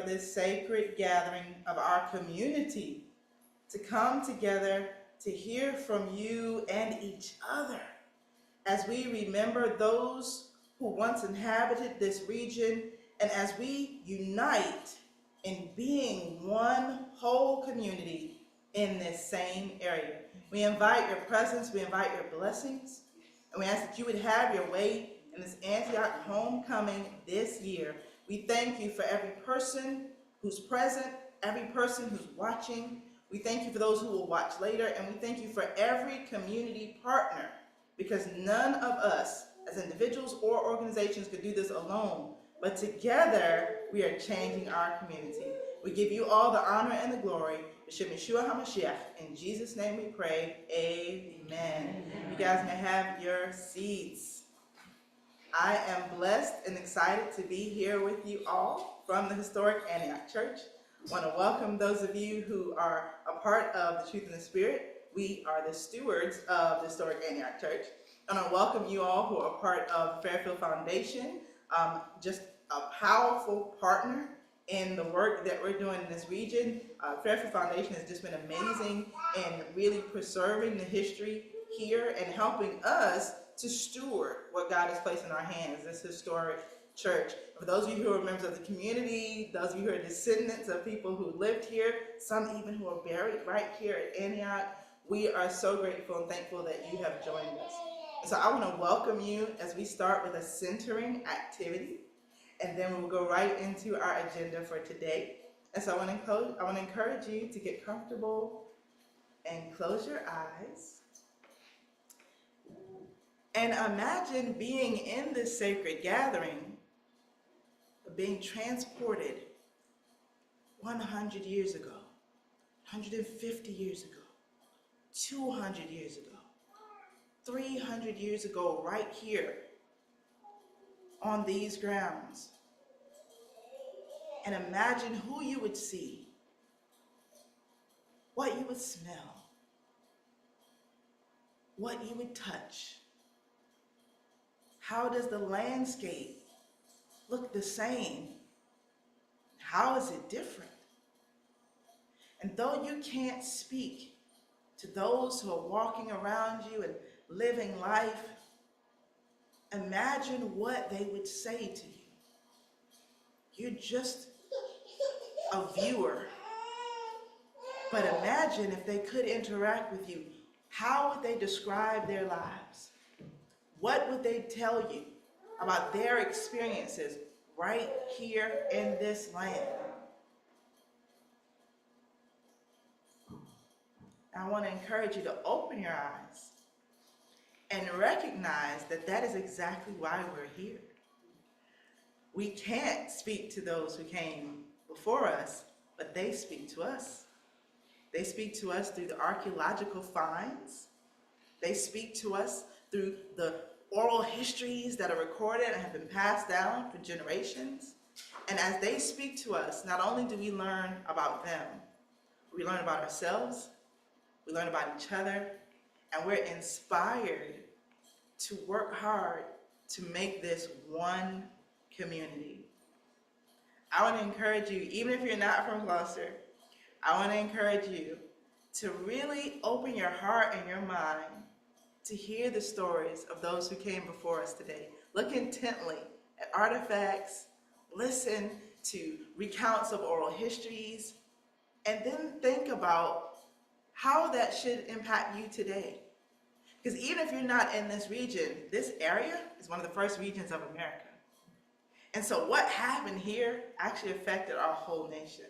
this sacred gathering of our community to come together to hear from you and each other as we remember those who once inhabited this region and as we unite in being one whole community in this same area. We invite your presence, we invite your blessings, and we ask that you would have your way in this Antioch homecoming this year. We thank you for every person who's present, every person who's watching. We thank you for those who will watch later, and we thank you for every community partner, because none of us as individuals or organizations could do this alone, but together we are changing our community. We give you all the honor and the glory. B'Shem Yeshua HaMashiach. In Jesus' name we pray, amen. You guys may have your seats. I am blessed and excited to be here with you all from the historic Antioch Church. I want to welcome those of you who are a part of the Truth in the Spirit. We are the stewards of the historic Antioch Church. And I welcome you all who are part of Fairfield Foundation, just a powerful partner in the work that we're doing in this region. Fairfield Foundation has just been amazing in really preserving the history here and helping us to steward what God has placed in our hands, this historic church. For those of you who are members of the community, those of you who are descendants of people who lived here, some even who are buried right here at Antioch, we are so grateful and thankful that you have joined us. So I want to welcome you as we start with a centering activity, and then we'll go right into our agenda for today. And so I want to encourage you to get comfortable and close your eyes. And imagine being in this sacred gathering, being transported 100 years ago, 150 years ago, 200 years ago, 300 years ago, right here on these grounds. And imagine who you would see, what you would smell, what you would touch. How does the landscape look the same? How is it different? And though you can't speak to those who are walking around you and living life, imagine what they would say to you. You're just a viewer. But imagine if they could interact with you. How would they describe their lives? What would they tell you about their experiences right here in this land? I want to encourage you to open your eyes and recognize that that is exactly why we're here. We can't speak to those who came before us, but they speak to us. They speak to us through the archaeological finds. They speak to us through the oral histories that are recorded and have been passed down for generations. And as they speak to us, not only do we learn about them, we learn about ourselves, we learn about each other, and we're inspired to work hard to make this one community. I want to encourage you, even if you're not from Gloucester, I want to encourage you to really open your heart and your mind to hear the stories of those who came before us today. Look intently at artifacts, listen to recounts of oral histories, and then think about how that should impact you today. Because even if you're not in this region, this area is one of the first regions of America. And so what happened here actually affected our whole nation.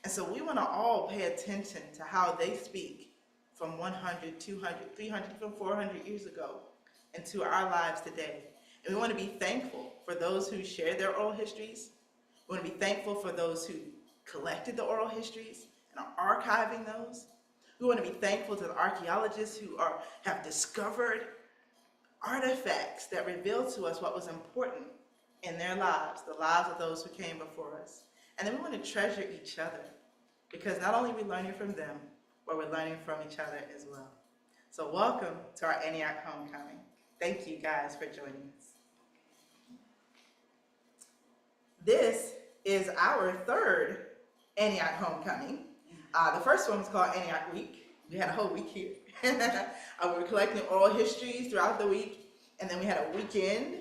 And so we want to all pay attention to how they speak from 100, 200, 300, even 400 years ago into our lives today. And we want to be thankful for those who shared their oral histories. We want to be thankful for those who collected the oral histories and are archiving those. We want to be thankful to the archaeologists who have discovered artifacts that reveal to us what was important in their lives, the lives of those who came before us. And then we want to treasure each other, because not only are we learning from them, but we're learning from each other as well. So welcome to our Antioch homecoming. Thank you guys for joining us. This is our third Antioch homecoming. The first one was called Antioch Week. We had a whole week here. We were collecting oral histories throughout the week, and then we had a weekend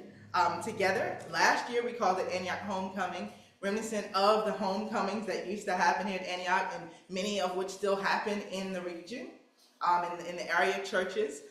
together. Last year we called it Antioch Homecoming, reminiscent of the homecomings that used to happen here at Antioch, and many of which still happen in the region, in the area churches.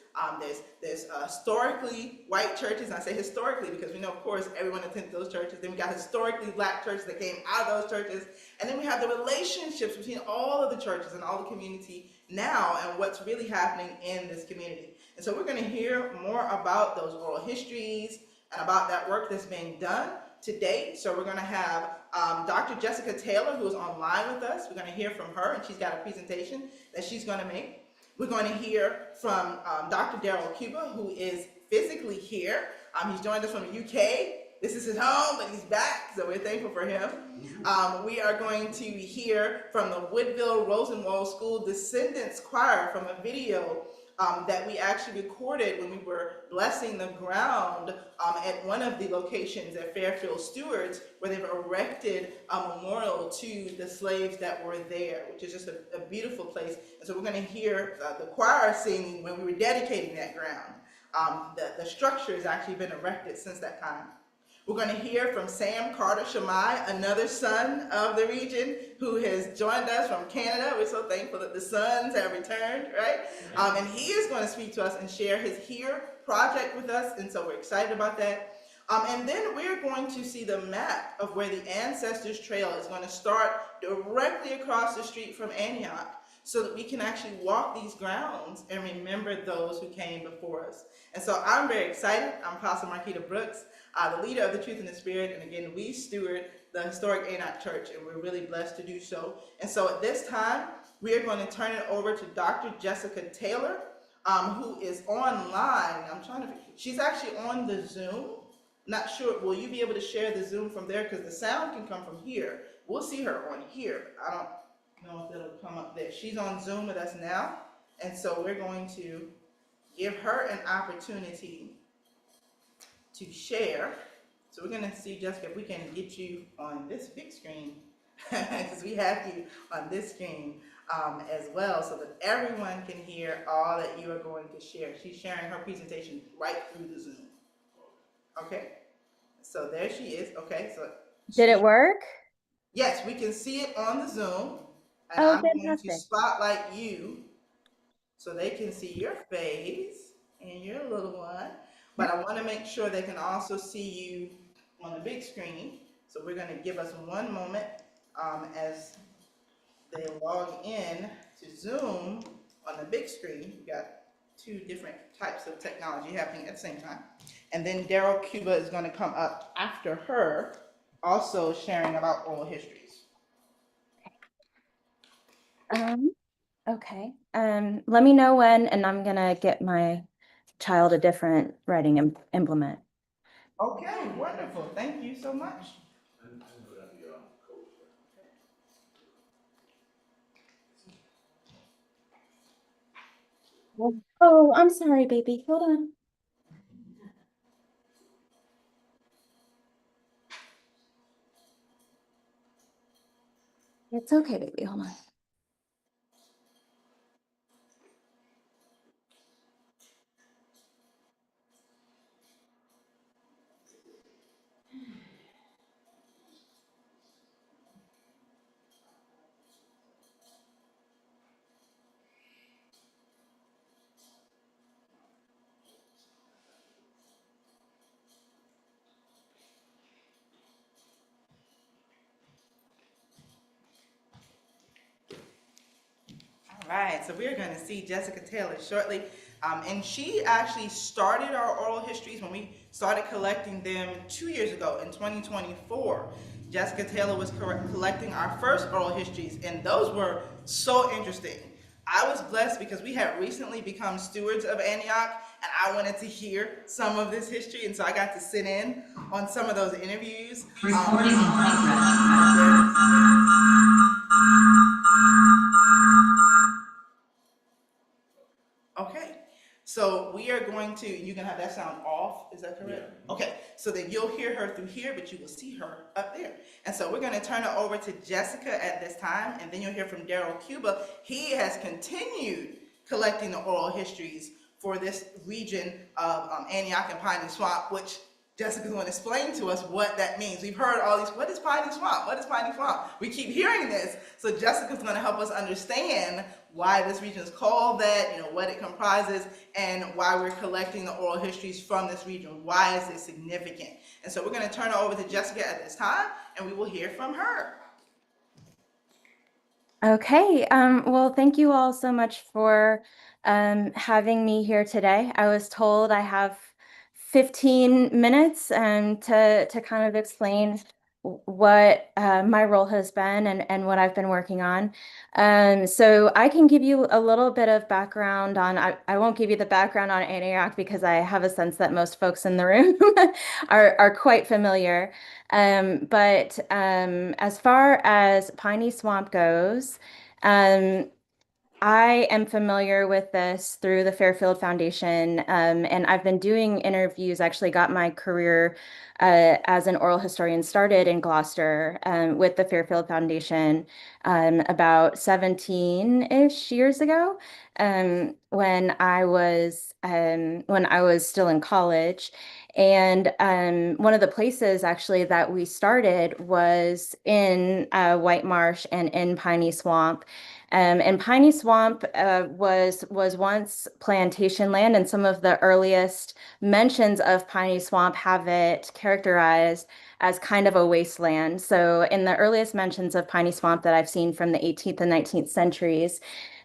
There's historically white churches, and I say historically because we know, of course, everyone attends those churches. Then we got historically black churches that came out of those churches, and then we have the relationships between all of the churches and all the community now, and what's really happening in this community. And so we're going to hear more about those oral histories and about that work that's being done to date. So we're going to have Dr. Jessica Taylor, who is online with us. We're going to hear from her, and she's got a presentation that she's going to make. We're going to hear from Dr. Daryl Cuba, who is physically here. He's joined us from the UK. This is his home, but he's back, so we're thankful for him. We are going to hear from the Woodville Rosenwald School Descendants Choir from a video that we actually recorded when we were blessing the ground at one of the locations at Fairfield Stewards, where they've erected a memorial to the slaves that were there, which is just a beautiful place. And so we're going to hear the choir singing when we were dedicating that ground. The structure has actually been erected since that time. We're going to hear from Sam Carter Shamai, another son of the region who has joined us from Canada. We're so thankful that the sons have returned, right? And he is going to speak to us and share his HERE project with us, and so we're excited about that. And then we're going to see the map of where the Ancestors Trail is going to start directly across the street from Antioch, so that we can actually walk these grounds and remember those who came before us. And so I'm very excited. I'm Apostle Marquita Brooks, the leader of the Truth in the Spirit, and again, we steward the historic Antioch Church, and we're really blessed to do so. And so at this time, we are going to turn it over to Dr. Jessica Taylor, who is online. She's actually on the Zoom. Not sure, will you be able to share the Zoom from there? Because the sound can come from here. We'll see her on here. I don't know if it'll come up there. She's on Zoom with us now, and so we're going to give her an opportunity to share. So we're going to see, Jessica, if we can get you on this big screen, because we have you on this screen as well, so that everyone can hear all that you are going to share. She's sharing her presentation right through the Zoom. Okay, so there she is. Okay, so did it work? Yes, we can see it on the Zoom. And I'm going to spotlight you so they can see your face and your little one. But I want to make sure they can also see you on the big screen. So we're going to give us one moment as they log in to Zoom on the big screen. We've got two different types of technology happening at the same time. And then Daryl Cuba is going to come up after her, also sharing about oral histories. Okay. Let me know when, and I'm gonna get my child a different writing implement. Okay, wonderful. Thank you so much. Oh, I'm sorry, baby. Hold on. It's okay, baby. Hold on. All right, so we're going to see Jessica Taylor shortly. And she actually started our oral histories when we started collecting them 2 years ago in 2024. Jessica Taylor was collecting our first oral histories, and those were so interesting. I was blessed because we had recently become stewards of Antioch, and I wanted to hear some of this history, and so I got to sit in on some of those interviews. Recording in progress. Okay, So we are going to, you can have that sound off, is that correct? Yeah. Okay, so then you'll hear her through here, but you will see her up there. And so we're going to turn it over to Jessica at this time, and then you'll hear from Daryl Cuba. He has continued collecting the oral histories for this region of Antioch and Piney Swamp, which Jessica's going to explain to us what that means. We've heard all these, what is Piney Swamp? What is Piney Swamp? We keep hearing this. So Jessica's going to help us understand why this region is called that, what it comprises, and why we're collecting the oral histories from this region. Why is it significant? And so we're going to turn it over to Jessica at this time, and we will hear from her. Okay, well, thank you all so much for having me here today. I was told I have 15 minutes to kind of explain what my role has been and what I've been working on. So I can give you a little bit of background on, I won't give you the background on Antioch because I have a sense that most folks in the room are quite familiar. But as far as Piney Swamp goes, um, I am familiar with this through the Fairfield Foundation, and I've been doing interviews. Actually, got my career as an oral historian started in Gloucester with the Fairfield Foundation about 17-ish years ago, when I was still in college. And one of the places actually that we started was in White Marsh and in Piney Swamp. And Piney Swamp was once plantation land, and some of the earliest mentions of Piney Swamp have it characterized as kind of a wasteland. So, in the earliest mentions of Piney Swamp that I've seen from the 18th and 19th centuries,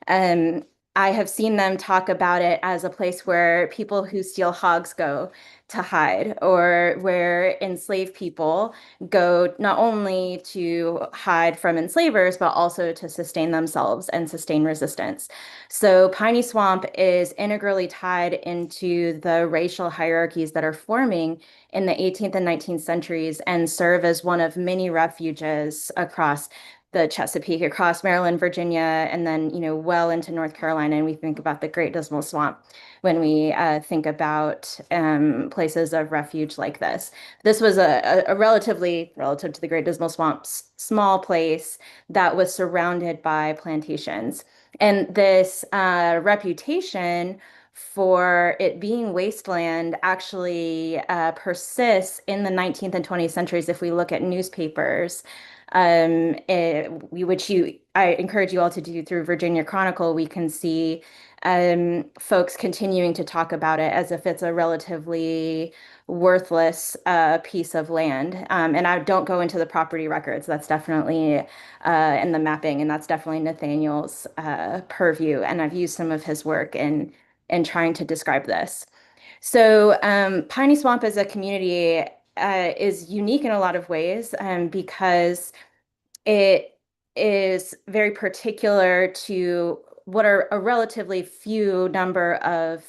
um, I have seen them talk about it as a place where people who steal hogs go to hide, or where enslaved people go not only to hide from enslavers, but also to sustain themselves and sustain resistance. So Piney Swamp is integrally tied into the racial hierarchies that are forming in the 18th and 19th centuries and serve as one of many refuges across the Chesapeake, across Maryland, Virginia, and then, well into North Carolina. And we think about the Great Dismal Swamp when we think about places of refuge like this. This was a relatively, relative to the Great Dismal Swamp, small place that was surrounded by plantations. And this reputation for it being wasteland actually persists in the 19th and 20th centuries if we look at newspapers, which I encourage you all to do through Virginia Chronicle. We can see folks continuing to talk about it as if it's a relatively worthless piece of land. And I don't go into the property records. That's definitely in the mapping, and that's definitely Nathaniel's purview. And I've used some of his work in trying to describe this. So Piney Swamp as a community is unique in a lot of ways because it is very particular to what are a relatively few number of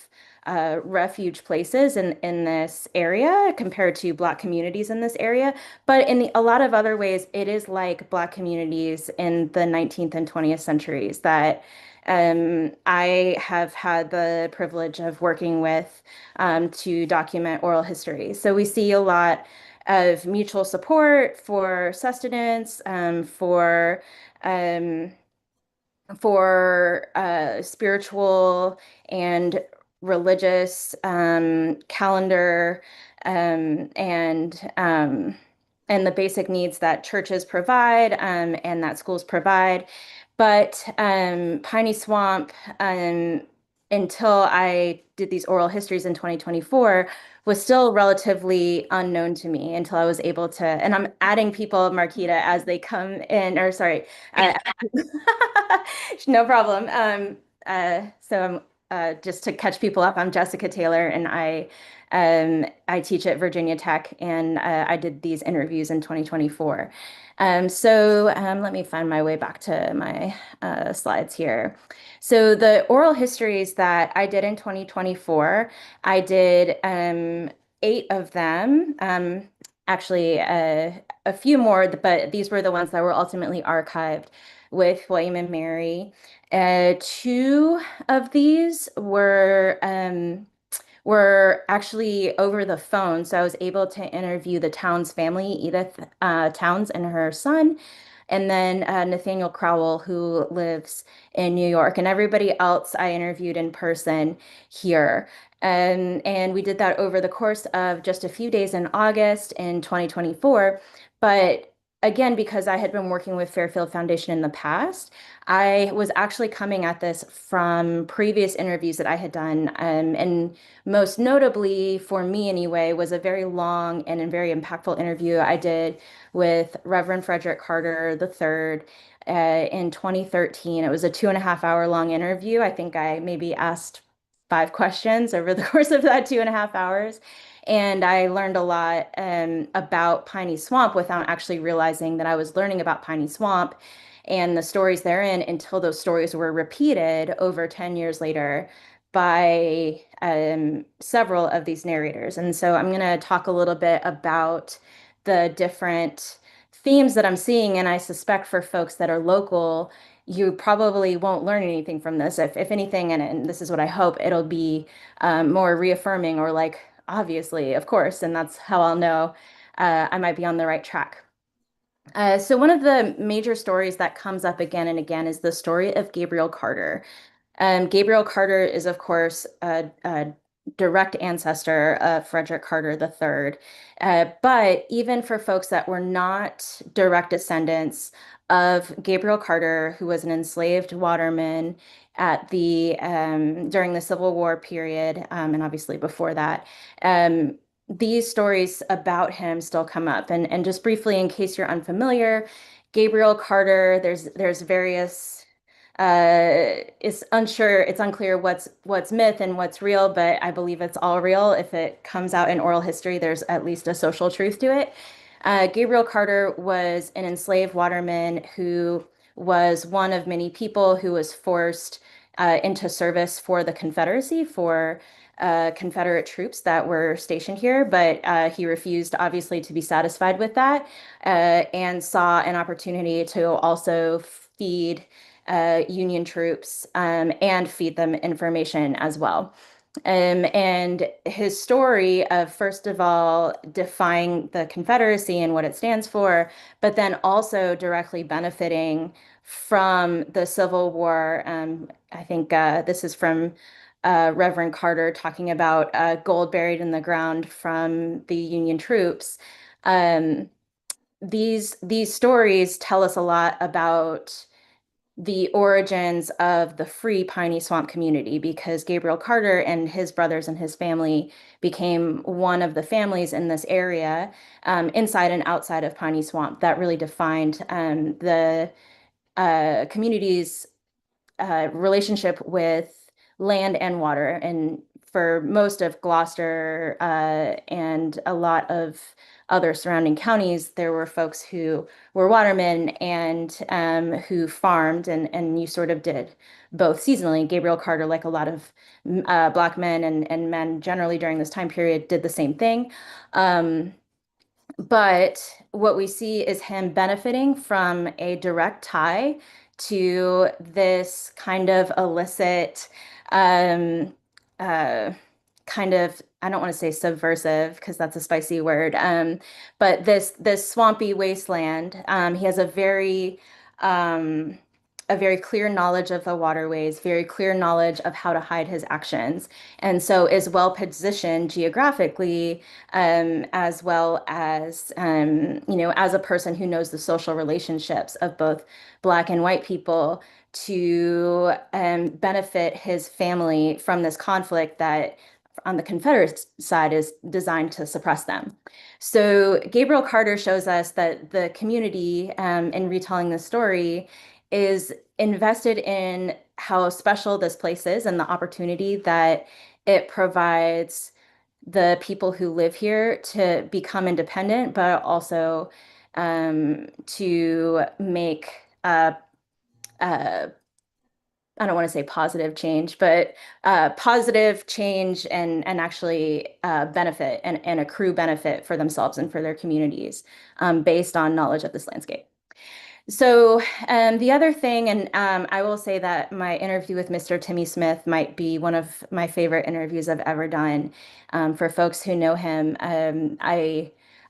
refuge places in this area compared to Black communities in this area. But in a lot of other ways, it is like Black communities in the 19th and 20th centuries that I have had the privilege of working with to document oral history. So we see a lot of mutual support for sustenance, um, for spiritual and religious calendar, and the basic needs that churches provide and that schools provide. But Piney Swamp, until I did these oral histories in 2024, was still relatively unknown to me until I was able to, and I'm adding people, Marquita, as they come in, or sorry, uh, no problem. So I'm just to catch people up, I'm Jessica Taylor, and I teach at Virginia Tech, and I did these interviews in 2024. Let me find my way back to my slides here. So the oral histories that I did in 2024, I did 8 of them. Actually, a few more, but these were the ones that were ultimately archived with William and Mary. Two of these were actually over the phone. So I was able to interview the Towns family, Edith Towns and her son, and then Nathaniel Crowell, who lives in New York, and everybody else I interviewed in person here. And we did that over the course of just a few days in August in 2024. But again, because I had been working with Fairfield Foundation in the past, I was actually coming at this from previous interviews that I had done. And most notably, for me anyway, was a very long and a very impactful interview I did with Reverend Frederick Carter III in 2013. It was a 2.5 hour long interview. I think I maybe asked 5 questions over the course of that 2.5 hours. And I learned a lot about Piney Swamp without actually realizing that I was learning about Piney Swamp and the stories therein until those stories were repeated over 10 years later by several of these narrators. And so I'm going to talk a little bit about the different themes that I'm seeing. And I suspect for folks that are local, you probably won't learn anything from this. If anything, and this is what I hope, it'll be more reaffirming or like, obviously, of course, and that's how I'll know I might be on the right track. So one of the major stories that comes up again and again is the story of Gabriel Carter. Gabriel Carter is, of course, a direct ancestor of Frederick Carter III. But even for folks that were not direct descendants of Gabriel Carter, who was an enslaved waterman at the during the Civil War period, and obviously before that, these stories about him still come up. And just briefly, in case you're unfamiliar, Gabriel Carter, there's various it's unclear what's myth and what's real, but I believe it's all real. If it comes out in oral history, there's at least a social truth to it. Gabriel Carter was an enslaved waterman who was one of many people who was forced into service for the Confederacy, for Confederate troops that were stationed here, but he refused, obviously, to be satisfied with that and saw an opportunity to also feed Union troops and feed them information as well. And his story of, first of all, defying the Confederacy and what it stands for, but then also directly benefiting from the Civil War. I think this is from Reverend Carter talking about gold buried in the ground from the Union troops. Um, these stories tell us a lot about the origins of the free Piney Swamp community because Gabriel Carter and his brothers and his family became one of the families in this area, inside and outside of Piney Swamp, that really defined the community's relationship with land and water. And for most of Gloucester and a lot of other surrounding counties, there were folks who were watermen and who farmed, and you sort of did both seasonally. Gabriel Carter, like a lot of Black men and men generally during this time period, did the same thing. Um, but what we see is him benefiting from a direct tie to this kind of illicit, um, uh, kind of, I don't want to say subversive because that's a spicy word, but this swampy wasteland. He has um, a very clear knowledge of the waterways, very clear knowledge of how to hide his actions, and so is well positioned geographically as well as, as a person who knows the social relationships of both Black and white people to benefit his family from this conflict that on the Confederate side is designed to suppress them. So Gabriel Carter shows us that the community, in retelling the story, is invested in how special this place is and the opportunity that it provides the people who live here to become independent, but also to make uh, I don't want to say positive change, but positive change and actually benefit and accrue benefit for themselves and for their communities based on knowledge of this landscape. So, the other thing, and I will say that my interview with Mr. Timmy Smith might be one of my favorite interviews I've ever done. For folks who know him,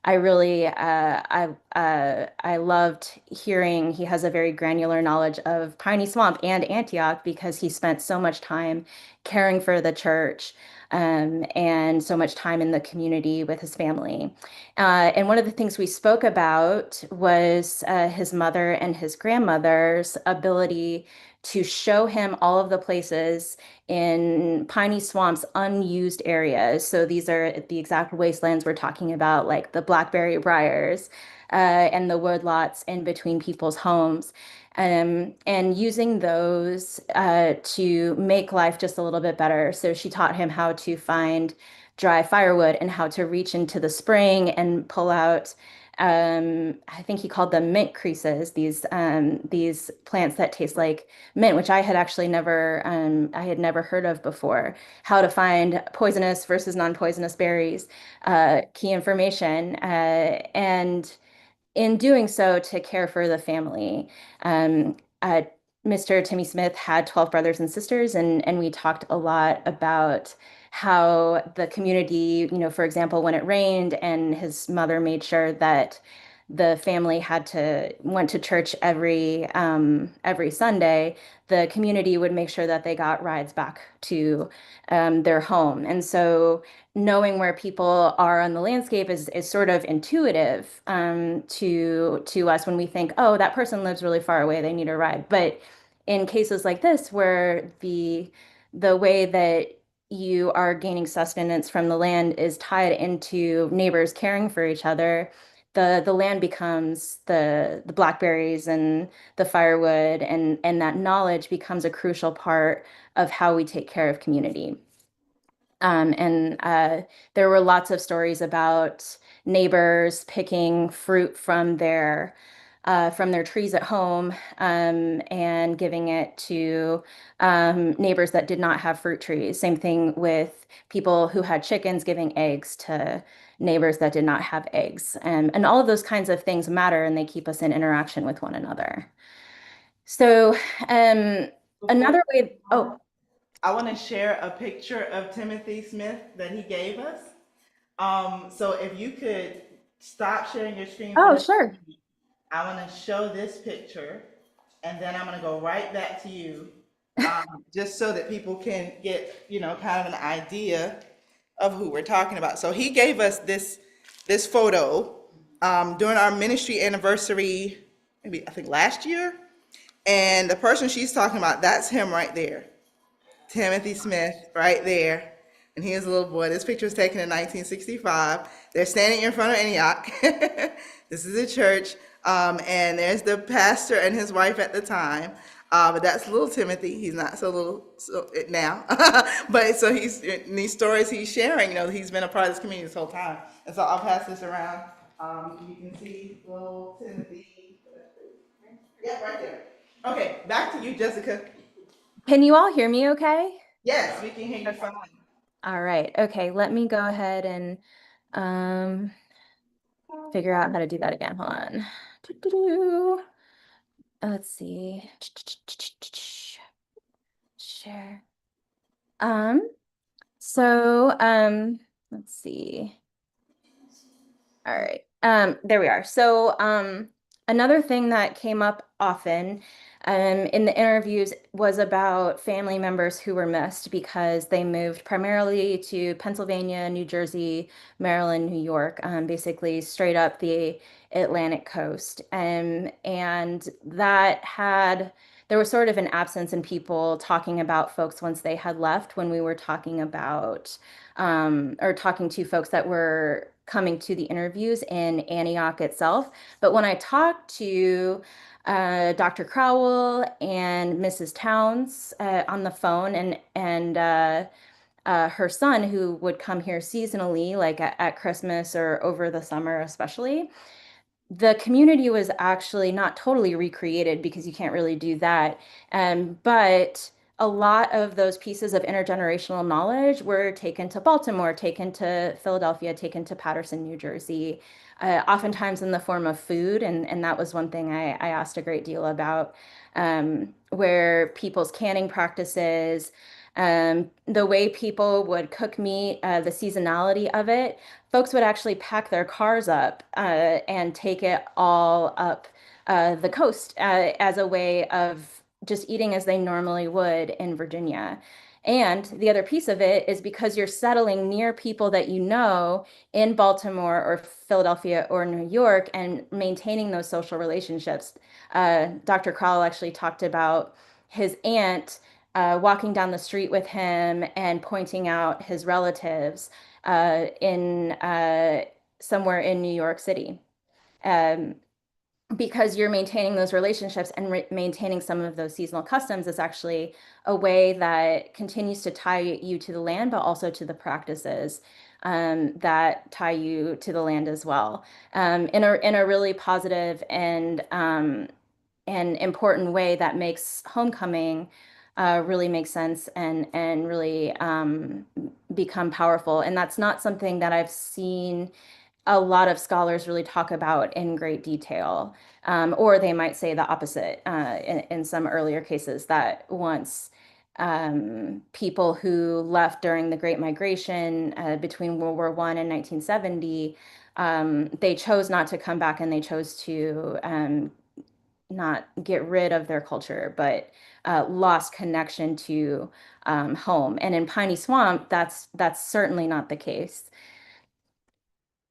I really, I loved hearing he has a very granular knowledge of Piney Swamp and Antioch because he spent so much time caring for the church, and so much time in the community with his family. And one of the things we spoke about was his mother and his grandmother's ability to show him all of the places in Piney Swamp's unused areas. So these are the exact wastelands we're talking about, like the blackberry briars and the woodlots in between people's homes. And using those to make life just a little bit better. So she taught him how to find dry firewood and how to reach into the spring and pull out I think he called them mint creases, these plants that taste like mint, which I had actually I had never heard of before. How to find poisonous versus non-poisonous berries, key information, and in doing so to care for the family. Um, uh, Mr. Timmy Smith had 12 brothers and sisters, and we talked a lot about how the community, for example, when it rained and his mother made sure that the family went to church every Sunday, the community would make sure that they got rides back to their home. And so knowing where people are on the landscape is sort of intuitive to us when we think, oh, that person lives really far away, they need a ride. But in cases like this, where the way that you are gaining sustenance from the land is tied into neighbors caring for each other, the land becomes the blackberries and the firewood, and that knowledge becomes a crucial part of how we take care of community. And there were lots of stories about neighbors picking fruit from their trees at home, and giving it to neighbors that did not have fruit trees. Same thing with people who had chickens giving eggs to neighbors that did not have eggs. And all of those kinds of things matter, and they keep us in interaction with one another. So, um, Before another you way, move oh, on, I want to share a picture of Timothy Smith that he gave us. So if you could stop sharing your screen for oh, just a sure. minute, I want to show this picture, and then I'm going to go right back to you, just so that people can get, kind of an idea of who we're talking about. So he gave us this photo during our ministry anniversary, maybe I think last year, and the person she's talking about, that's him right there. Timothy Smith right there. And he is a little boy. This picture was taken in 1965. They're standing in front of Antioch. This is a church. And there's the pastor and his wife at the time. But that's little Timothy. He's not so little now. But so in these stories he's sharing, he's been a part of this community this whole time. And so I'll pass this around. You can see little Timothy. Yeah, right there. Okay, back to you, Jessica. Can you all hear me okay? Yes, we can hear you Okay. fine. All right. Okay, let me go ahead and um, figure out how to do that again. Hold on. Doo-doo-doo. Let's see. Share. Um, let's see. All right. There we are. So, another thing that came up often, in the interviews was about family members who were missed because they moved primarily to Pennsylvania, New Jersey, Maryland, New York, basically straight up the Atlantic coast. And there was sort of an absence in people talking about folks once they had left when we were talking about or talking to folks that were coming to the interviews in Antioch itself. But when I talked to Dr. Crowell and Mrs. Towns on the phone, and her son, who would come here seasonally, like at Christmas or over the summer, especially, the community was actually not totally recreated because you can't really do that. But a lot of those pieces of intergenerational knowledge were taken to Baltimore, taken to Philadelphia, taken to Paterson, New Jersey, oftentimes in the form of food. And that was one thing I asked a great deal about, where people's canning practices, the way people would cook meat, the seasonality of it. Folks would actually pack their cars up and take it all up the coast as a way of just eating as they normally would in Virginia. And the other piece of it is because you're settling near people that you know in Baltimore or Philadelphia or New York and maintaining those social relationships. Dr. Crowell actually talked about his aunt walking down the street with him and pointing out his relatives in somewhere in New York City. Um, because you're maintaining those relationships and maintaining some of those seasonal customs is actually a way that continues to tie you to the land, but also to the practices that tie you to the land as well, in a really positive and important way that makes homecoming really make sense and really become powerful. And that's not something that I've seen a lot of scholars really talk about in great detail. Or they might say the opposite in some earlier cases, that once people who left during the Great Migration between World War I and 1970, they chose not to come back and they chose to not get rid of their culture, but lost connection to home. And in Piney Swamp, that's certainly not the case.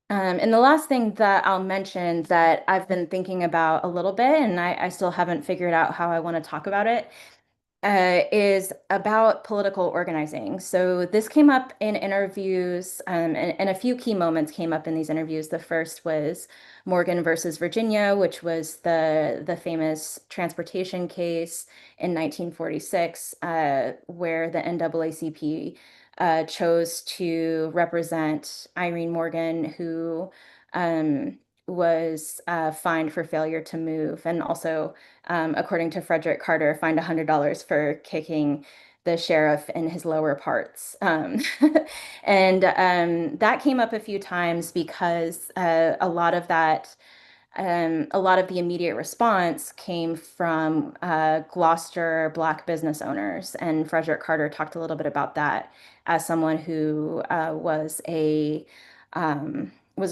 And the last thing that I'll mention that I've been thinking about a little bit, and I still haven't figured out how I want to talk about it, is about political organizing. So this came up in interviews, and a few key moments came up in these interviews. The first was Morgan versus Virginia, which was the famous transportation case in 1946, where the NAACP chose to represent Irene Morgan, who was fined for failure to move, and also according to Frederick Carter, fined $100 for kicking the sheriff in his lower parts. And that came up a few times because a lot of the immediate response came from Gloucester Black business owners. And Frederick Carter talked a little bit about that as someone who was a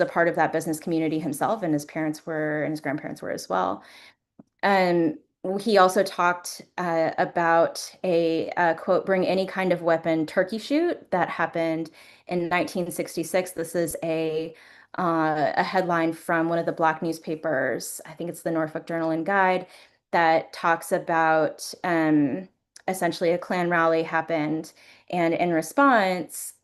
part of that business community himself, and his parents were, and his grandparents were as well. Um, he also talked about a quote, bring any kind of weapon turkey shoot that happened in 1966. This is a headline from one of the Black newspapers. I think it's the Norfolk Journal and Guide, that talks about essentially a Klan rally happened. And in response,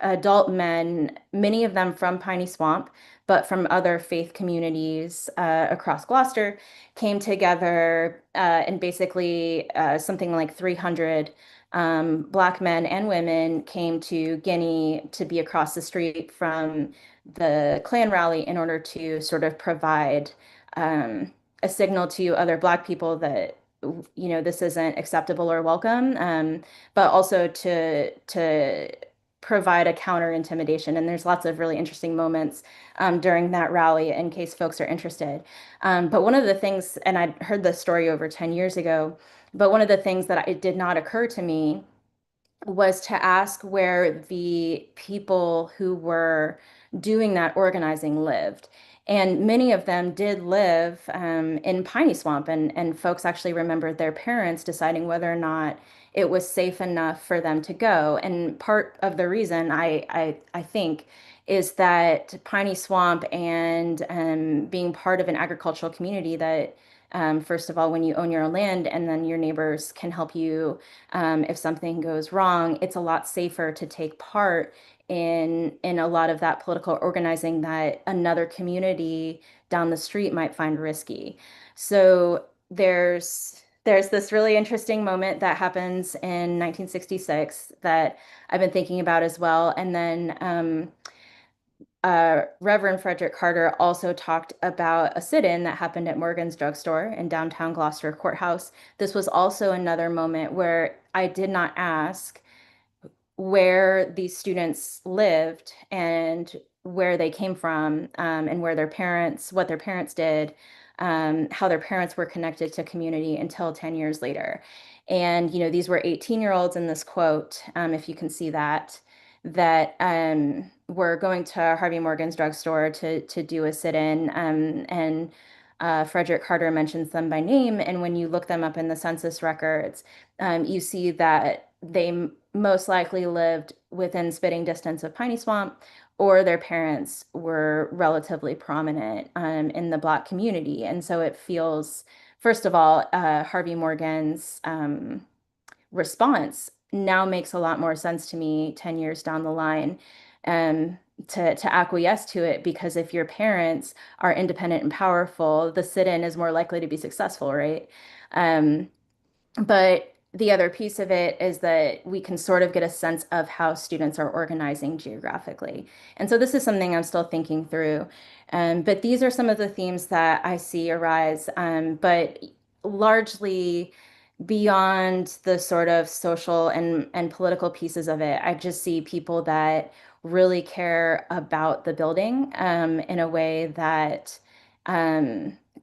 adult men, many of them from Piney Swamp, but from other faith communities across Gloucester, came together and basically something like 300 Black men and women came to Guinea to be across the street from the Klan rally in order to sort of provide a signal to other Black people that, you know, this isn't acceptable or welcome, but also to provide a counter intimidation. And there's lots of really interesting moments during that rally in case folks are interested. But one of the things, and I'd heard this story over 10 years ago, but one of the things that it did not occur to me was to ask where the people who were doing that organizing lived. And many of them did live in Piney Swamp, and folks actually remembered their parents deciding whether or not it was safe enough for them to go. And part of the reason I think is that Piney Swamp and being part of an agricultural community that first of all, when you own your own land and then your neighbors can help you if something goes wrong, it's a lot safer to take part in a lot of that political organizing that another community down the street might find risky. So there's this really interesting moment that happens in 1966 that I've been thinking about as well. And then Reverend Frederick Carter also talked about a sit-in that happened at Morgan's Drugstore in downtown Gloucester Courthouse. This was also another moment where I did not ask where these students lived and where they came from, and where their parents, what their parents did, how their parents were connected to community until 10 years later. And, these were 18-year-olds in this quote, if you can see that, were going to Harvey Morgan's drugstore to do a sit-in. And Frederick Carter mentions them by name. And when you look them up in the census records, you see that they most likely lived within spitting distance of Piney Swamp, or their parents were relatively prominent in the Black community. And so it feels, first of all, Harvey Morgan's response now makes a lot more sense to me 10 years down the line, to acquiesce to it, because if your parents are independent and powerful, the sit-in is more likely to be successful, right? Um, but the other piece of it is that we can sort of get a sense of how students are organizing geographically. And so this is something I'm still thinking through. But these are some of the themes that I see arise, but largely beyond the sort of social and political pieces of it. I just see people that really care about the building, in a way that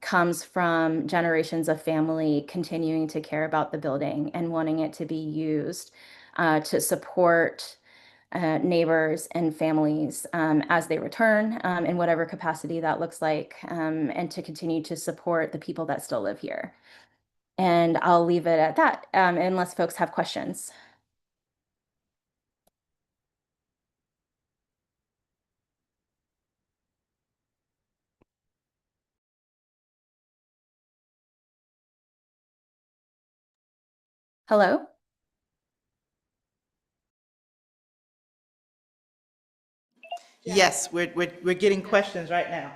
comes from generations of family continuing to care about the building and wanting it to be used to support neighbors and families as they return, in whatever capacity that looks like, and to continue to support the people that still live here. And I'll leave it at that, unless folks have questions. Hello? Yes, we're getting questions right now.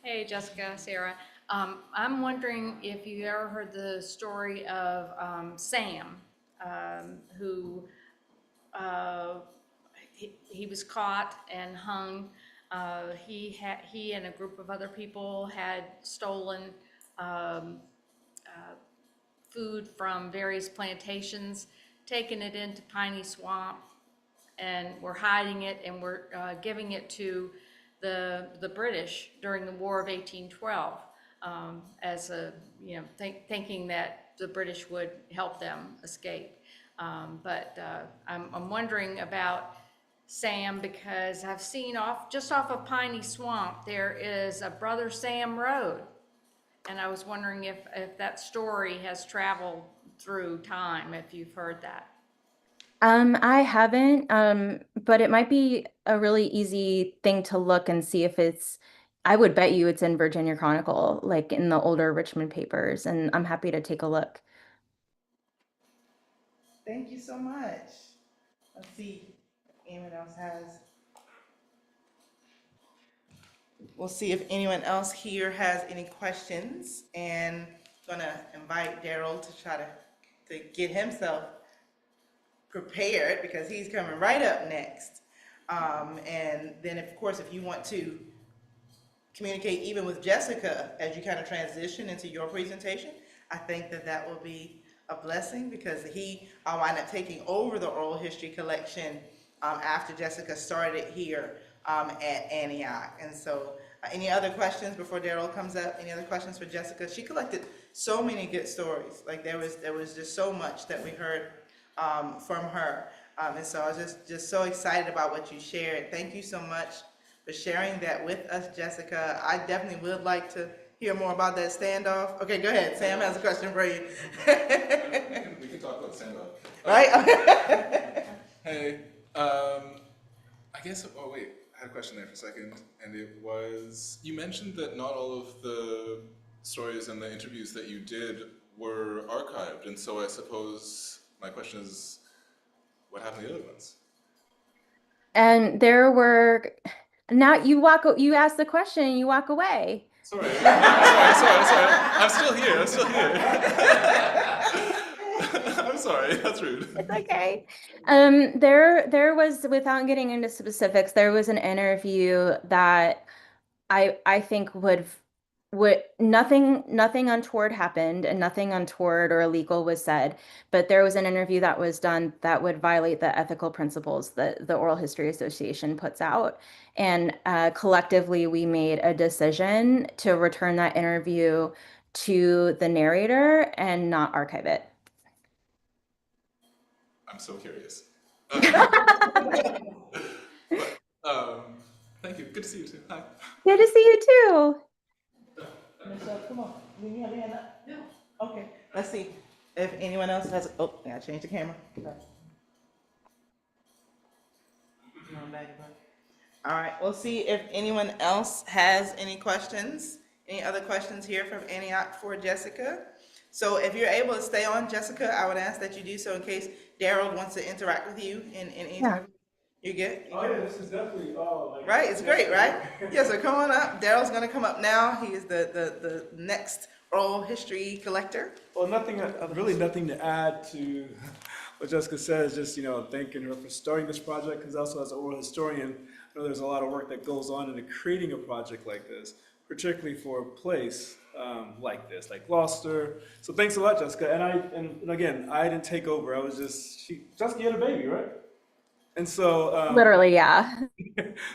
Hey, Jessica, Sarah. I'm wondering if you ever heard the story of Sam, who he was caught and hung. He and a group of other people had stolen um, food from various plantations, taken it into Piney Swamp, and we're hiding it, and we're giving it to the British during the War of 1812, as a, thinking that the British would help them escape. But I'm wondering about Sam, because I've seen just off of Piney Swamp, there is a Brother Sam Road. And I was wondering if that story has traveled through time, if you've heard that. I haven't, but it might be a really easy thing to look and see if I would bet you it's in Virginia Chronicle, like in the older Richmond papers, and I'm happy to take a look. Thank you so much. Let's see if anyone else has. We'll see if anyone else here has any questions, and gonna invite Daryl to try to get himself prepared because he's coming right up next. And then, of course, if you want to communicate even with Jessica as you kind of transition into your presentation, I think that will be a blessing, because I'll wind up taking over the oral history collection after Jessica started here at Antioch. And so any other questions before Daryl comes up? Any other questions for Jessica? She collected so many good stories. Like there was just so much that we heard from her. And so I was just so excited about what you shared. Thank you so much for sharing that with us, Jessica. I definitely would like to hear more about that standoff. Okay, go ahead. Sam has a question for you. We can talk about standoff. Right? Hey, I guess, oh wait, I had a question there for a second, and it was, you mentioned that not all of the stories and the interviews that you did were archived, and so I suppose my question is, what happened to the other ones? And now you ask the question and you walk away. Sorry, sorry. I'm still here. sorry. That's rude. It's okay. There was, without getting into specifics, there was an interview that I think would nothing untoward happened and nothing untoward or illegal was said, but there was an interview that was done that would violate the ethical principles that the Oral History Association puts out. And collectively, we made a decision to return that interview to the narrator and not archive it. I'm so curious. But thank you. Good to see you too. Hi. Good to see you too. Michelle, come on. You have your hand up? No. Okay, let's see if anyone else has, oh, I gotta change the camera. Okay. Come on back, bud. All right, we'll see if anyone else has any questions. Any other questions here from Antioch for Jessica? So if you're able to stay on, Jessica, I would ask that you do so in case Daryl wants to interact with you in any Yeah. time. You good? Oh yeah, this is definitely Right, it's great, right? Yeah, so come on up. Daryl's gonna come up now. He is the next oral history collector. Well, really nothing to add to what Jessica says. Just thanking her for starting this project, because also as an oral historian, I know there's a lot of work that goes on into creating a project like this, particularly for a place like this, like Gloucester. So thanks a lot, Jessica. And again, I didn't take over. I was Jessica had a baby, right? And so Literally, yeah.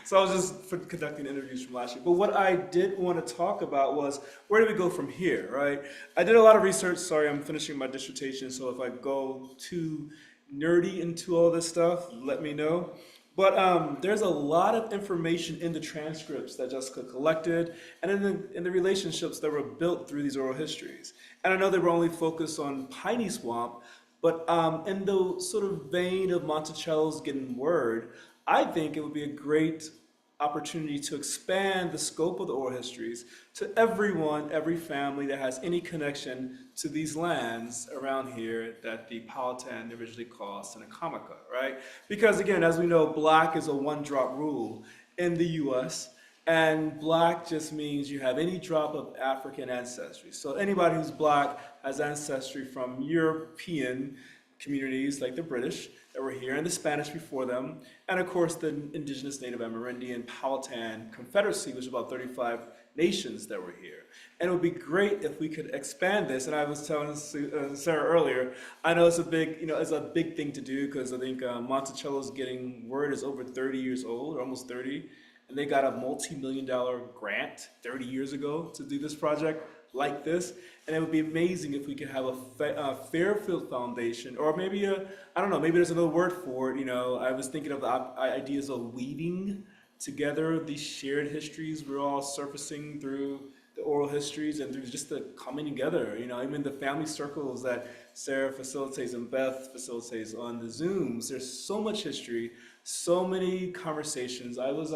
so I was just conducting interviews from last year. But what I did want to talk about was, where do we go from here, right? I did a lot of research. Sorry, I'm finishing my dissertation, so if I go too nerdy into all this stuff, let me know. But there's a lot of information in the transcripts that Jessica collected, and in the relationships that were built through these oral histories. And I know they were only focused on Piney Swamp, but in the sort of vein of Monticello's Getting Word, I think it would be a great opportunity to expand the scope of the oral histories to everyone, every family that has any connection to these lands around here that the Powhatan originally called Senecamoca, right? Because again, as we know, black is a one-drop rule in the US, and black just means you have any drop of African ancestry. So anybody who's black has ancestry from European communities like the British that were here and the Spanish before them, and of course the indigenous Native Amerindian Powhatan Confederacy, which is about 35 nations that were here. And it would be great if we could expand this. And I was telling Sarah earlier, I know it's a big thing to do, because I think Monticello's Getting Word is over 30 years old, or almost 30. And they got a multi-million-dollar grant 30 years ago to do this project like this. And it would be amazing if we could have a Fairfield Foundation, or maybe I don't know, maybe there's another word for it. I was thinking of the ideas of weaving together these shared histories we're all surfacing through the oral histories and through just the coming together. Even the family circles that Sarah facilitates and Beth facilitates on the Zooms. There's so much history, so many conversations. I was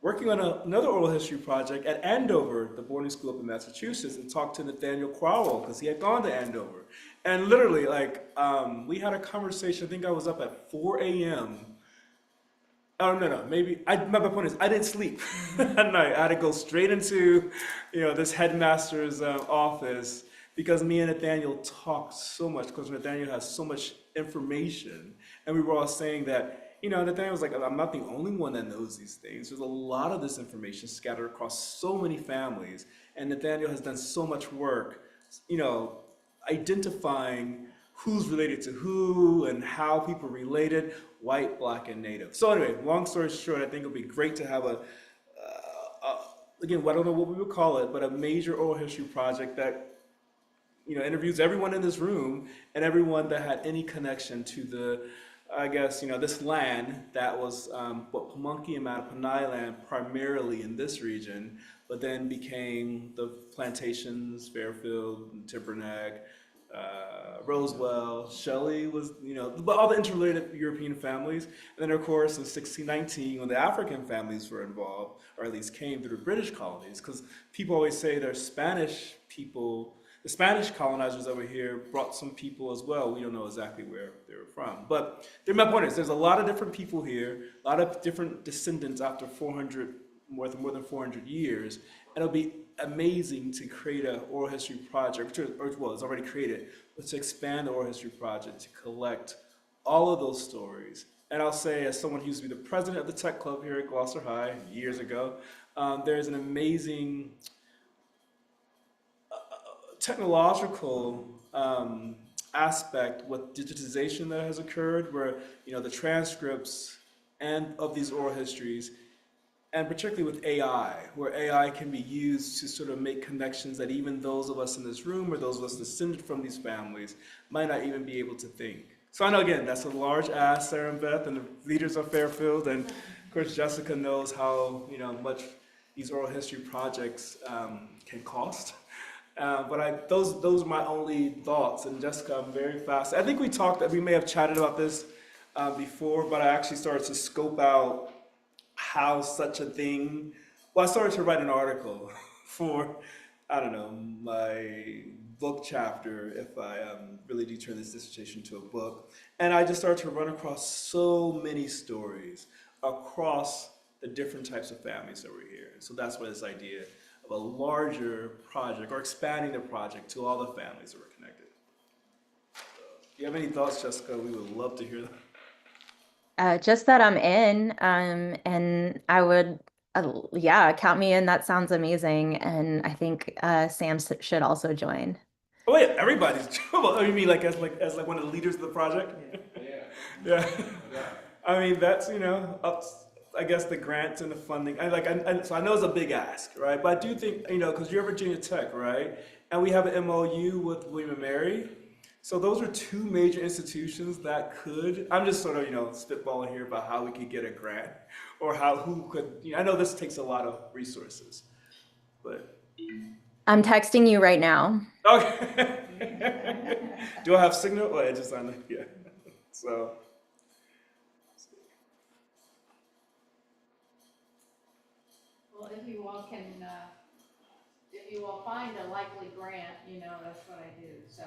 working on another oral history project at Andover, the boarding school up in Massachusetts, and talked to Nathaniel Crowell because he had gone to Andover. And literally, we had a conversation. I think I was up at 4 a.m. Oh, no, my point is, I didn't sleep at night. I had to go straight into, this headmaster's office, because me and Nathaniel talked so much, because Nathaniel has so much information. And we were all saying that, Nathaniel was like, I'm not the only one that knows these things. There's a lot of this information scattered across so many families. And Nathaniel has done so much work, identifying who's related to who and how people related, white, black, and native. So anyway, long story short, I think it would be great to have again, I don't know what we would call it, but a major oral history project that interviews everyone in this room and everyone that had any connection to this land that was Pamunkey and Mattaponi land primarily in this region, but then became the plantations, Fairfield, Tipperneck, Rosewell, Shelley was, but all the interrelated European families. And then, of course, in 1619, when the African families were involved, or at least came through the British colonies, because people always say there's Spanish people, the Spanish colonizers over here brought some people as well. We don't know exactly where they were from. But my point is, there's a lot of different people here, a lot of different descendants after more than 400 years. And it'll be amazing to create an oral history project, well, it's already created, but to expand the oral history project to collect all of those stories. And I'll say, as someone who used to be the president of the tech club here at Gloucester High years ago, there's an amazing technological aspect with digitization that has occurred, where the transcripts and of these oral histories, and particularly with AI, where AI can be used to sort of make connections that even those of us in this room or those of us descended from these families might not even be able to think. So I know, again, that's a large ask, Sarah and Beth, and the leaders of Fairfield, and of course Jessica knows how much these oral history projects can cost. But those are my only thoughts. And Jessica, I'm very fast. I think we may have chatted about this before, but I actually started to scope out how such a thing. Well, I started to write an article for, I don't know, my book chapter, if I really do turn this dissertation into a book. And I just started to run across so many stories across the different types of families that were here. So that's why this idea of a larger project, or expanding the project to all the families that were connected. So, do you have any thoughts, Jessica? We would love to hear them. Just that I'm in, and I would, yeah, count me in. That sounds amazing, and I think Sam should also join. Oh wait, everybody's. Oh, you mean like as one of the leaders of the project? Yeah. I mean, that's up. I guess the grants and the funding. So I know it's a big ask, right? But I do think because you're Virginia Tech, right? And we have an MOU with William and Mary. So those are two major institutions that could. I'm just sort of spitballing here about how we could get a grant, or who could. I know this takes a lot of resources, but. I'm texting you right now. Okay. Do I have signal? Well, it just sounded yeah. So. Well, if you all can, if you all find a likely grant, that's what I do, so.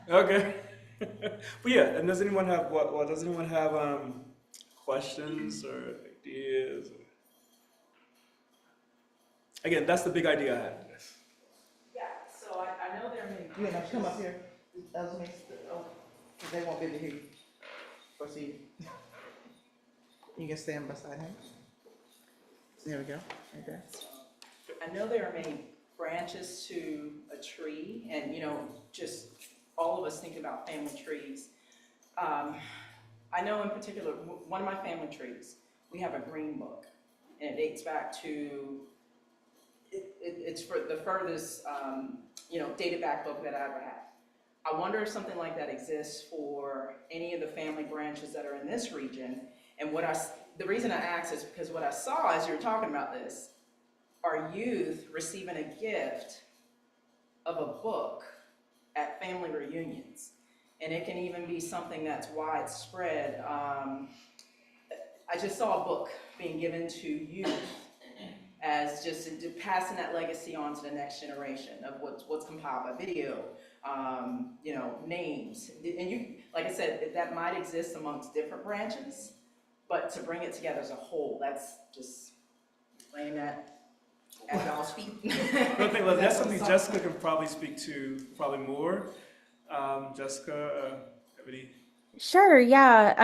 Okay. But yeah, and does anyone have does anyone have questions or ideas? Again, that's the big idea I had. Yeah, so I know there may. You gonna come up here? Those may, cause they won't be able to hear you. Proceed. You can stand beside him. There we go, right there. I know there are many branches to a tree, and just all of us think about family trees. I know in particular, one of my family trees, we have a green book, and it dates back to, it's for the furthest, dated back book that I ever had. I wonder if something like that exists for any of the family branches that are in this region. And the reason I asked is because what I saw as you were talking about this, are youth receiving a gift of a book at family reunions. And it can even be something that's widespread. I just saw a book being given to youth as just passing that legacy on to the next generation of what's compiled by video, names. And you, like I said, that might exist amongst different branches, but to bring it together as a whole, that's just laying that at y'all's feet. That's something Jessica can probably speak to more. Jessica, have any? Sure, yeah.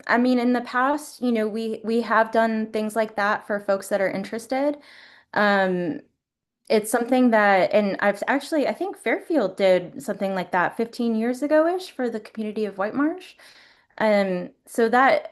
I mean, in the past, we have done things like that for folks that are interested. Um, it's something that, and I think Fairfield did something like that 15 years ago-ish for the community of White Marsh. So that,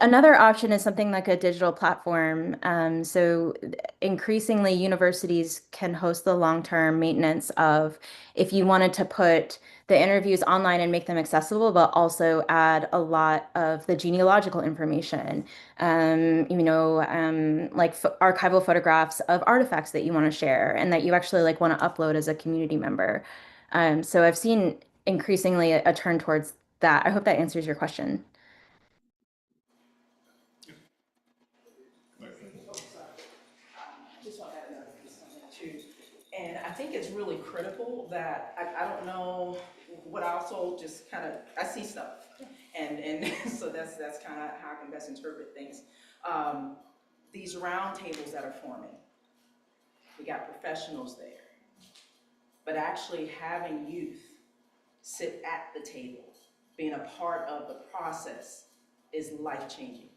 another option is something like a digital platform. So increasingly, universities can host the long-term maintenance of if you wanted to put the interviews online and make them accessible, but also add a lot of the genealogical information, like archival photographs of artifacts that you want to share and that you actually like want to upload as a community member. So I've seen increasingly a turn towards that. I hope that answers your question. Just want to add another piece on that too. And I think it's really critical that, I don't know, what I also just kind of, I see stuff. And so that's kind of how I can best interpret things. These round tables that are forming, we got professionals there. But actually having youth sit at the table, being a part of the process is life-changing.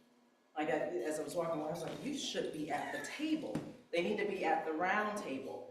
Like, as I was walking away, I was like, youth should be at the table. They need to be at the round table.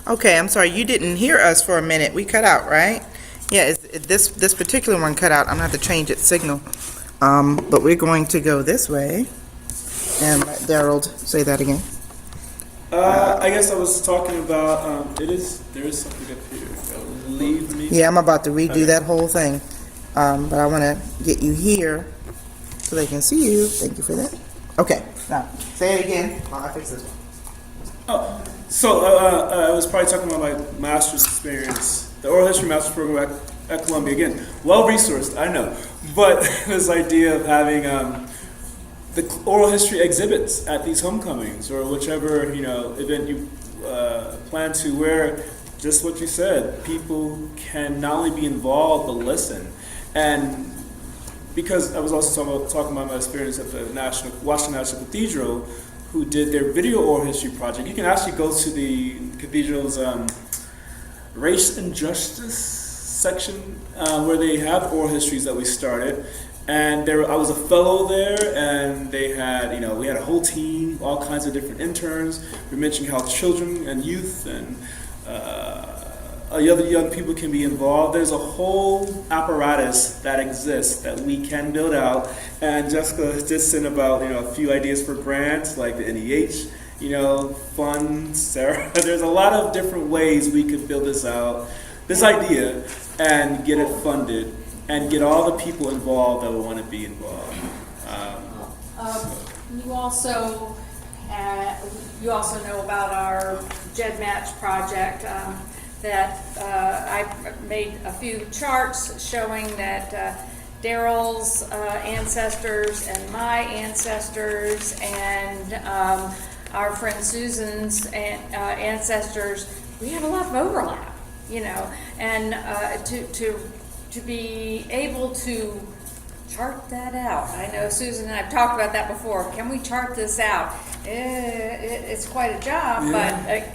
Okay, I'm sorry, you didn't hear us for a minute. We cut out, right? Yeah, this particular one cut out. I'm gonna have to change its signal. But we're going to go this way. And let Daryl say that again. I guess I was talking about, there is something up here. Leave me. Yeah, I'm about to redo that whole thing. But I want to get you here so they can see you. Thank you for that. Okay, now say it again while I fix this one. Oh, so I was probably talking about my master's experience, the oral history master's program at Columbia. Again, well-resourced, I know. But this idea of having the oral history exhibits at these homecomings or whichever event you plan to, where just what you said, people can not only be involved but listen. And because I was also talking about my experience at the Washington National Cathedral, who did their video oral history project. You can actually go to the cathedral's race and justice section where they have oral histories that we started. And I was a fellow there, and they had, we had a whole team, all kinds of different interns. We mentioned how children and youth and other young people can be involved. There's a whole apparatus that exists that we can build out. And Jessica just sent about, a few ideas for grants, like the NEH, funds, Sarah. There's a lot of different ways we could build this out, this idea, and get it funded, and get all the people involved that would want to be involved. You also know about our JED Match project, that I made a few charts showing that Daryl's ancestors and my ancestors and our friend Susan's ancestors, we have a lot of overlap, and to be able to chart that out. I know Susan and I've talked about that before. Can we chart this out? It's quite a job, but it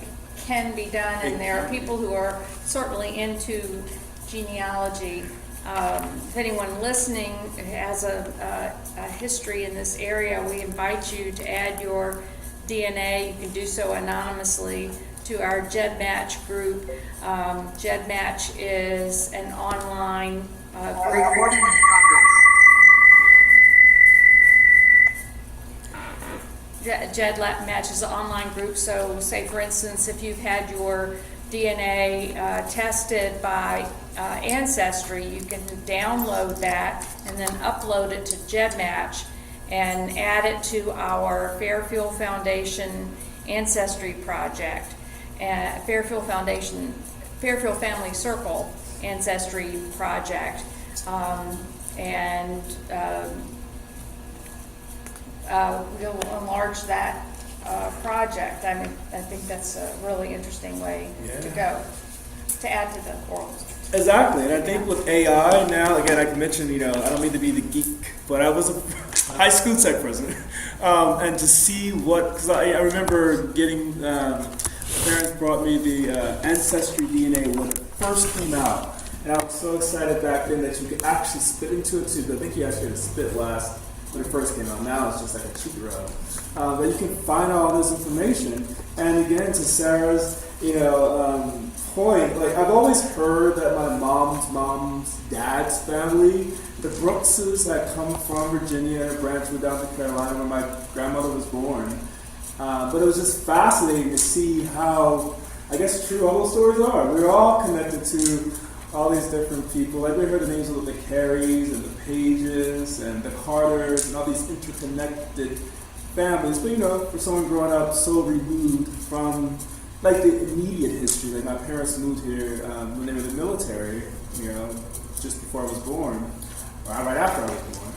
can be done, and there are people who are certainly into genealogy. If anyone listening has a history in this area, we invite you to add your DNA. You can do so anonymously to our JED Match group. JED Match is an online group. JED Match is an online group, so say for instance if you've had your DNA tested by Ancestry, you can download that and then upload it to JED Match and add it to our Fairfield Foundation Ancestry Project, Fairfield Family Circle Ancestry Project, we'll enlarge that project. I think that's a really interesting way to go, to add to the oral history. Exactly, and I think with AI now, again, I mentioned, I don't mean to be the geek, but I was a high school tech president, and to see because I remember getting, parents brought me the Ancestry DNA when it first came out, and I was so excited back then that you could actually spit into it too. I think you actually had to spit last when it first came out. Now it's just like a cheat rub, but you can find all this information. And again, to Sarah's, point, like I've always heard that my mom's dad's family, the Brookses, had come from Virginia and branched down to Carolina where my grandmother was born. But it was just fascinating to see how, I guess, true all those stories are. We're all connected to all these different people. Like we heard the names of the Carries and the Pages and the Carters and all these interconnected families. But for someone growing up so removed from like the immediate history, like my parents moved here when they were in the military, just before I was born, or right after I was born.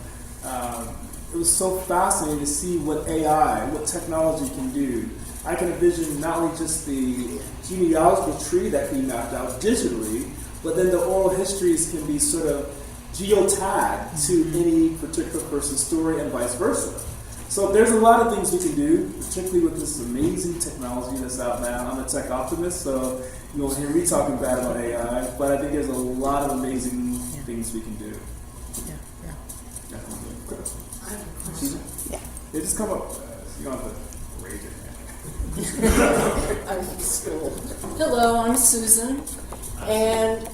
It was so fascinating to see what AI, what technology can do. I can envision not only just the genealogical tree that can be mapped out digitally, but then the oral histories can be sort of geotagged to any particular person's story and vice versa. So there's a lot of things we can do, particularly with this amazing technology that's out now. I'm a tech optimist, so you won't hear me talking bad about AI, but I think there's a lot of amazing things we can do. Yeah. Definitely. Good. I have a Susan? question. Yeah, just come up. You don't have to raise your hand. I'm from school. Hello, I'm Susan, and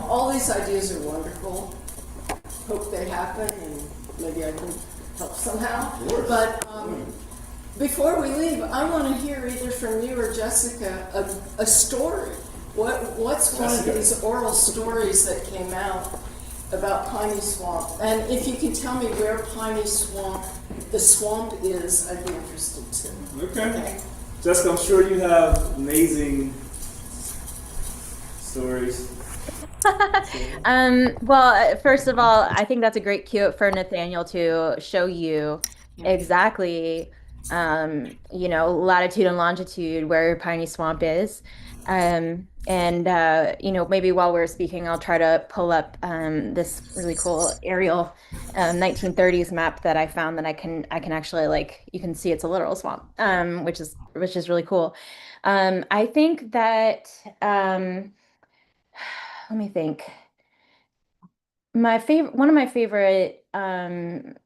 all these ideas are wonderful. Hope they happen, and maybe I can help somehow. But before we leave, I want to hear either from you or Jessica a story. What's one of these oral stories that came out about Piney Swamp? And if you can tell me where Piney Swamp, the swamp is, I'd be interested too. Okay. Jessica, I'm sure you have amazing stories. Well, first of all, I think that's a great cue for Nathaniel to show you exactly, latitude and longitude where Piney Swamp is. And maybe while we're speaking, I'll try to pull up this really cool aerial 1930s map that I found that I can actually you can see it's a literal swamp, which is really cool. I think that let me think. One of my favorite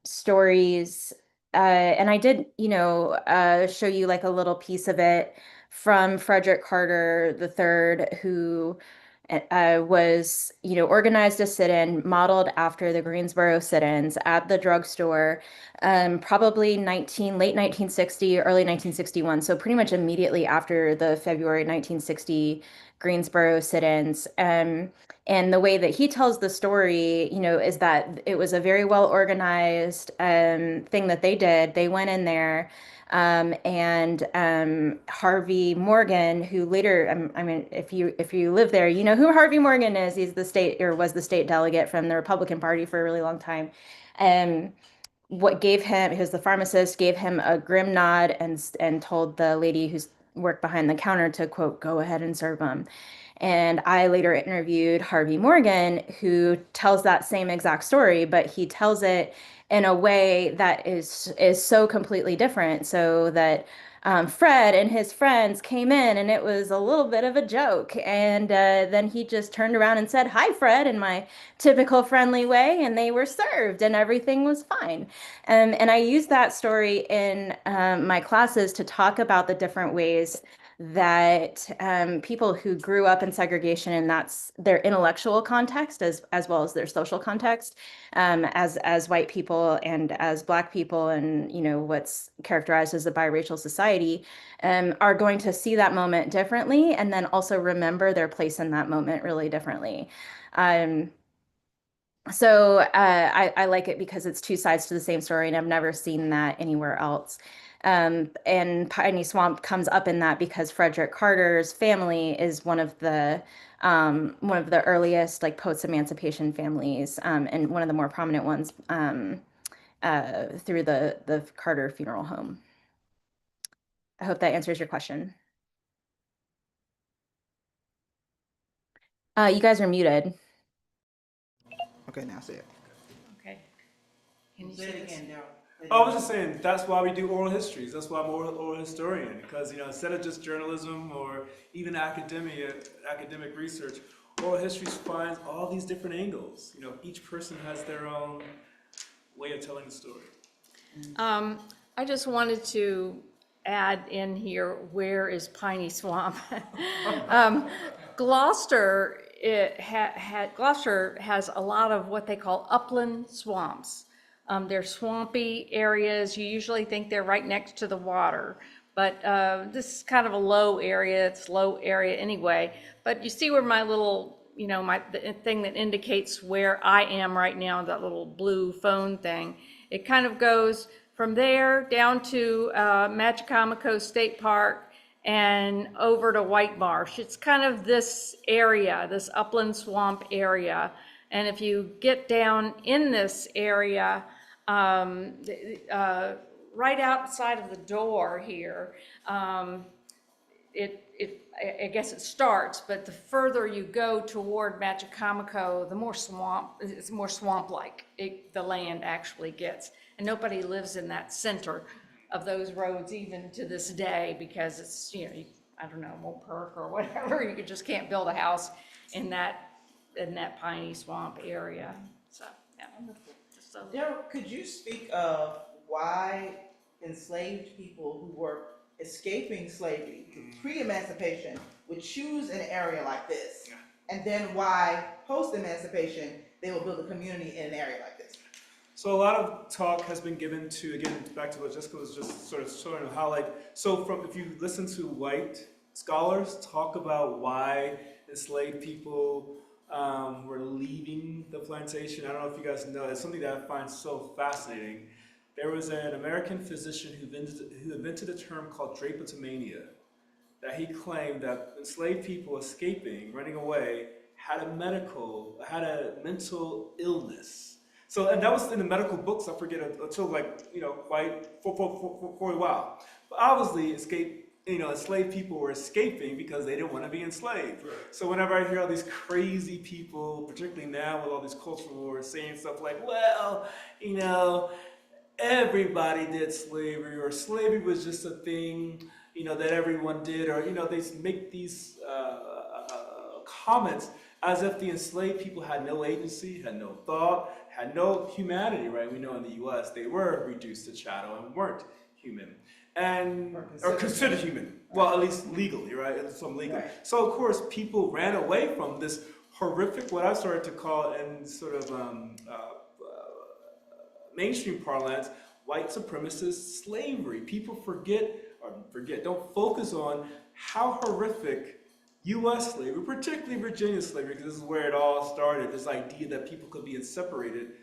stories, and I did, show you like a little piece of it from Frederick Carter III, who was, organized a sit-in modeled after the Greensboro sit-ins at the drugstore, probably late 1960, early 1961. So pretty much immediately after the February 1960 Greensboro sit-ins. And the way that he tells the story, is that it was a very well organized thing that they did. They went in there, and Harvey Morgan, who later, if you live there, you know who Harvey Morgan is. He's the state or was the state delegate from the Republican Party for a really long time. What gave him, he was the pharmacist, gave him a grim nod and told the lady who's worked behind the counter to, quote, go ahead and serve him. And I later interviewed Harvey Morgan, who tells that same exact story, but he tells it in a way that is so completely different. So that Fred and his friends came in, and it was a little bit of a joke. And then he just turned around and said, "Hi, Fred," in my typical friendly way, and they were served, and everything was fine. And I use that story in my classes to talk about the different ways that people who grew up in segregation, and that's their intellectual context as well as their social context, as white people and as Black people, and what's characterized as a biracial society, are going to see that moment differently, and then also remember their place in that moment really differently. So I like it because it's two sides to the same story, and I've never seen that anywhere else. And Piney Swamp comes up in that because Frederick Carter's family is one of the earliest like post-emancipation families, and one of the more prominent ones through the Carter Funeral Home. I hope that answers your question. You guys are muted. Okay, now say it. Okay. Can you Say say it this? again, Daryl. Oh, I was just saying that's why we do oral histories. That's why I'm an oral historian, because instead of just journalism or even academic research, oral histories finds all these different angles. Each person has their own way of telling the story. I just wanted to add in here, where is Piney Swamp? Gloucester, Gloucester has a lot of what they call upland swamps. They're swampy areas. You usually think they're right next to the water, but this is kind of a low area. It's low area anyway. But you see where my little, the thing that indicates where I am right now, that little blue phone thing. It kind of goes from there down to Magicomico State Park and over to White Marsh. It's kind of this area, this upland swamp area. And if you get down in this area, right outside of the door here, I guess it starts, but the further you go toward Magicomico, the more it's more swamp-like the land actually gets. And nobody lives in that center of those roads even to this day, because it's, I don't know, won't perk or whatever. You just can't build a house in that piney swamp area. So, yeah. So, Daryl, could you speak of why enslaved people who were escaping slavery, pre-emancipation, would choose an area like this? And then why post-emancipation, they will build a community in an area like this? So a lot of talk has been given to, again, back to what Jessica was just sort of showing, how if you listen to white scholars talk about why enslaved people were leaving the plantation, I don't know if you guys know, it's something that I find so fascinating. There was an American physician who invented a term called drapetomania, that he claimed that enslaved people escaping, running away, had a mental illness. So, and that was in the medical books, I forget, until quite for a while. But obviously, enslaved people were escaping because they didn't want to be enslaved. Right. So whenever I hear all these crazy people, particularly now with all these cultural wars, saying stuff like, well, everybody did slavery, or slavery was just a thing, that everyone did, or, they make these comments as if the enslaved people had no agency, had no thought, had no humanity, right? We know in the US they were reduced to chattel and weren't human. Or considered human. Right. Well, at least legally, right? Some legal. Right. So of course people ran away from this horrific, what I started to call in sort of mainstream parlance, white supremacist slavery. People don't focus on how horrific U.S. slavery, particularly Virginia slavery, because this is where it all started, this idea that people could be separated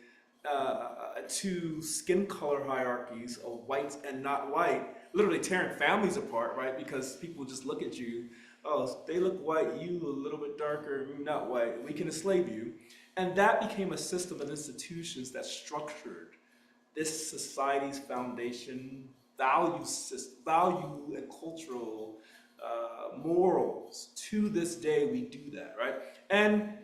to skin color hierarchies of white and not white, literally tearing families apart, right? Because people just look at you, oh, they look white, you a little bit darker, not white, we can enslave you. And that became a system of institutions that structured this society's foundation, value and cultural morals. To this day, we do that, right? And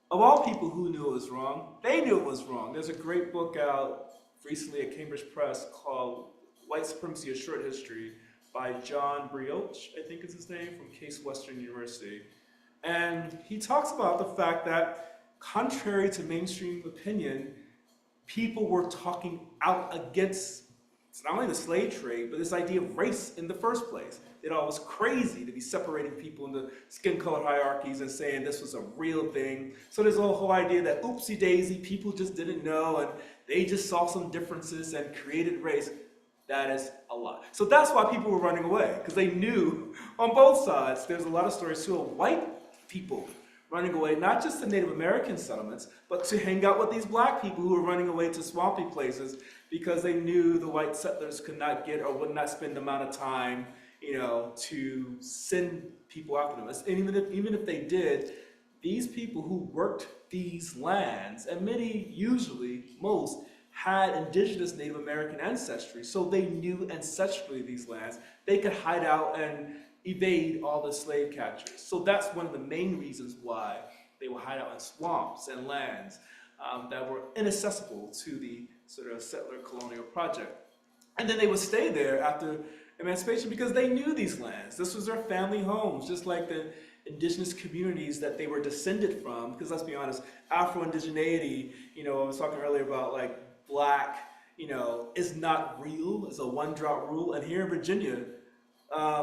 of all people who knew it was wrong, they knew it was wrong. There's a great book out recently at Cambridge Press called White Supremacy: A Short History by John Brioche, I think is his name, from Case Western University. And he talks about the fact that, contrary to mainstream opinion, people were talking out against not only the slave trade, but this idea of race in the first place. It all was crazy to be separating people into skin color hierarchies and saying this was a real thing. So there's a whole idea that oopsie daisy, people just didn't know and they just saw some differences and created race. That is a lie. So that's why people were running away, because they knew on both sides. There's a lot of stories too of white people running away, not just to Native American settlements, but to hang out with these black people who were running away to swampy places because they knew the white settlers could not get or would not spend the amount of time, to send people after them. And even if they did, these people who worked these lands, and most, had indigenous Native American ancestry, so they knew ancestrally these lands. They could hide out and evade all the slave catchers. So that's one of the main reasons why They would hide out in swamps and lands that were inaccessible to the sort of settler colonial project. And then they would stay there after emancipation because they knew these lands. This was their family homes, just like the indigenous communities that they were descended from. Because let's be honest, Afro-indigeneity, I was talking earlier about like black, is not real. It's a one-drop rule. And here in Virginia,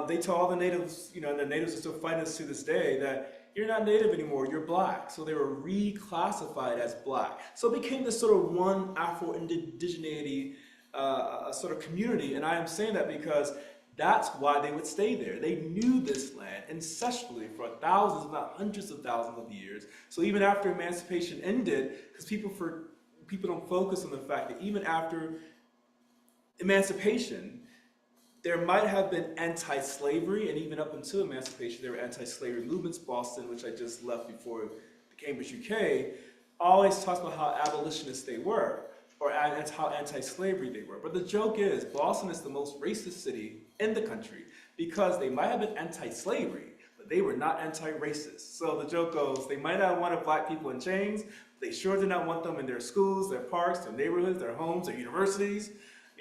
they tell all the natives, and the natives are still fighting us to this day, that you're not native anymore, you're black. So they were reclassified as black. So it became this sort of one Afro-indigeneity sort of community. And I am saying that because that's why they would stay there. They knew this land ancestrally for thousands, if not hundreds of thousands of years. So even after emancipation ended, because people don't focus on the fact that even after emancipation, there might have been anti-slavery, and even up until emancipation, there were anti-slavery movements. Boston, which I just left before the Cambridge, UK, always talks about how abolitionists they were, or how anti-slavery they were. But the joke is, Boston is the most racist city in the country because they might have been anti-slavery, but they were not anti-racist. So the joke goes, they might not have wanted black people in chains, but they sure did not want them in their schools, their parks, their neighborhoods, their homes, their universities,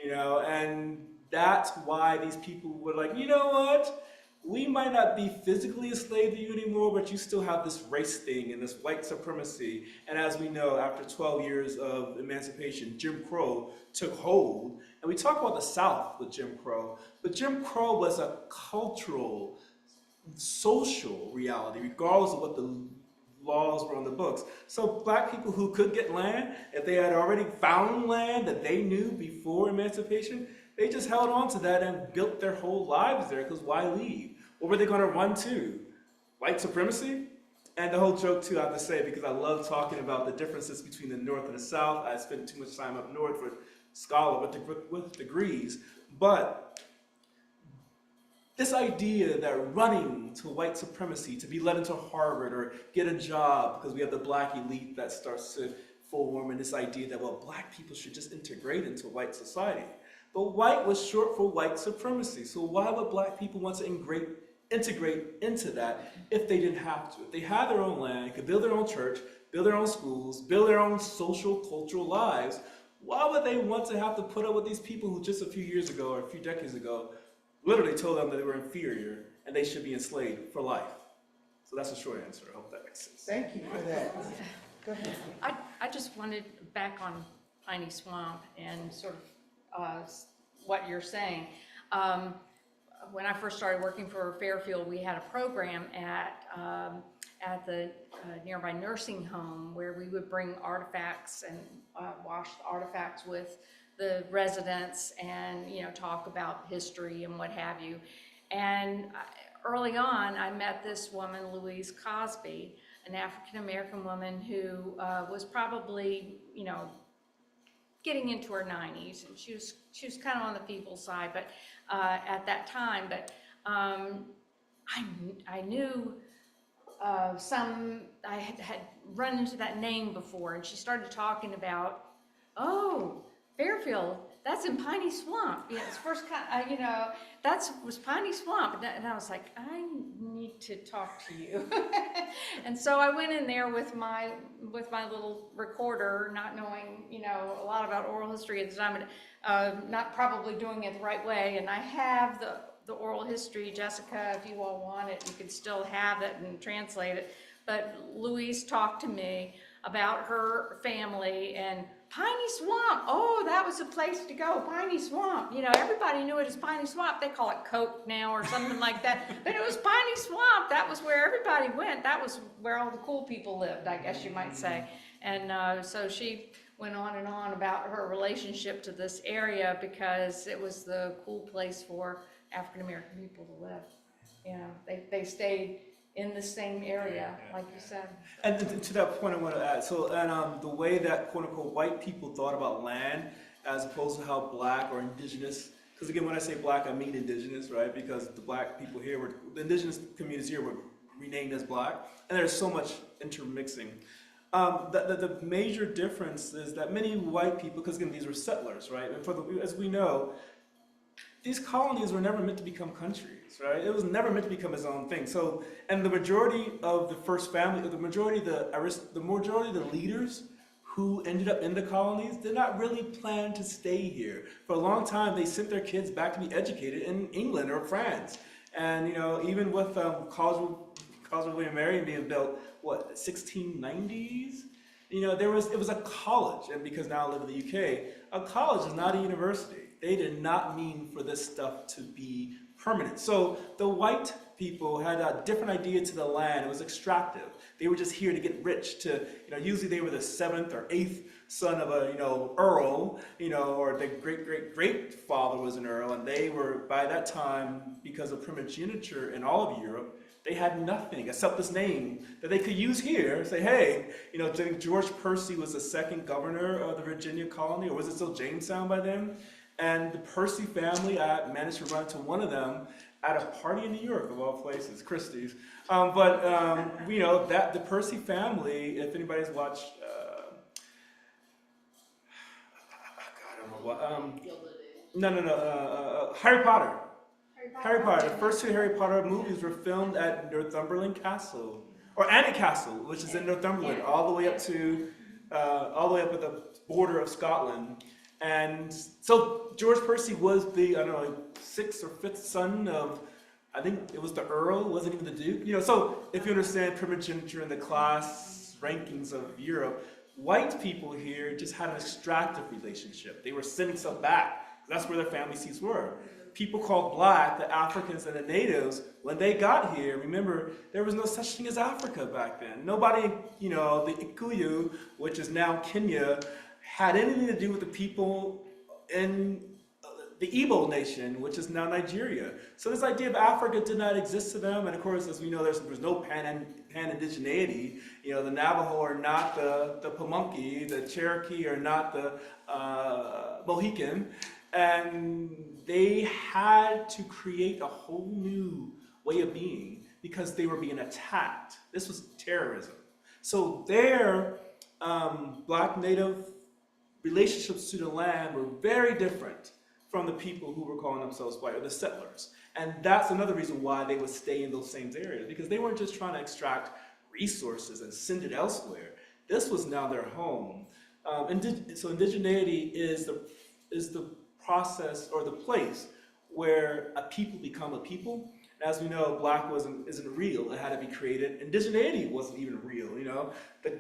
and that's why these people were like, you know what? We might not be physically a slave to you anymore, but you still have this race thing and this white supremacy. And as we know, after 12 years of emancipation, Jim Crow took hold. And we talk about the South with Jim Crow, but Jim Crow was a cultural, social reality, regardless of what the laws were on the books. So black people who could get land, if they had already found land that they knew before emancipation, they just held on to that and built their whole lives there, because why leave? What were they going to run to? White supremacy? And the whole joke too, I have to say, because I love talking about the differences between the North and the South. I spent too much time up north for scholar with degrees. But this idea that running to white supremacy, to be let into Harvard or get a job, because we have the black elite that starts to form, and this idea that, well, black people should just integrate into white society. But white was short for white supremacy. So why would black people want to integrate into that if they didn't have to? If they had their own land, could build their own church, build their own schools, build their own social, cultural lives, why would they want to have to put up with these people who just a few years ago or a few decades ago literally told them that they were inferior and they should be enslaved for life? So that's a short answer. I hope that makes sense. Thank you for that. Go ahead. I just wanted back on Piney Swamp and sort of what you're saying. When I first started working for Fairfield, we had a program at the nearby nursing home where we would bring artifacts and wash the artifacts with the residents and talk about history and what have you. And early on, I met this woman, Louise Cosby, an African American woman who was probably getting into her 90s, and she was kind of on the feeble side, but at that time. But I knew I had run into that name before, and she started talking about, oh, Fairfield, that's in Piney Swamp. Yeah, it's first kind, was Piney Swamp, and I was like, I need to talk to you. And so I went in there with my little recorder, not knowing a lot about oral history at the time, not probably doing it the right way. And I have the oral history, Jessica. If you all want it, you can still have it and translate it. But Louise talked to me about her family and Piney Swamp. Oh, that was a place to go, Piney Swamp. Everybody knew it as Piney Swamp. They call it Coke now or something like that. But it was Piney Swamp. That was where everybody went. That was where all the cool people lived, I guess you might say. And so she went on and on about her relationship to this area because it was the cool place for African American people to live. They stayed in the same area, like you said. And to that point, I want to add, the way that quote-unquote white people thought about land as opposed to how black or indigenous, because again, when I say black, I mean indigenous, right? Because the black people here, the indigenous communities here were renamed as black, and there's so much intermixing. The major difference is that many white people, because again, these were settlers, right? And as we know, these colonies were never meant to become countries, right? It was never meant to become its own thing. So, and the majority of the first family, the majority of the leaders who ended up in the colonies did not really plan to stay here. For a long time, they sent their kids back to be educated in England or France. And, even with College of William Mary being built, 1690s? It was a college, and because now I live in the UK, a college is not a university. They did not mean for this stuff to be permanent. So the white people had a different idea to the land. It was extractive. They were just here to get rich. Usually they were the seventh or eighth son of a earl, or the great father was an earl, and they were by that time, because of primogeniture in all of Europe, they had nothing except this name that they could use here. Say, hey, George Percy was the second governor of the Virginia colony, or was it still Jamestown by then? And the Percy family, I managed to run into one of them at a party in New York, of all places, Christie's. That the Percy family, if anybody's watched, I don't know what, Harry Potter. Harry Potter. The first two Harry Potter movies were filmed at Northumberland Castle, or Antioch Castle, which is in Northumberland, all the way up at the border of Scotland. And so George Percy was the, sixth or fifth son of, I think it was the Earl, it wasn't even the Duke. So if you understand primogeniture in the class rankings of Europe, white people here just had an extractive relationship. They were sending stuff back. That's where their family seats were. People called black, the Africans and the natives, when they got here, remember, there was no such thing as Africa back then. Nobody, the Kikuyu, which is now Kenya, had anything to do with the people in the Igbo nation, which is now Nigeria. So this idea of Africa did not exist to them, and of course, as we know, there's no pan-indigeneity. The Navajo are not the Pamunkey, the Cherokee are not the Mohican, and they had to create a whole new way of being because they were being attacked. This was terrorism. So their black native relationships to the land were very different from the people who were calling themselves white, or the settlers. And that's another reason why they would stay in those same areas, because they weren't just trying to extract resources and send it elsewhere. This was now their home. So indigeneity is the process or the place where a people become a people. As we know, black isn't real. It had to be created. Indigeneity wasn't even real. The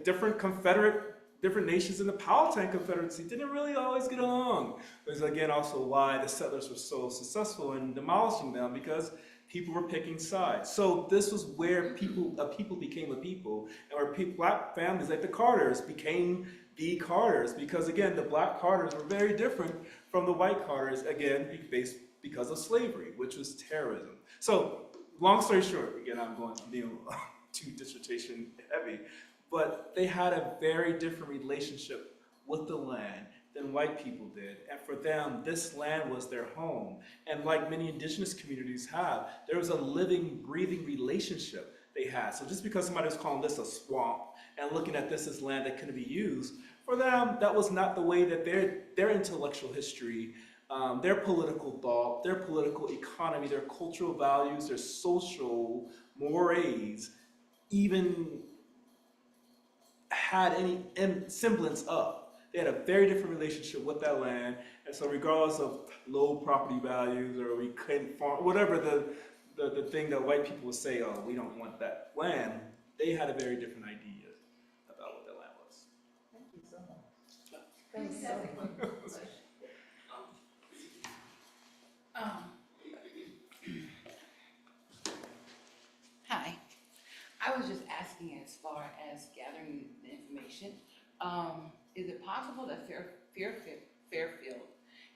different nations in the Powhatan Confederacy didn't really always get along. Which is again also why the settlers were so successful in demolishing them, because people were picking sides. So this was where a people became a people, and where black families like the Carters became the Carters, because again, the black Carters were very different from the white Carters, again, because of slavery, which was terrorism. So long story short, again, I'm going too dissertation heavy, but they had a very different relationship with the land than white people did. And for them, this land was their home. And like many indigenous communities have, there was a living, breathing relationship they had. So just because somebody was calling this a swamp and looking at this as land that couldn't be used, for them, that was not the way that their intellectual history, their political thought, their political economy, their cultural values, their social mores even had any semblance of. They had a very different relationship with that land, and so regardless of low property values or we couldn't farm, whatever the thing that white people would say, oh, we don't want that land, they had a very different idea about what that land was. Thank you so much. Thanks so much. Hi. I was just asking, as far as gathering the information, is it possible that Fairfield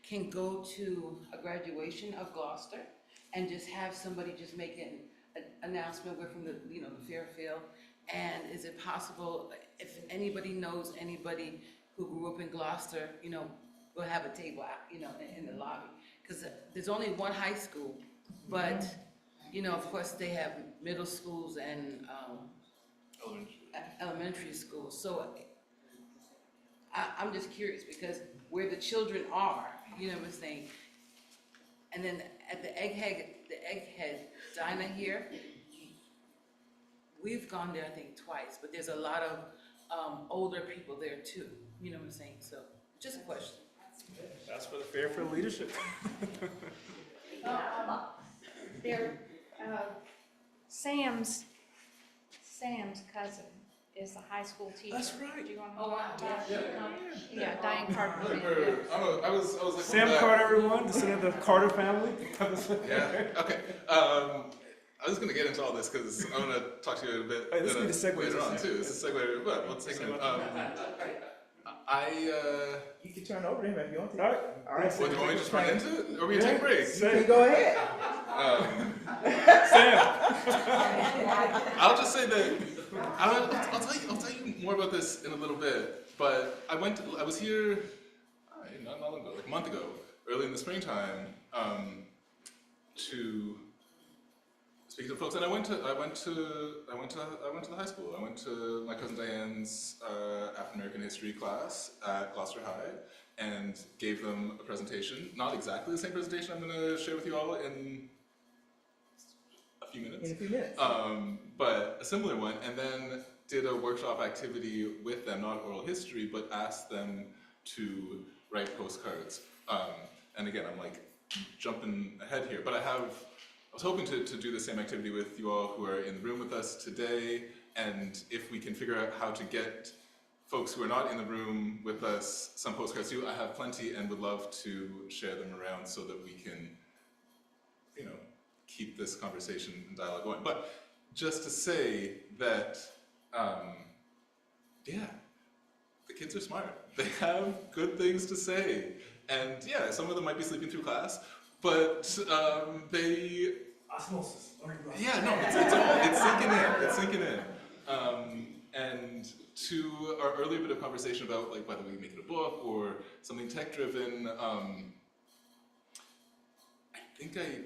can go to a graduation of Gloucester and just have somebody just make an announcement, we're from the Fairfield, and is it possible, if anybody knows anybody who grew up in Gloucester, we'll have a table out, in the lobby, because there's only one high school, but of course they have middle schools and elementary schools. So I'm just curious, because where the children are, what I'm saying, And then at the Egghead Diner here, we've gone there, I think, twice, but there's a lot of older people there too. You know what I'm saying? So, just a question. That's for the Fairfield leadership. There, Sam's cousin is the high school teacher. That's right. Do you want to talk about it? Yeah, Diane Carter. I was like Sam Carter, everyone, descendant of the Carter family. Yeah. Okay. I was going to get into all this because I want to talk to you a bit Hey, this will be the segue later to on Sam. too. This is a segue, but we'll take it. You can turn over to him if you want to. All right. All right. What, do you want me to just run into it? Or we can take a break? You Sam. can go ahead. I'll just say that I'll tell you more about this in a little bit. But I was here not long ago, like a month ago, early in the springtime, to speak to folks. And I went to the high school. I went to my cousin Diane's African American history class at Gloucester High and gave them a presentation. Not exactly the same presentation I'm going to share with you all in a few minutes. In a few minutes. But a similar one, and then did a workshop activity with them, not oral history, but asked them to write postcards. And again, I'm like jumping ahead here, but I was hoping to do the same activity with you all who are in the room with us today, and if we can figure out how to get folks who are not in the room with us some postcards too, I have plenty and would love to share them around so that we can, keep this conversation and dialogue going. But just to say that, the kids are smart. They have good things to say. And yeah, some of them might be sleeping through class, but they... Osmosis. Yeah, no, it's sinking in. And to our earlier bit of conversation about like whether we make it a book or something tech-driven, I think I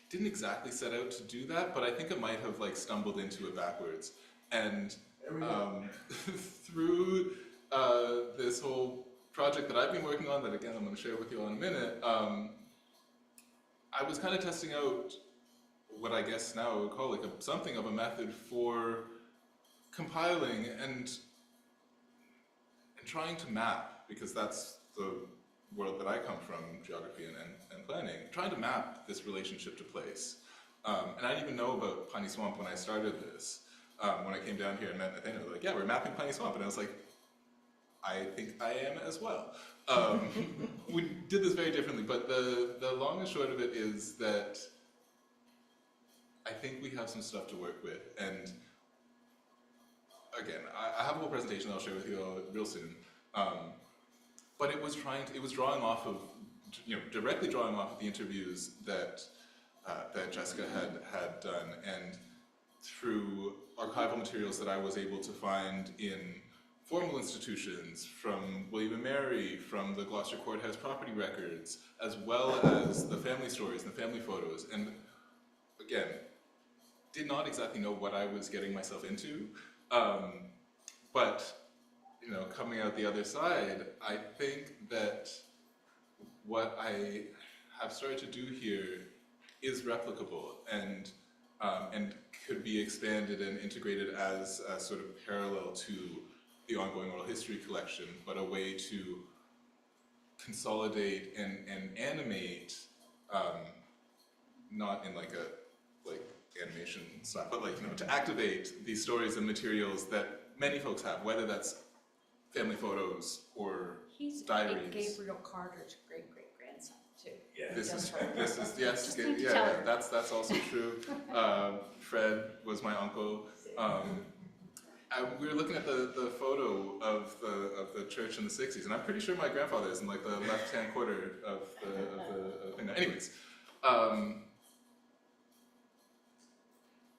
didn't exactly set out to do that, but I think I might have like stumbled into it backwards. And through this whole project that I've been working on, that again I'm going to share with you all in a minute, I was kind of testing out what I guess now I would call like something of a method for compiling and trying to map, because that's the world that I come from, geography and planning, trying to map this relationship to place. And I didn't even know about Piney Swamp when I started this. When I came down here and met Nathaniel, they were like, yeah, we're mapping Piney Swamp. And I was like, I think I am as well. We did this very differently, but the long and short of it is that I think we have some stuff to work with. And again, I have a whole presentation I'll share with you all real soon. But it was drawing off of, directly drawing off of the interviews that Jessica had done, and through archival materials that I was able to find in formal institutions, from William and Mary, from the Gloucester Courthouse property records, as well as the family stories and the family photos. And again, did not exactly know what I was getting myself into, but coming out the other side, I think that what I have started to do here is replicable and could be expanded and integrated as a sort of parallel to the ongoing oral history collection, but a way to consolidate and animate, not in like animation style, but to activate these stories and materials that many folks have, whether that's family photos or He's diaries. Gabriel Carter's great-great-grandson, too. Yeah. This is yes, Just need to tell her. that's also true. Fred was my uncle. We were looking at the photo of the church in the '60s, and I'm pretty sure my grandfather is in like the left-hand quarter of the thing. Anyways,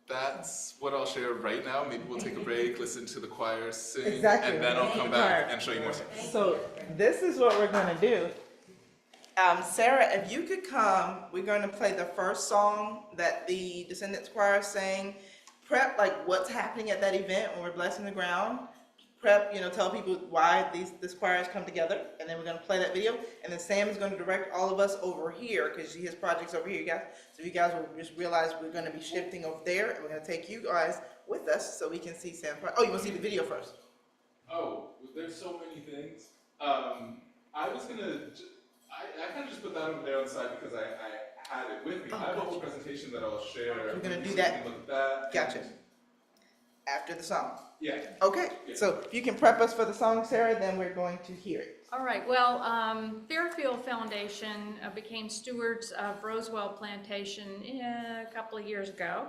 that's what I'll share right now. Maybe we'll take a break, listen to the choir sing, Exactly. and then I'll come back and show you more stuff. So this is what we're gonna do. Sarah, if you could come, we're gonna play the first song that the Descendants Choir sang. Prep like what's happening at that event when we're blessing the ground. prep, tell people why this choir has come together, and then we're gonna play that video, and then Sam is gonna direct all of us over here, because his project's over here, you guys. So you guys will just realize we're gonna be shifting over there, and we're gonna take you guys with us so we can see Sam's project. Oh, you wanna see the video first? Oh, there's so many things. I was gonna, I kind of just put that over there on the side because I had it with me. Oh, I have a gotcha. whole presentation that I'll share. We're gonna do so that. You can look at that. Gotcha. After the song. Yeah. Okay, Yeah. so if you can prep us for the song, Sarah, then we're going to hear it. All right, well, Fairfield Foundation became stewards of Rosewell Plantation a couple of years ago,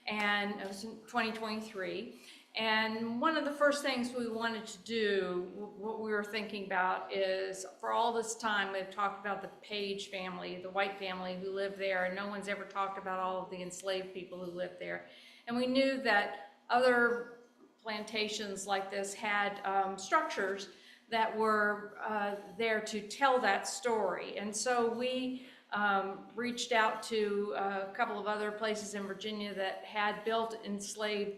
and it was in 2023. And one of the first things we wanted to do, what we were thinking about is, for all this time, we've talked about the Page family, the white family who lived there, and no one's ever talked about all of the enslaved people who lived there. And we knew that other plantations like this had structures that were there to tell that story. And so we reached out to a couple of other places in Virginia that had built enslaved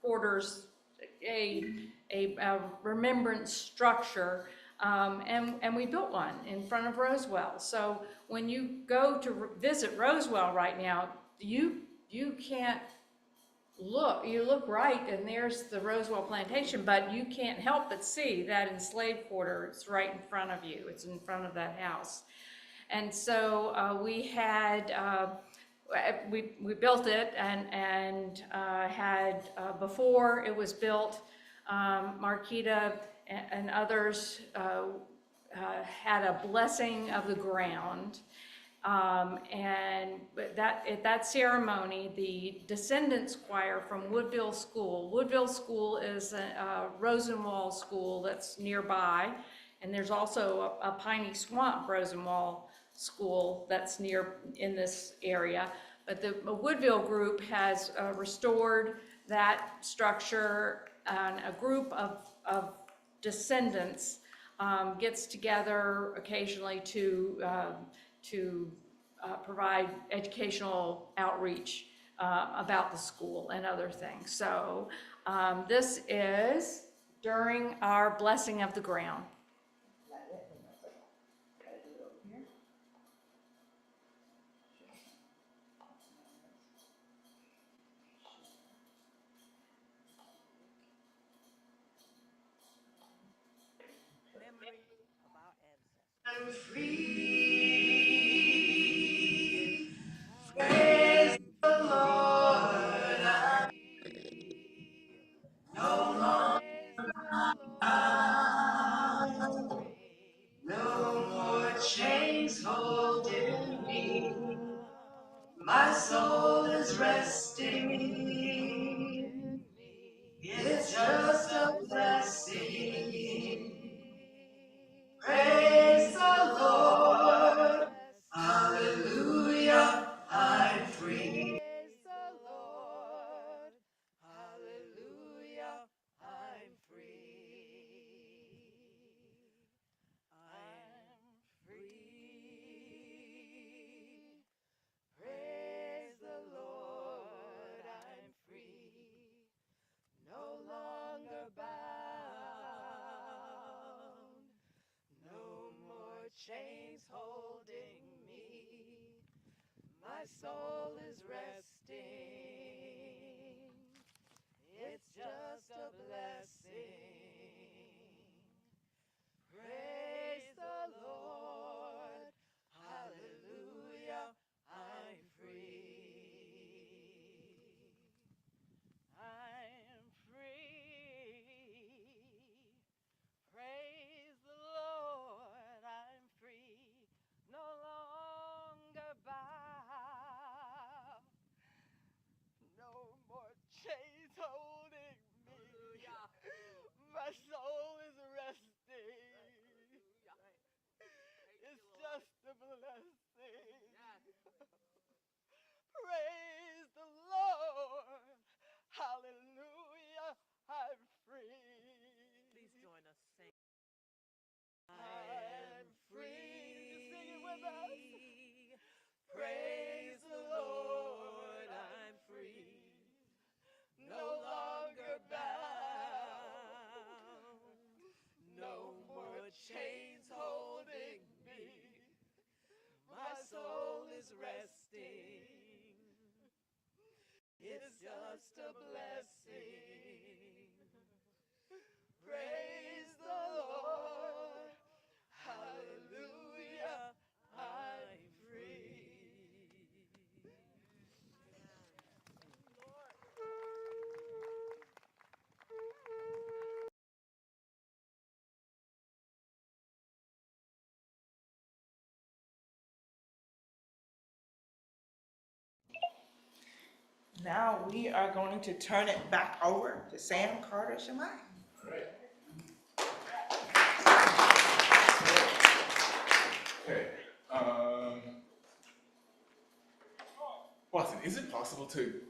quarters, a remembrance structure, and we built one in front of Rosewell. So when you go to visit Rosewell right now, you can't you look right, and there's the Rosewell Plantation, but you can't help but see that enslaved quarter. It's right in front of you. It's in front of that house. And so we had, we built it and had, before it was built, Marquita and others had a blessing of the ground. And at that ceremony, the Descendants Choir from Woodville School is a Rosenwall school that's nearby, and there's also a Piney Swamp Rosenwall school that's in this area. But the Woodville group has restored that structure, and a group of descendants gets together occasionally to provide educational outreach about the school and other things. So this is during our blessing of the ground. I'm free. Praise the Lord. I'm no longer bound. No more chains holding me. My soul is resting. It's just a blessing. Praise the Lord. Hallelujah. I'm free. Praise the Lord. Hallelujah. I'm free. I'm free. Praise the Lord. I'm free. No longer bound. No more chains holding me. My soul is resting. It's just a blessing. Praise the Lord. Hallelujah. I'm free. I'm free. Praise the Lord, I'm free, no longer bound. No more chains holding me. My soul is resting. It's just a blessing. Praise the Lord. Hallelujah, I'm free. Please join us. Sing. I'm free. Sing it with us. Praise the Lord, I'm free. No longer bound. just a blessing. Praise the Lord. Hallelujah. I'm free. Now we are going to turn it back over to Sam Carter Shamai. All right. Okay. Watson, is it possible to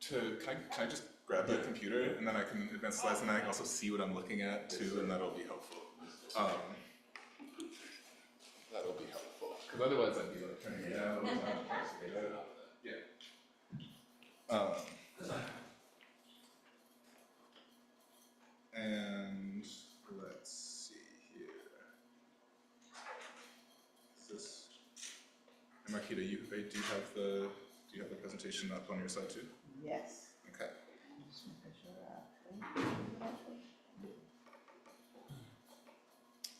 can I just grab the computer and then I can advance the slides and then I can also see what I'm looking at too, and that'll be helpful. That'll be helpful because otherwise I'd be like turning it down. Yeah. And let's see here. Is this? And Marquita, do you have the presentation up on your side too? Yes. Okay. Just making sure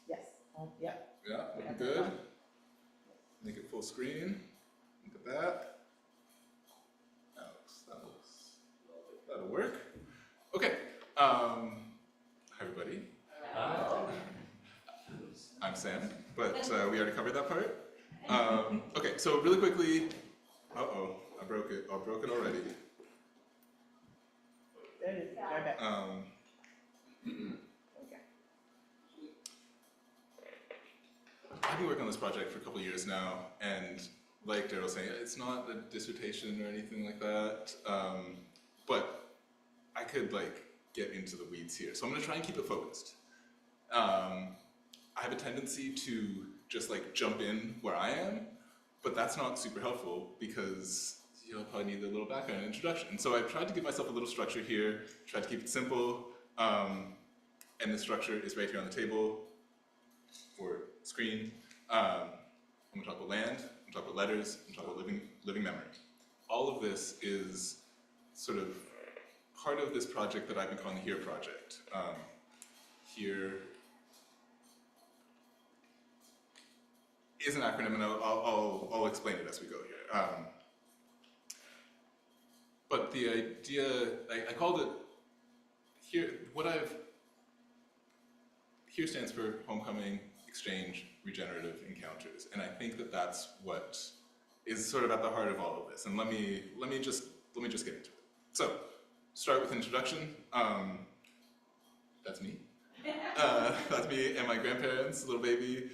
Yes. Yep. Yeah, looking good. Make it full screen. Look at that. That'll work. Okay. Hi everybody. I'm Sam, but we already covered that part. Okay, so really quickly. Uh-oh, I broke it. I broke it already. There it is. Right back. I've been working on this project for a couple of years now, and like Daryl was saying, it's not a dissertation or anything like that, but I could like get into the weeds here, so I'm going to try and keep it focused. I have a tendency to just like jump in where I am, but that's not super helpful because you'll probably need a little background and introduction. So I've tried to give myself a little structure here, tried to keep it simple, and the structure is right here on the table or screen. I'm going to talk about land, I'm going to talk about letters, I'm going to talk about living memory. All of this is sort of part of this project that I've been calling the HERE project. HERE is an acronym, and I'll explain it as we go here. But the idea, I called it HERE. HERE stands for Homecoming, Exchange, Regenerative Encounters, and I think that that's what is sort of at the heart of all of this. And let me just get into it. So, start with an introduction. That's me. That's me and my grandparents, little baby.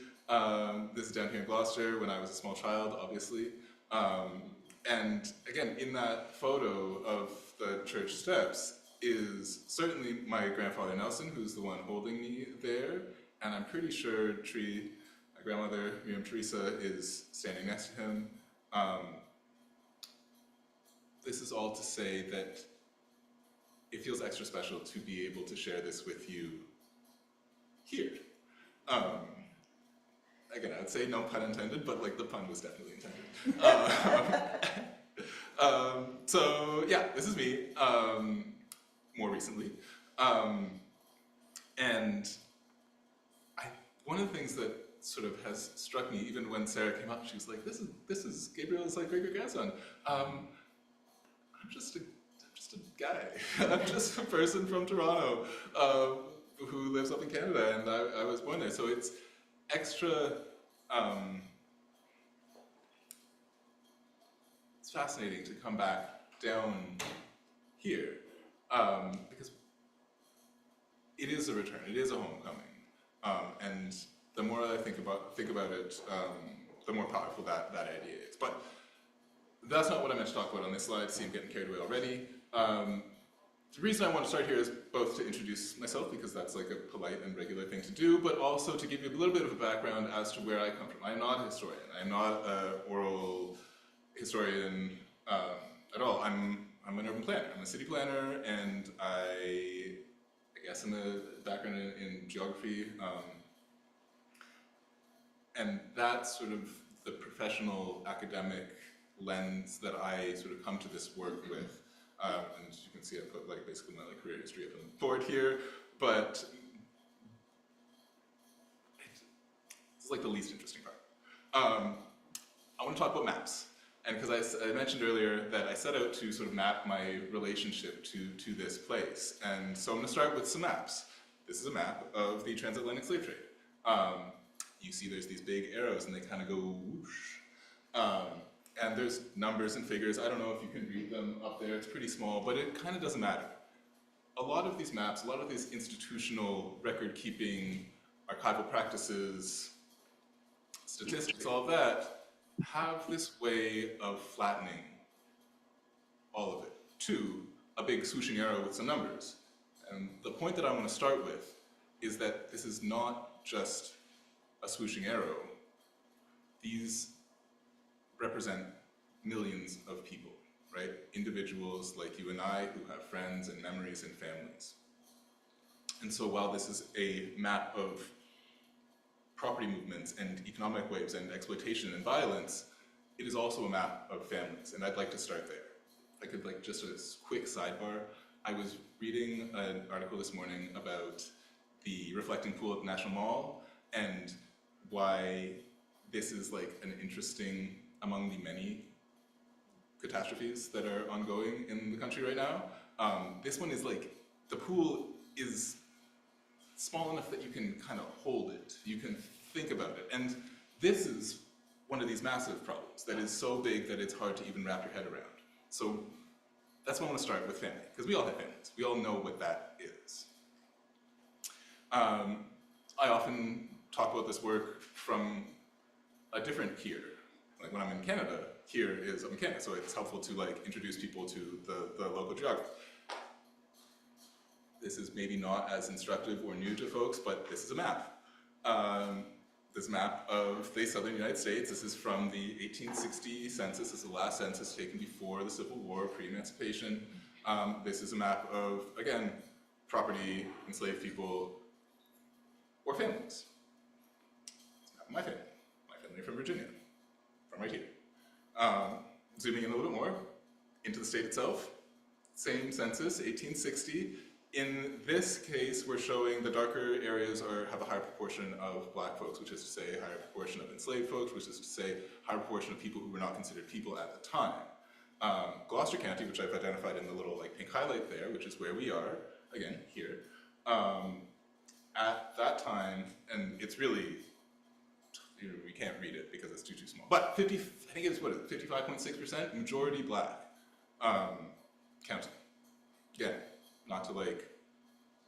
This is down here in Gloucester when I was a small child, obviously. And again, in that photo of the church steps is certainly my grandfather Nelson, who's the one holding me there. And I'm pretty sure my grandmother, Miriam Teresa, is standing next to him. This is all to say that it feels extra special to be able to share this with you here. Again, I would say no pun intended, but like the pun was definitely intended. So yeah, this is me, more recently. And one of the things that sort of has struck me, even when Sarah came up, she was like, this is Gabriel's like great-great-grandson. I'm just a guy. I'm just a person from Toronto who lives up in Canada, and I was born there. So it's extra, it's fascinating to come back down here because it is a return, it is a homecoming. And the more I think about it, the more powerful that idea is. But that's not what I meant to talk about on this slide. See, I'm getting carried away already. The reason I want to start here is both to introduce myself, because that's like a polite and regular thing to do, but also to give you a little bit of a background as to where I come from. I'm not a historian. I'm not an oral historian at all. I'm an urban planner. I'm a city planner, and I guess I'm a background in geography. And that's sort of the professional academic lens that I sort of come to this work with. And you can see I put like basically my like career history up on the board here, but this is like the least interesting part. I want to talk about maps. And because I mentioned earlier that I set out to sort of map my relationship to this place. And so I'm going to start with some maps. This is a map of the transatlantic slave trade. You see there's these big arrows and they kind of go whoosh. And there's numbers and figures. I don't know if you can read them up there. It's pretty small, but it kind of doesn't matter. A lot of these maps, a lot of these institutional record-keeping, archival practices, statistics, all of that, have this way of flattening all of it to a big swooshing arrow with some numbers. And the point that I want to start with is that this is not just a swooshing arrow. These represent millions of people, right? Individuals like you and I who have friends and memories and families. And so while this is a map of property movements and economic waves and exploitation and violence, it is also a map of families, and I'd like to start there. If I could, like, just a quick sidebar. I was reading an article this morning about the reflecting pool at the National Mall and why this is like an interesting, among the many catastrophes that are ongoing in the country right now. This one is like, the pool is small enough that you can kind of hold it, you can think about it. And this is one of these massive problems that is so big that it's hard to even wrap your head around. So that's why I want to start with family, because we all have families. We all know what that is. I often talk about this work from a different here. Like when I'm in Canada, here is, I'm in Canada, so it's helpful to like introduce people to the local geography. This is maybe not as instructive or new to folks, but this is a map. This map of the southern United States. This is from the 1860 census. This is the last census taken before the Civil War, pre-emancipation. This is a map of, again, property, enslaved people, or families. It's a map of my family from Virginia, from right here. Zooming in a little bit more, into the state itself. Same census, 1860. In this case, we're showing the darker areas have a higher proportion of black folks, which is to say a higher proportion of enslaved folks, which is to say a higher proportion of people who were not considered people at the time. Gloucester County, which I've identified in the little like pink highlight there, which is where we are, again, here. At that time, and it's really, we can't read it because it's too small, but I think it's, 55.6%, majority black county. Again, not to like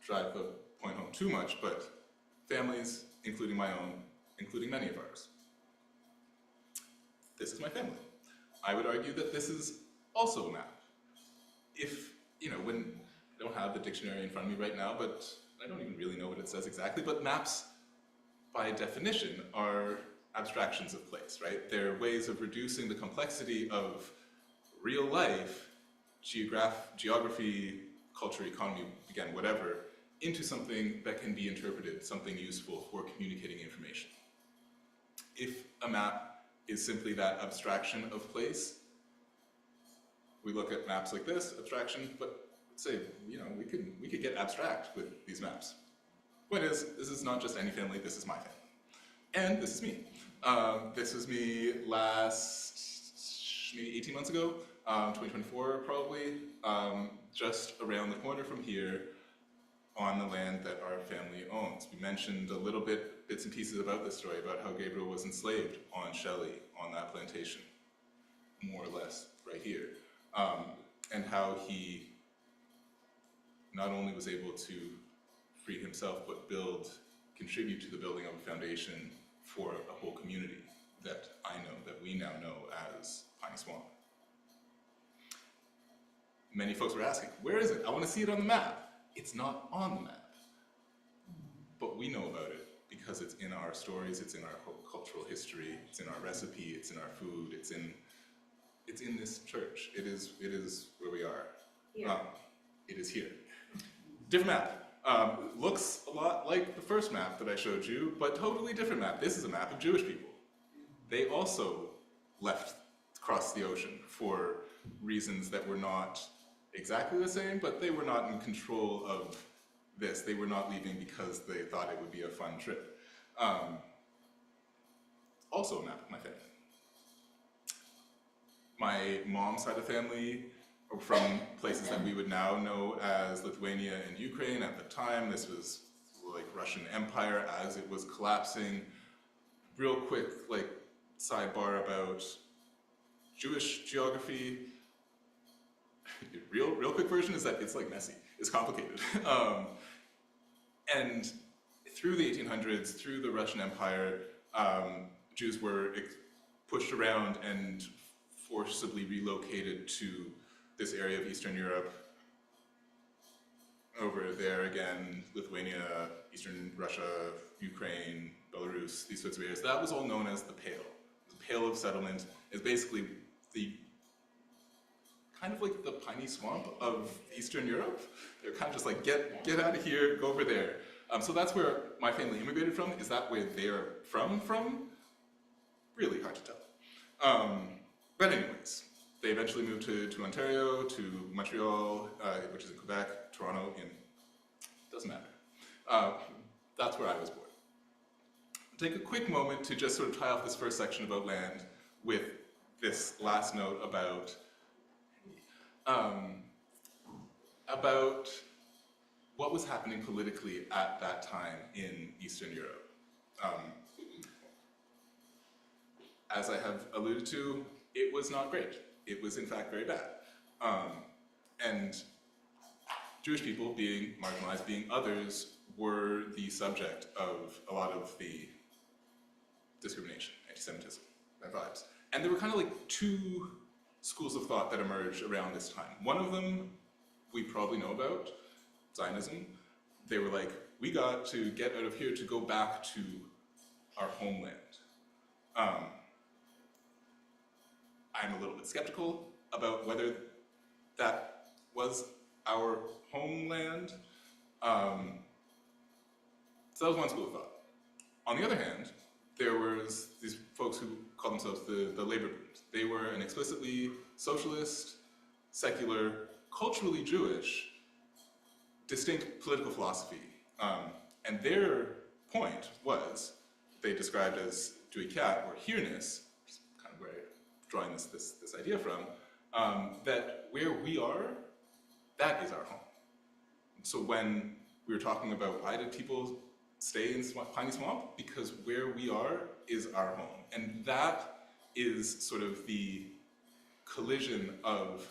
drive the point home too much, but families, including my own, including many of ours. This is my family. I would argue that this is also a map. If, when I don't have the dictionary in front of me right now, but I don't even really know what it says exactly, but maps, by definition, are abstractions of place, right? They're ways of reducing the complexity of real life, geography, culture, economy, again, whatever, into something that can be interpreted, something useful for communicating information. If a map is simply that abstraction of place, we look at maps like this, abstraction, but say, we could get abstract with these maps. Point is, this is not just any family, this is my family. And this is me. This was me maybe 18 months ago, 2024 probably, just around the corner from here on the land that our family owns. We mentioned a little bits and pieces about this story, about how Gabriel was enslaved on Shelley, on that plantation, more or less, right here. And how he not only was able to free himself, but contribute to the building of a foundation for a whole community that we now know as Piney Swamp. Many folks were asking, where is it? I want to see it on the map. It's not on the map. But we know about it because it's in our stories, it's in our cultural history, it's in our recipe, it's in our food, it's in this church. It is where we are. It is here. Different map. Looks a lot like the first map that I showed you, but totally different map. This is a map of Jewish people. They also left across the ocean for reasons that were not exactly the same, but they were not in control of this. They were not leaving because they thought it would be a fun trip. Also a map of my family. My mom's side of the family are from places that we would now know as Lithuania and Ukraine. At the time, this was like Russian Empire as it was collapsing. Real quick, like, sidebar about Jewish geography. Real quick version is that it's like messy, it's complicated. And through the 1800s, through the Russian Empire, Jews were pushed around and forcibly relocated to this area of Eastern Europe. Over there again, Lithuania, Eastern Russia, Ukraine, Belarus, these sorts of areas. That was all known as the Pale. The Pale of Settlement is basically the kind of like the piney swamp of Eastern Europe. They're kind of just like, get out of here, go over there. So that's where my family immigrated from. Is that where they're from? Really hard to tell. But anyways, they eventually moved to Ontario, to Montreal, which is in Quebec, Toronto, doesn't matter. That's where I was born. Take a quick moment to just sort of tie off this first section about land with this last note about what was happening politically at that time in Eastern Europe. As I have alluded to, it was not great. It was in fact very bad. And Jewish people, being marginalized, being others, were the subject of a lot of the discrimination, anti-Semitism, and vibes. And there were kind of like two schools of thought that emerged around this time. One of them we probably know about, Zionism. They were like, we got to get out of here to go back to our homeland. I'm a little bit skeptical about whether that was our homeland. So that was one school of thought. On the other hand, there was these folks who called themselves the labor movement. They were an explicitly socialist, secular, culturally Jewish, distinct political philosophy. And their point was, they described as Duikat, or here-ness, which is kind of where I'm drawing this idea from, that where we are, that is our home. So when we were talking about why did people stay in Piney Swamp? Because where we are is our home. And that is sort of the collision of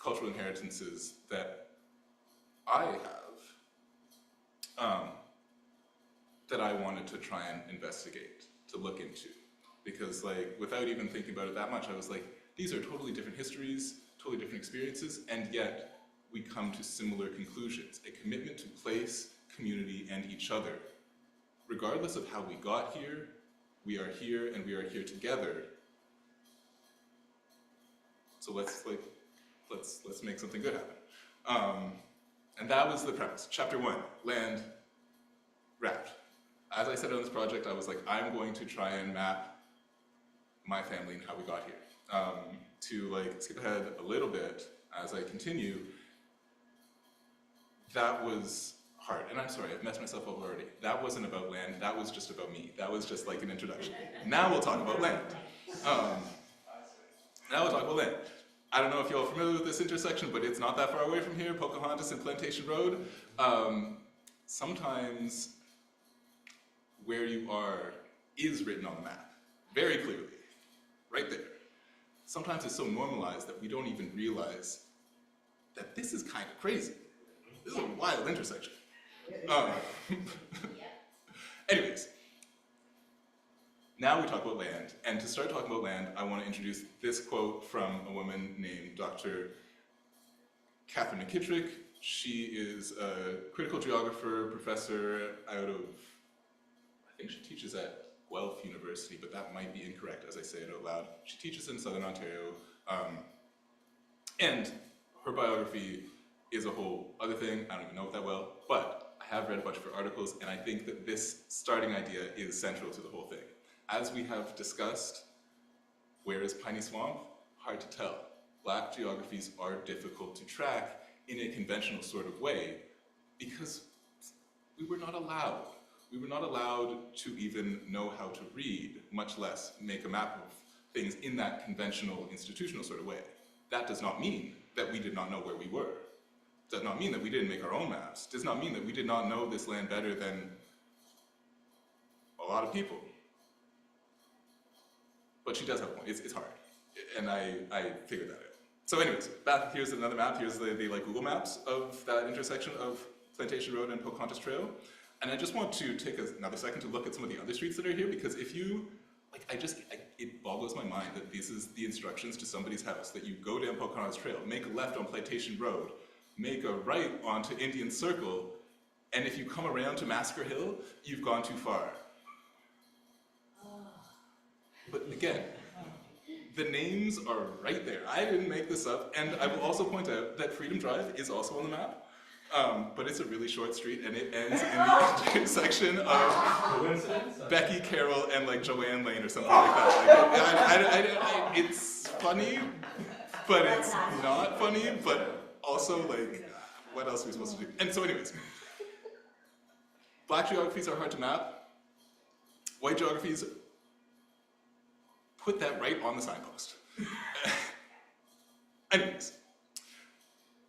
cultural inheritances that I have, that I wanted to try and investigate, to look into. Because like, without even thinking about it that much, I was like, these are totally different histories, totally different experiences, and yet we come to similar conclusions. A commitment to place, community, and each other. Regardless of how we got here, we are here and we are here together. So let's make something good happen. And that was the premise. Chapter 1, land wrapped. As I said on this project, I was like, I'm going to try and map my family and how we got here. To like skip ahead a little bit as I continue, that was hard. And I'm sorry, I've messed myself up already. That wasn't about land, that was just about me. That was just like an introduction. Now we'll talk about land. Now we'll talk about land. I don't know if you're all familiar with this intersection, but it's not that far away from here, Pocahontas and Plantation Road. Sometimes where you are is written on the map, very clearly, right there. Sometimes it's so normalized that we don't even realize that this is kind of crazy. This is a wild intersection. Anyways, now we talk about land, and to start talking about land, I want to introduce this quote from a woman named Dr. Catherine McKittrick. She is a critical geographer, professor out of, I think she teaches at Guelph University, but that might be incorrect as I say it out loud. She teaches in Southern Ontario, and her biography is a whole other thing. I don't even know it that well, but I have read a bunch of her articles, and I think that this starting idea is central to the whole thing. As we have discussed, where is Piney Swamp? Hard to tell. Black geographies are difficult to track in a conventional sort of way because we were not allowed. We were not allowed to even know how to read, much less make a map of things in that conventional, institutional sort of way. That does not mean that we did not know where we were. Does not mean that we didn't make our own maps. Does not mean that we did not know this land better than a lot of people. But she does have a point. It's hard, and I figured that out. So anyways, here's another map. Here's the like Google Maps of that intersection of Plantation Road and Pocahontas Trail. And I just want to take another second to look at some of the other streets that are here, because if you, like, it boggles my mind that this is the instructions to somebody's house, that you go down Pocahontas Trail, make a left on Plantation Road, make a right onto Indian Circle, and if you come around to Massacre Hill, you've gone too far. But again, the names are right there. I didn't make this up, and I will also point out that Freedom Drive is also on the map. But it's a really short street, and it ends in the intersection of Becky Carroll and like Joanne Lane or something like that. Like, it's funny, but it's not funny. But also, like, what else are we supposed to do? And so, anyways, Black geographies are hard to map. White geographies put that right on the signpost. Anyways.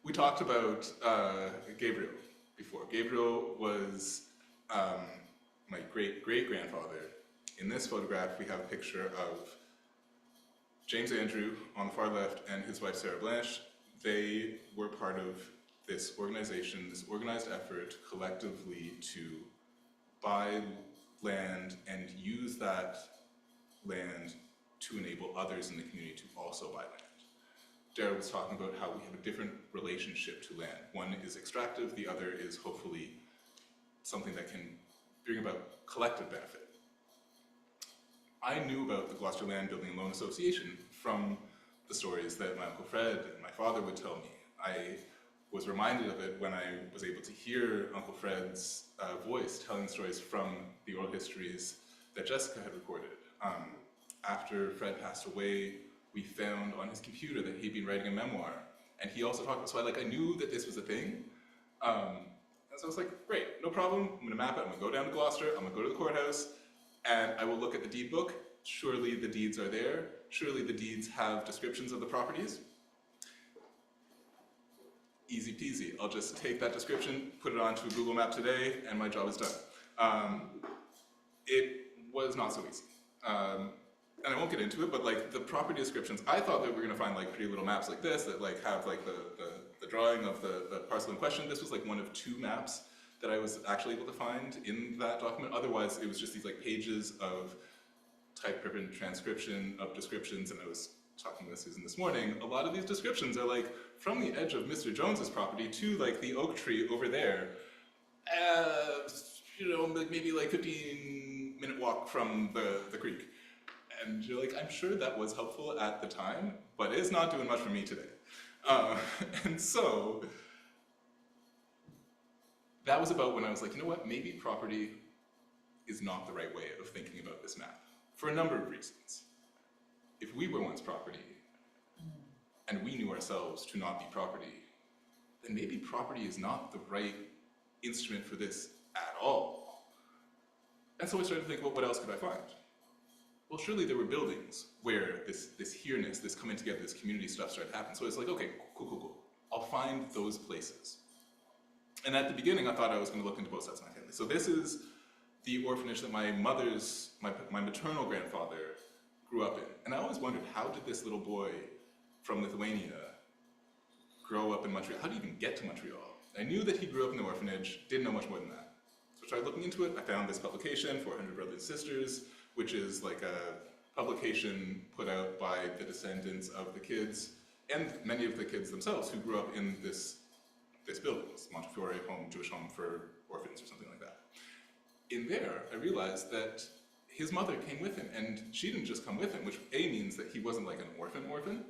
We talked about Gabriel before. Gabriel was my great-great-grandfather. In this photograph, we have a picture of James Andrew on the far left and his wife, Sarah Blanche. They were part of this organization, this organized effort collectively to buy land and use that land to enable others in the community to also buy land. Dara was talking about how we have a different relationship to land. One is extractive, the other is hopefully something that can bring about collective benefit. I knew about the Gloucester Land Building and Loan Association from the stories that my Uncle Fred and my father would tell me. I was reminded of it when I was able to hear Uncle Fred's voice telling stories from the oral histories that Jessica had recorded. After Fred passed away, we found on his computer that he'd been writing a memoir, and he also talked about, so I knew that this was a thing, and so I was like, great, no problem, I'm gonna map it, I'm gonna go down to Gloucester, I'm gonna go to the courthouse, and I will look at the deed book. Surely the deeds are there, surely the deeds have descriptions of the properties. Easy peasy, I'll just take that description, put it onto a Google map today, and my job is done. It was not so easy. And I won't get into it, but like the property descriptions, I thought that we were gonna find like pretty little maps like this that like have like the drawing of the parcel in question. This was like one of two maps that I was actually able to find in that document. Otherwise, it was just these like pages of typewritten transcription of descriptions, and I was talking with Susan this morning. A lot of these descriptions are like from the edge of Mr. Jones's property to like the oak tree over there. You know, maybe like 15-minute walk from the creek. And you're like, I'm sure that was helpful at the time, but it's not doing much for me today. And so, that was about when I was like, you know what, maybe property is not the right way of thinking about this map, for a number of reasons. If we were once property, and we knew ourselves to not be property, then maybe property is not the right instrument for this at all. And so I started to think, well, what else could I find? Well, surely there were buildings where this here-ness, this coming together, this community stuff started to happen. So I was like, okay, cool. I'll find those places. And at the beginning, I thought I was going to look into both sides of my family. So this is the orphanage that my maternal grandfather grew up in. And I always wondered, how did this little boy from Lithuania grow up in Montreal? How did he even get to Montreal? I knew that he grew up in the orphanage, didn't know much more than that. So I started looking into it. I found this publication, 400 Brothers and Sisters, which is like a publication put out by the descendants of the kids and many of the kids themselves who grew up in this building, this Montefiore home, Jewish home for orphans or something like that. In there, I realized that his mother came with him, and she didn't just come with him, which A means that he wasn't like an orphan,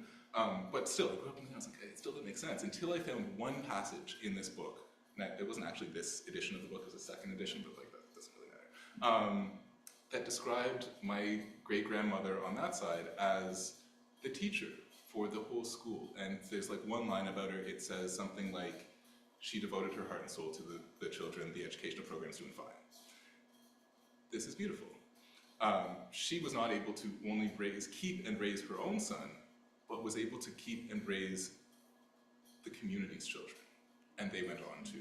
but still, I grew up in there, I was like, it still didn't make sense, until I found one passage in this book. And it wasn't actually this edition of the book, it was a second edition, but like that doesn't really matter. That described my great-grandmother on that side as the teacher for the whole school. And there's like one line about her, it says something like, she devoted her heart and soul to the children, the educational program's doing fine. This is beautiful. She was not able to only keep and raise her own son, but was able to keep and raise the community's children. And they went on to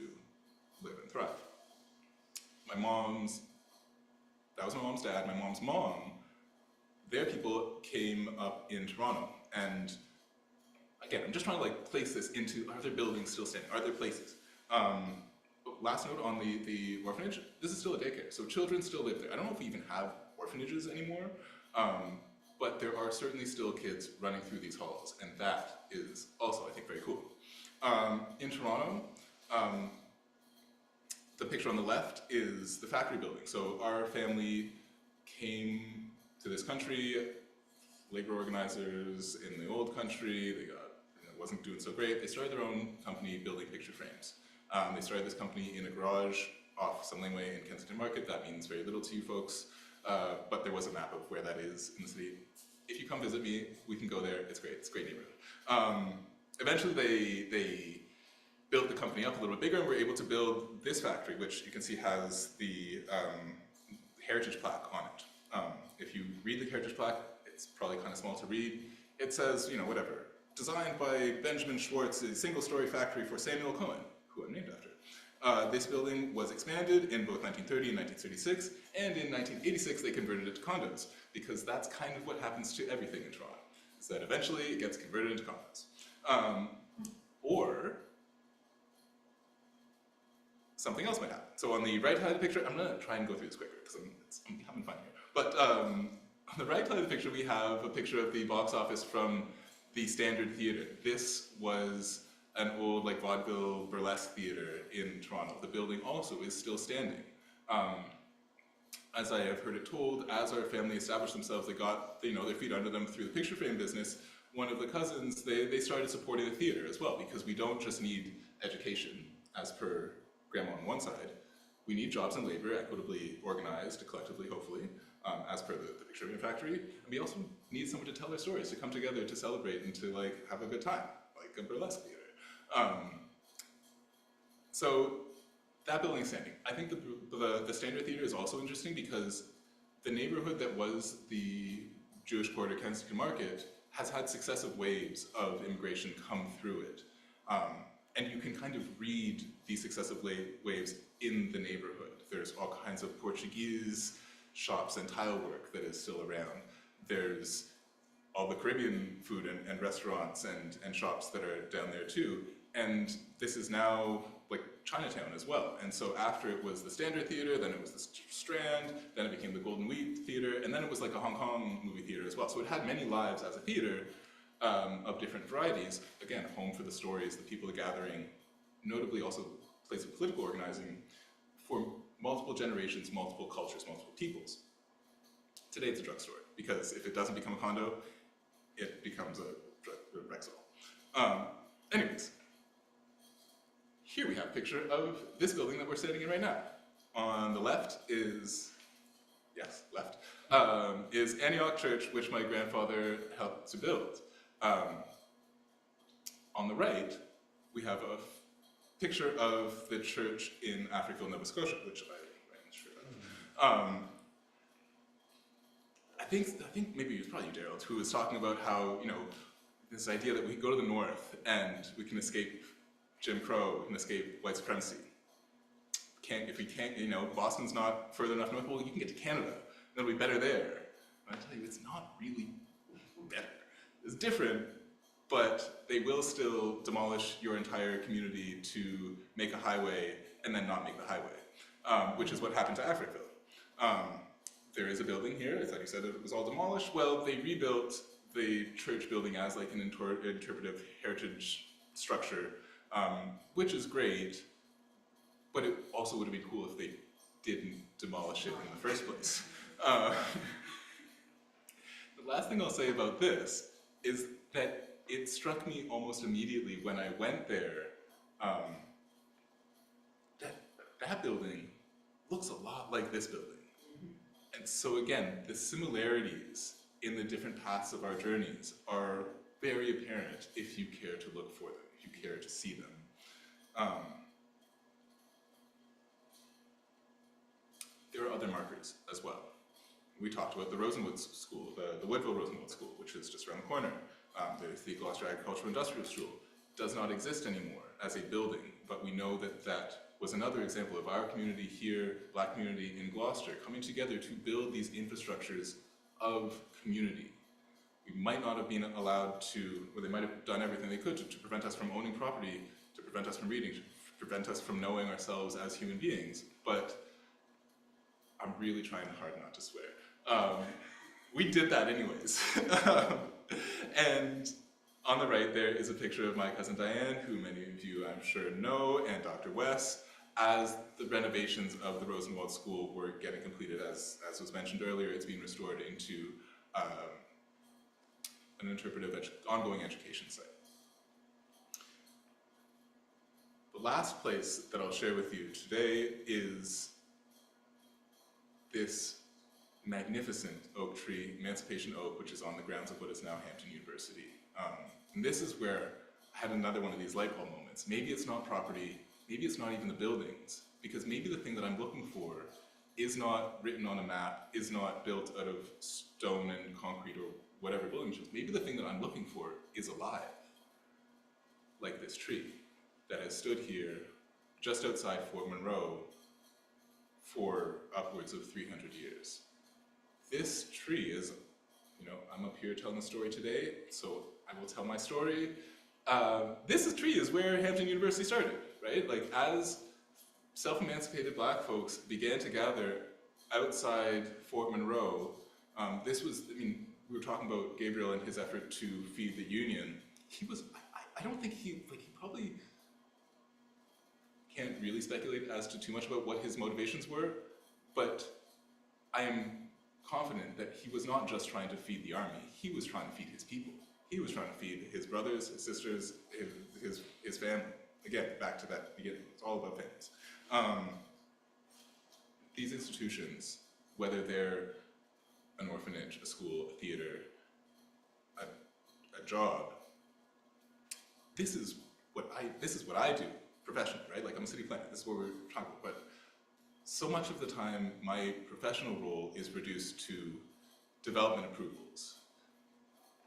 live and thrive. That was my mom's dad, my mom's mom, their people came up in Toronto. And again, I'm just trying to like place this into, are there buildings still standing? Are there places? Last note on the orphanage, this is still a daycare, so children still live there. I don't know if we even have orphanages anymore, but there are certainly still kids running through these halls, and that is also, I think, very cool. In Toronto, the picture on the left is the factory building. So our family came to this country, labor organizers in the old country, it wasn't doing so great. They started their own company building picture frames. They started this company in a garage off some laneway in Kensington Market. That means very little to you folks, but there was a map of where that is in the city. If you come visit me, we can go there. It's great. It's a great neighborhood. Eventually, they built the company up a little bit bigger and were able to build this factory, which you can see has the heritage plaque on it. If you read the heritage plaque, it's probably kind of small to read. It says, you know, whatever, designed by Benjamin Schwartz, a single-story factory for Samuel Cohen, who I'm named after. This building was expanded in both 1930 and 1936, and in 1986 they converted it to condos, because that's kind of what happens to everything in Toronto, is that eventually it gets converted into condos. Or something else might happen. So on the right side of the picture, I'm gonna try and go through this quicker, because I'm having fun here. But on the right side of the picture, we have a picture of the box office from the Standard Theatre. This was an old like vaudeville burlesque theater in Toronto. The building also is still standing. As I have heard it told, as our family established themselves, they got their feet under them through the picture frame business. One of the cousins, they started supporting the theater as well, because we don't just need education, as per Grandma on one side. We need jobs and labor equitably organized, collectively, hopefully, as per the picture frame factory. And we also need someone to tell their stories, to come together, to celebrate, and to like have a good time, like a burlesque theater. So that building is standing. I think the Standard Theatre is also interesting because the neighborhood that was the Jewish Quarter, Kensington Market, has had successive waves of immigration come through it. And you can kind of read these successive waves in the neighborhood. There's all kinds of Portuguese shops and tile work that is still around. There's all the Caribbean food and restaurants and shops that are down there too. And this is now like Chinatown as well. And so after it was the Standard Theatre, then it was the Strand, then it became the Golden Wheat Theatre, and then it was like a Hong Kong movie theater as well. So it had many lives as a theater of different varieties. Again, home for the stories, the people gathering, notably also a place of political organizing for multiple generations, multiple cultures, multiple peoples. Today it's a drugstore, because if it doesn't become a condo, it becomes a Rexall. Anyways, here we have a picture of this building that we're standing in right now. On the left is, is Antioch Church, which my grandfather helped to build. On the right, we have a picture of the church in Africville, Nova Scotia, which I ran sure of. I think maybe it was probably you, Daryl, who was talking about how, this idea that we go to the north and we can escape Jim Crow, we can escape white supremacy. If we can't, Boston's not further enough north, well, you can get to Canada, it'll be better there. And I tell you, it's not really better. It's different, but they will still demolish your entire community to make a highway and then not make the highway, which is what happened to Africville. There is a building here, I thought you said it was all demolished. Well, they rebuilt the church building as like an interpretive heritage structure, which is great, but it also would have been cool if they didn't demolish it in the first place. The last thing I'll say about this is that it struck me almost immediately when I went there that building looks a lot like this building. And so again, the similarities in the different paths of our journeys are very apparent if you care to look for them, if you care to see them. There are other markers as well. We talked about the Rosenwood School, the Woodville Rosenwood School, which is just around the corner. There's the Gloucester Agricultural Industrial School. Does not exist anymore as a building, but we know that that was another example of our community here, Black community in Gloucester, coming together to build these infrastructures of community. We might not have been allowed to, or they might have done everything they could to prevent us from owning property, to prevent us from reading, to prevent us from knowing ourselves as human beings, but I'm really trying hard not to swear. We did that anyways. And on the right there is a picture of my cousin Diane, who many of you I'm sure know, and Dr. Wes, as the renovations of the Rosenwald School were getting completed. As was mentioned earlier, it's being restored into an interpretive ongoing education site. The last place that I'll share with you today is this magnificent oak tree, Emancipation Oak, which is on the grounds of what is now Hampton University. And this is where I had another one of these light bulb moments. Maybe it's not property, maybe it's not even the buildings, because maybe the thing that I'm looking for is not written on a map, is not built out of stone and concrete or whatever building shows. Maybe the thing that I'm looking for is alive, like this tree that has stood here just outside Fort Monroe for upwards of 300 years. This tree is, I'm up here telling the story today, so I will tell my story. This tree is where Hampton University started, right? Like, as self-emancipated Black folks began to gather outside Fort Monroe, this was, we were talking about Gabriel and his effort to feed the Union. He was, I don't think he probably can't really speculate as to too much about what his motivations were, but I am confident that he was not just trying to feed the army, he was trying to feed his people. He was trying to feed his brothers, his sisters, his family. Again, back to that beginning, it's all about families. These institutions, whether they're an orphanage, a school, a theater, a job, this is what I do professionally, right? Like, I'm a city planner, this is what we're talking about, but so much of the time, my professional role is reduced to development approvals.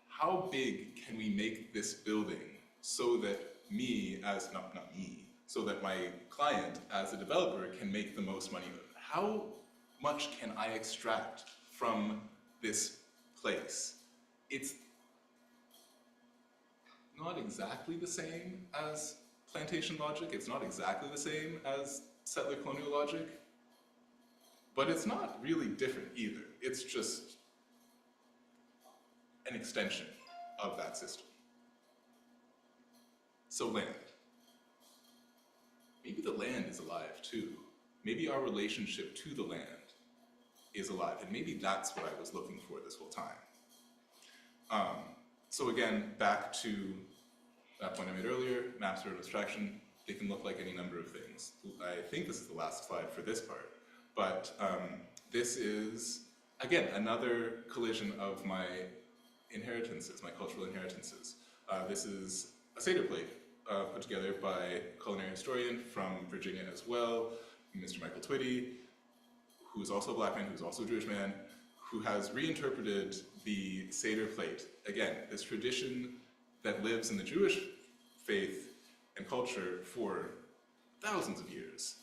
How big can we make this building so that me as, not me, so that my client as a developer can make the most money? How much can I extract from this place? It's not exactly the same as plantation logic, it's not exactly the same as settler colonial logic, but it's not really different either. It's just an extension of that system. So land. Maybe the land is alive too. Maybe our relationship to the land is alive, and maybe that's what I was looking for this whole time. So again, back to that point I made earlier, maps are an abstraction. They can look like any number of things. I think this is the last slide for this part, but this is, again, another collision of my inheritances, my cultural inheritances. This is a Seder plate put together by a culinary historian from Virginia as well, Mr. Michael Twitty, who is also a Black man, who's also a Jewish man, who has reinterpreted the Seder plate. Again, this tradition that lives in the Jewish faith and culture for thousands of years,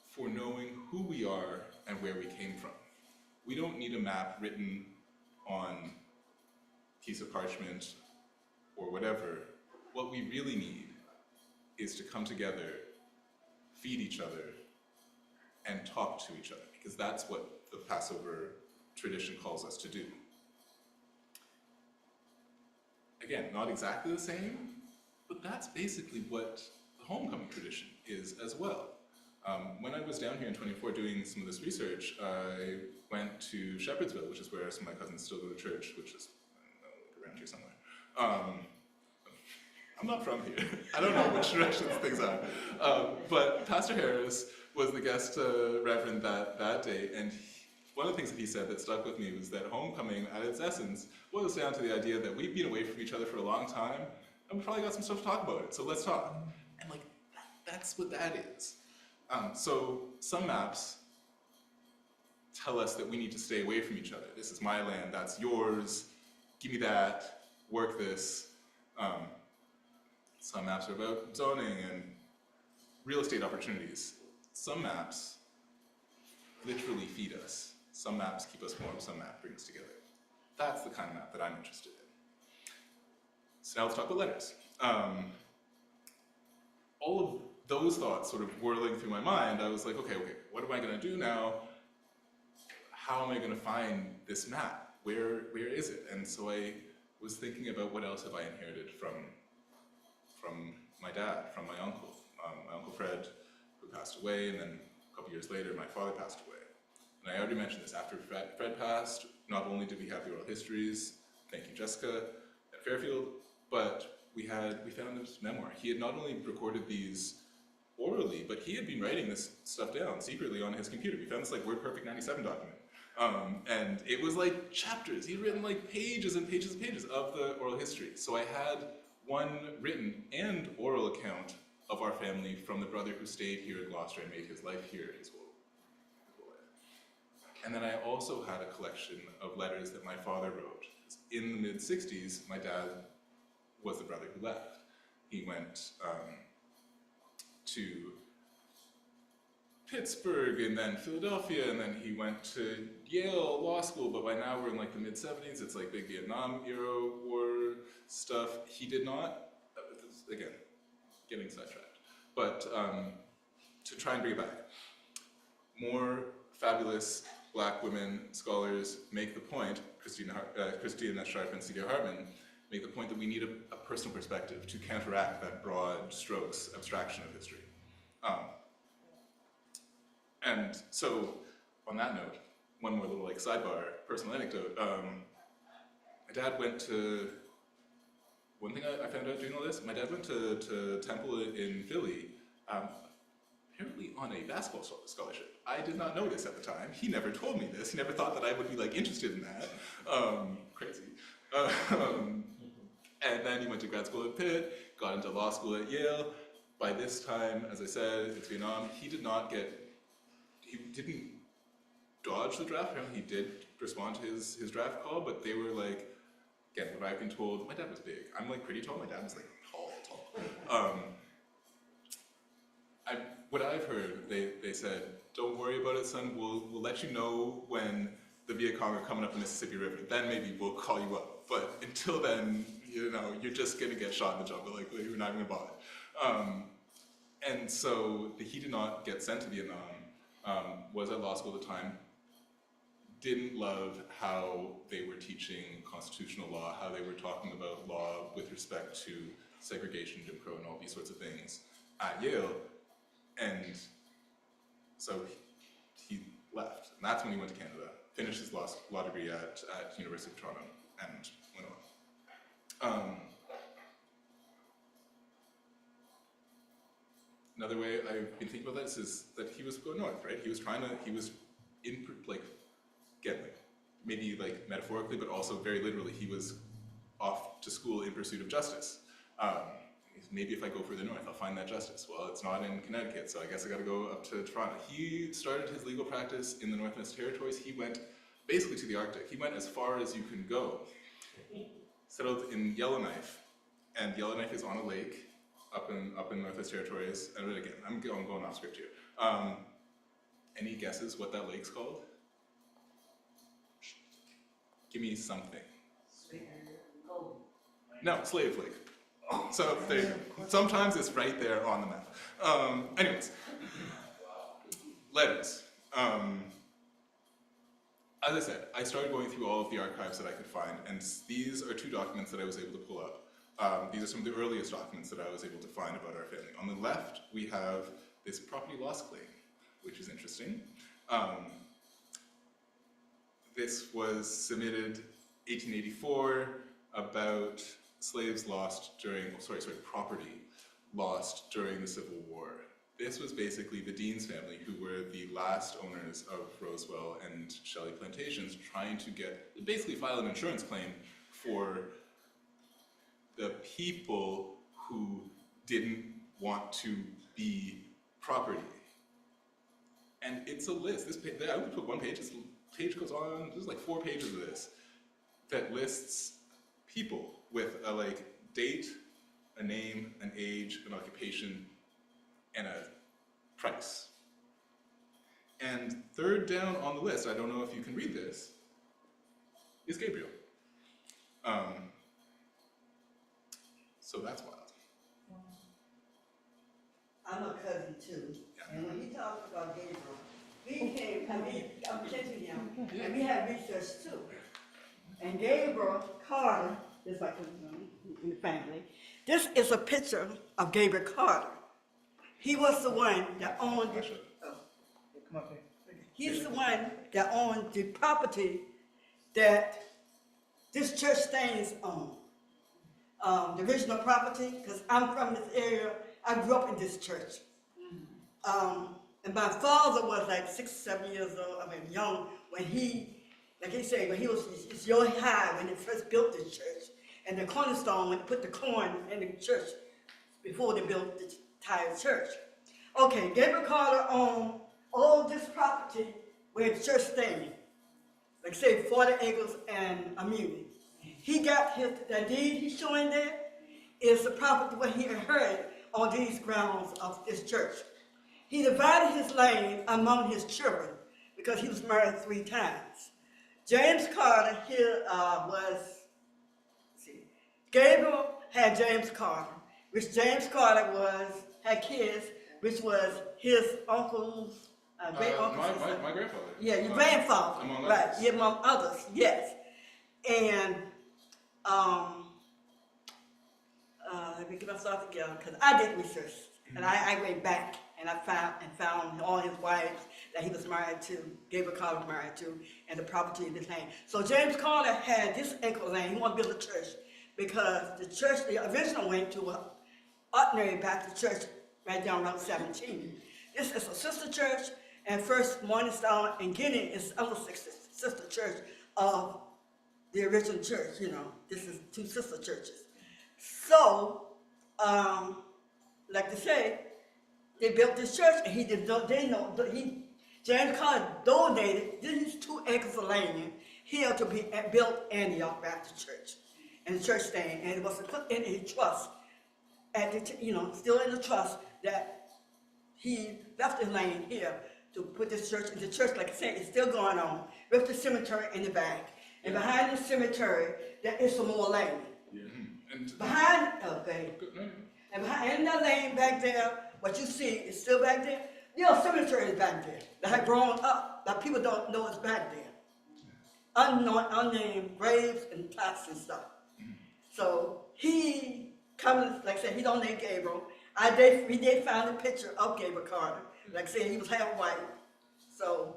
for knowing who we are and where we came from. We don't need a map written on a piece of parchment or whatever. What we really need is to come together, feed each other, and talk to each other, because that's what the Passover tradition calls us to do. Again, not exactly the same, but that's basically what the homecoming tradition is as well. When I was down here in 24 doing some of this research, I went to Shepherdsville, which is where some of my cousins still go to church, which is, I don't know, around here somewhere. I'm not from here. I don't know which directions things are. But Pastor Harris was the guest reverend that day, and one of the things that he said that stuck with me was that homecoming, at its essence, boils down to the idea that we've been away from each other for a long time, and we probably got some stuff to talk about it, so let's talk. And like, that's what that is. So some maps tell us that we need to stay away from each other. This is my land, that's yours, give me that, work this. Some maps are about zoning and real estate opportunities. Some maps literally feed us. Some maps keep us warm, some maps bring us together. That's the kind of map that I'm interested in. So now let's talk about letters. All of those thoughts sort of whirling through my mind, I was like, okay, what am I gonna do now? How am I gonna find this map? Where is it? And so I was thinking about what else have I inherited from my dad, from my uncle. My Uncle Fred, who passed away, and then a couple years later, my father passed away. And I already mentioned this, after Fred passed, not only did we have the oral histories, thank you Jessica, at Fairfield, but we found this memoir. He had not only recorded these orally, but he had been writing this stuff down secretly on his computer. We found this like WordPerfect 97 document. And it was like chapters. He'd written like pages and pages and pages of the oral history. So I had one written and oral account of our family from the brother who stayed here in Gloucester and made his life here his whole life. And then I also had a collection of letters that my father wrote. In the mid-60s, my dad was the brother who left. He went to Pittsburgh and then Philadelphia, and then he went to Yale Law School, but by now we're in like the mid-70s, it's like big Vietnam era war stuff. He did not, again, getting sidetracked, but to try and bring it back, more fabulous Black women scholars make the point, Christina Sharp and C.D. Hartman, make the point that we need a personal perspective to counteract that broad strokes abstraction of history. And so, on that note, one more little like sidebar, personal anecdote. My dad went to, one thing I found out doing all this, my dad went to Temple in Philly, apparently on a basketball scholarship. I did not know this at the time. He never told me this. He never thought that I would be like interested in that. Crazy. And then he went to grad school at Pitt, got into law school at Yale. By this time, as I said, it's Vietnam. He didn't dodge the draft. He did respond to his draft call, but they were like, again, what I've been told, my dad was big. I'm like pretty tall, my dad was like tall. What I've heard, they said, don't worry about it, son, we'll let you know when the Viet Cong are coming up the Mississippi River, then maybe we'll call you up. But until then, you know, you're just gonna get shot in the jungle, like we're not gonna bother. And so he did not get sent to Vietnam, was at law school at the time, didn't love how they were teaching constitutional law, how they were talking about law with respect to segregation, Jim Crow, and all these sorts of things at Yale. And so he left. And that's when he went to Canada, finished his law degree at University of Toronto, and went on. Another way I've been thinking about this is that he was going north, right? He was maybe like metaphorically, but also very literally, he was off to school in pursuit of justice. Maybe if I go further north, I'll find that justice. Well, it's not in Connecticut, so I guess I gotta go up to Toronto. He started his legal practice in the Northwest Territories. He went basically to the Arctic. He went as far as you can go. Settled in Yellowknife, and Yellowknife is on a lake up in Northwest Territories. And again, I'm going off script here. Any guesses what that lake's called? Give me something. No, Slave Lake. So there you go. Sometimes it's right there on the map. Anyways, letters. As I said, I started going through all of the archives that I could find, and these are two documents that I was able to pull up. These are some of the earliest documents that I was able to find about our family. On the left, we have this property loss claim, which is interesting. This was submitted 1884 about slaves lost during, property lost during the Civil War. This was basically the Dean's family, who were the last owners of Rosewell and Shelley Plantations, trying to basically file an insurance claim for the people who didn't want to be property. And it's a list. This page, I only put one page. This page goes on. There's like 4 pages of this that lists people with a date, a name, an age, an occupation, and a price. And third down on the list, I don't know if you can read this, is Gabriel. So that's wild. I'm a cousin too, and when he talked about Gabriel, we came, I'm catching him, and we had research too. And Gabriel Carter, just like in the family, this is a picture of Gabriel Carter. He was the one that owned the, Come up here. he's the one that owned the property that this church stands on. The original property, because I'm from this area, I grew up in this church. And my father was like 6 or 7 years old, young, when he, like he said, when he was, it's your high when they first built this church. And the cornerstone, when they put the corn in the church before they built the entire church. Okay, Gabriel Carter owned all this property where the church stands. Like say 40 acres and a mule. He got the deed he's showing there is the property where he inherited on these grounds of this church. He divided his land among his children because he was married 3 times. James Carter here Gabriel had James Carter, which James Carter had kids, which was his uncle's, great uncle's. My grandfather. Yeah, your grandfather. Among right, others. yeah, among others, yes. And let me get myself together because I did research, and I went back and I found all his wives that he was married to, Gabriel Carter was married to, and the property in his land. So James Carter had this acre of land. He wanted to build a church because the church, the original went to an ordinary Baptist church right down Route 17. This is a sister church, and First Morning Star and Gideon is the other sister church of the original church. This is 2 sister churches. So, like they say, they built this church, and James Carter donated these 2 acres of land here to be built Antioch Baptist Church, and the church stand, and it was put in a trust, still in the trust that he left his land here to put this church. And the church, like I said, is still going on with the cemetery in the back, and behind the cemetery there is some more land. Yeah. And Behind, and behind that land back there, what you see is still back there. Cemetery is back there. That had grown up, that people don't know it's back there. Unnamed graves and plots and stuff. So he comes, like I said, he don't name Gabriel. We did find a picture of Gabriel Carter. Like I said, he was half white. So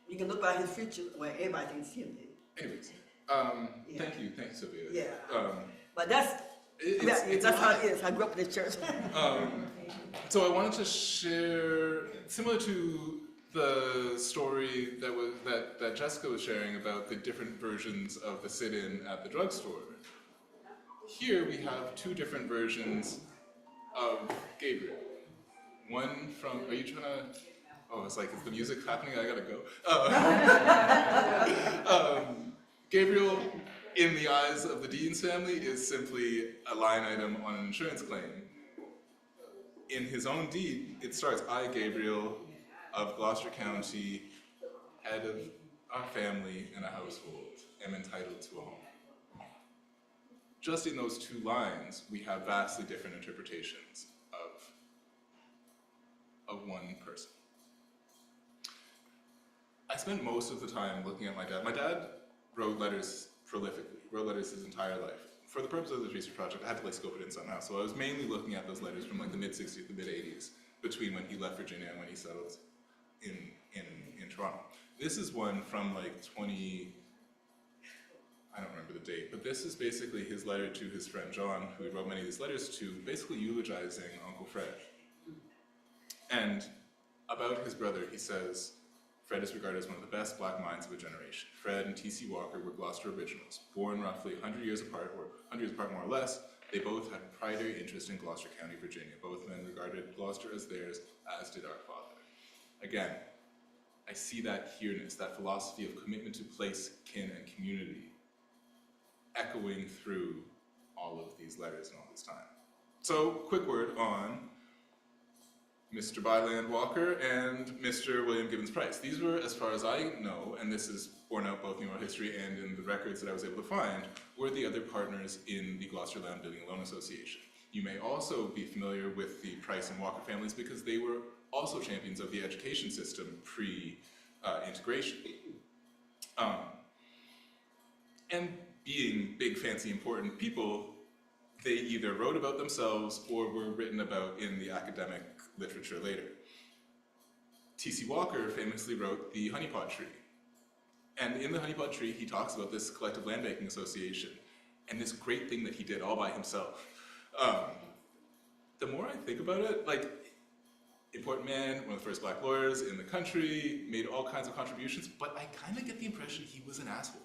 you can look by his future where everybody can see him there. anyways, thank you, Sylvia. Yeah. But that's how it is. I grew up in the church. So I wanted to share, similar to the story that Jessica was sharing about the different versions of the sit-in at the drugstore. Here we have 2 different versions of Gabriel. One from, are you trying to, it's like, is the music happening? I gotta go. Gabriel, in the eyes of the Dean's family, is simply a line item on an insurance claim. In his own deed, it starts, I, Gabriel, of Gloucester County, head of a family and a household, am entitled to a home. Just in those 2 lines, we have vastly different interpretations of one person. I spent most of the time looking at my dad. My dad wrote letters prolifically, wrote letters his entire life. For the purpose of this research project, I had to scope it in somehow, so I was mainly looking at those letters from the mid-60s to mid-80s, between when he left Virginia and when he settled in Toronto. This is one from 20, I don't remember the date, but this is basically his letter to his friend John, who he wrote many of these letters to, basically eulogizing Uncle Fred. And about his brother, he says, Fred is regarded as one of the best black minds of a generation. Fred and T.C. Walker were Gloucester originals. Born roughly 100 years apart, or 100 years apart more or less, they both had primary interest in Gloucester County, Virginia. Both men regarded Gloucester as theirs, as did our father. Again, I see that here-ness, that philosophy of commitment to place, kin, and community echoing through all of these letters and all this time. So, quick word on Mr. Byland Walker and Mr. William Gibbons Price. These were, as far as I know, and this is borne out both in oral history and in the records that I was able to find, were the other partners in the Gloucester Land Building and Loan Association. You may also be familiar with the Price and Walker families because they were also champions of the education system pre-integration. And being big, fancy, important people, they either wrote about themselves or were written about in the academic literature later. T.C. Walker famously wrote The Honeypot Tree. And in The Honeypot Tree, he talks about this collective land banking association and this great thing that he did all by himself. The more I think about it, like, important man, one of the first black lawyers in the country, made all kinds of contributions, but I kind of get the impression he was an asshole.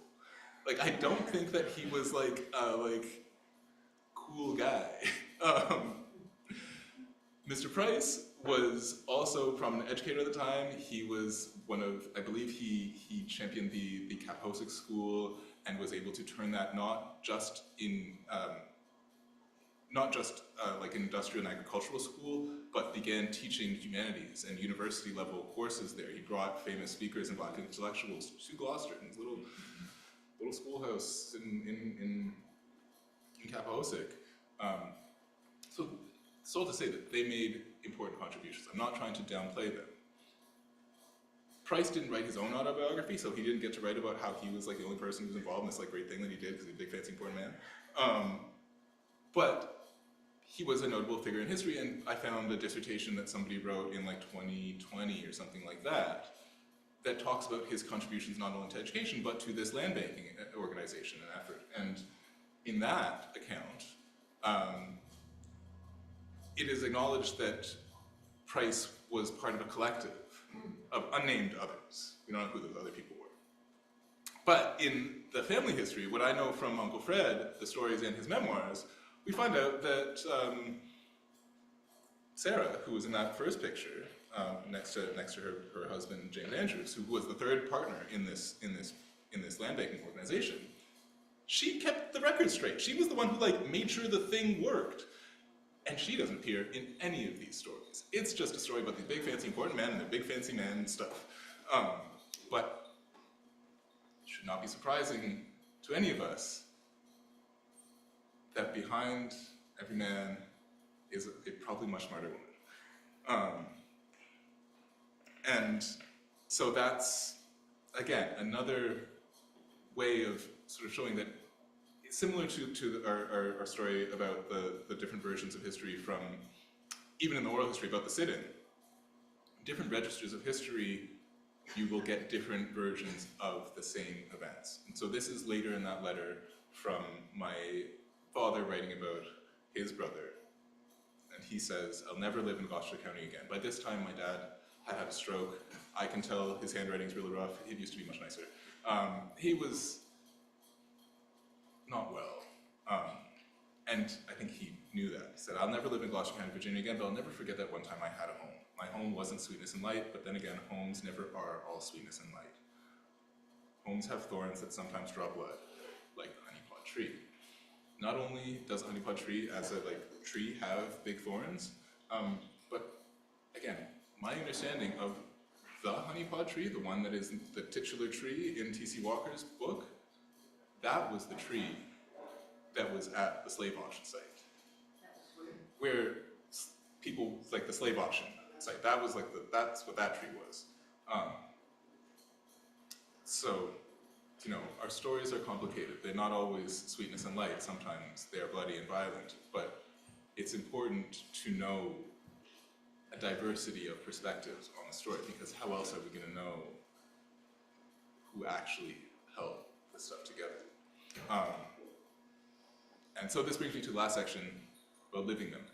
Like, I don't think that he was like cool guy. Mr. Price was also a prominent educator at the time. He was one of, I believe he championed the Cap-Hosick School and was able to turn that not just like an industrial and agricultural school, but began teaching humanities and university level courses there. He brought famous speakers and black intellectuals to Gloucester in his little schoolhouse in Cap-Hosick. So it's all to say that they made important contributions. I'm not trying to downplay them. Price didn't write his own autobiography, so he didn't get to write about how he was like the only person who was involved in this like great thing that he did because he's a big, fancy, important man. But he was a notable figure in history, and I found a dissertation that somebody wrote in like 2020 or something like that that talks about his contributions not only to education, but to this land banking organization and effort. And in that account, it is acknowledged that Price was part of a collective of unnamed others. We don't know who those other people were. But in the family history, what I know from Uncle Fred, the stories and his memoirs, we find out that Sarah, who was in that first picture, next to her husband James Andrews, who was the third partner in this land banking organization, she kept the record straight. She was the one who like made sure the thing worked. And she doesn't appear in any of these stories. It's just a story about these big fancy important men and their big fancy man stuff. But it should not be surprising to any of us that behind every man is a probably much smarter woman. And so that's, again, another way of sort of showing that it's similar to our story about the different versions of history from, even in the oral history about the sit-in. Different registers of history, you will get different versions of the same events. And so this is later in that letter from my father writing about his brother. And he says, I'll never live in Gloucester County again. By this time, my dad had had a stroke. I can tell his handwriting's really rough. It used to be much nicer. He was not well. And I think he knew that. He said, I'll never live in Gloucester County, Virginia again, but I'll never forget that one time I had a home. My home wasn't sweetness and light, but then again, homes never are all sweetness and light. Homes have thorns that sometimes draw blood, like the honeypot tree. Not only does a honeypot tree as a tree have big thorns, but again, my understanding of the honeypot tree, the one that is the titular tree in T.C. Walker's book, that was the tree that was at the slave auction site. Where people, like the slave auction site, that was like that's what that tree was. So, you know, our stories are complicated. They're not always sweetness and light. Sometimes they are bloody and violent, but it's important to know a diversity of perspectives on the story, because how else are we gonna know who actually held this stuff together? And so this brings me to the last section about living memory.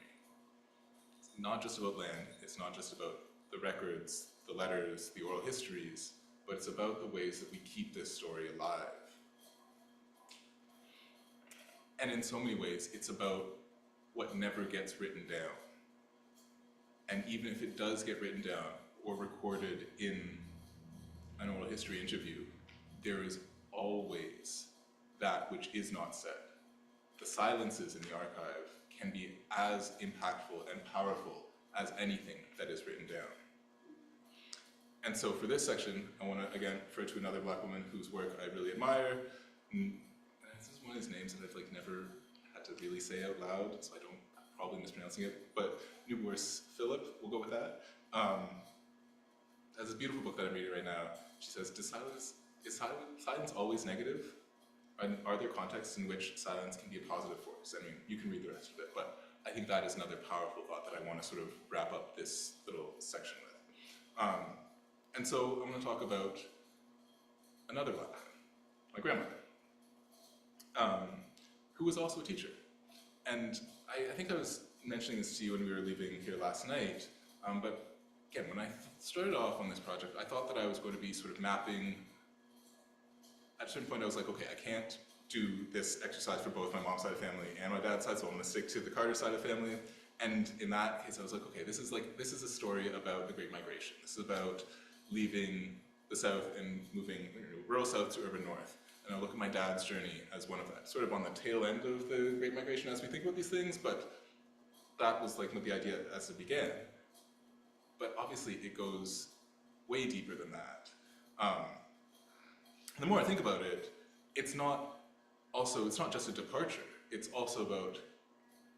not just about land, it's not just about the records, the letters, the oral histories, but it's about the ways that we keep this story alive. And in so many ways, it's about what never gets written down. And even if it does get written down or recorded in an oral history interview, there is always that which is not said. The silences in the archive can be as impactful and powerful as anything that is written down. And so for this section, I want to again refer to another Black woman whose work I really admire. This is one of these names that I've like never had to really say out loud, so I don't, I'm probably mispronouncing it, but Newborse Philip, we'll go with that. Has this beautiful book that I'm reading right now. She says, is silence always negative? And are there contexts in which silence can be a positive force? I mean, you can read the rest of it, but I think that is another powerful thought that I want to sort of wrap up this little section with. And so I'm going to talk about another Black woman, my grandmother, who was also a teacher. And I think I was mentioning this to you when we were leaving here last night, but again, when I started off on this project, I thought that I was going to be sort of mapping. At a certain point, I was like, okay, I can't do this exercise for both my mom's side of the family and my dad's side, so I'm going to stick to the Carter side of the family. And in that case, I was like, okay, this is a story about the Great Migration. This is about leaving the South and moving rural South to urban North. And I look at my dad's journey as one of that, sort of on the tail end of the Great Migration as we think about these things, but that was like the idea as it began. But obviously, it goes way deeper than that. The more I think about it, it's not just a departure. It's also about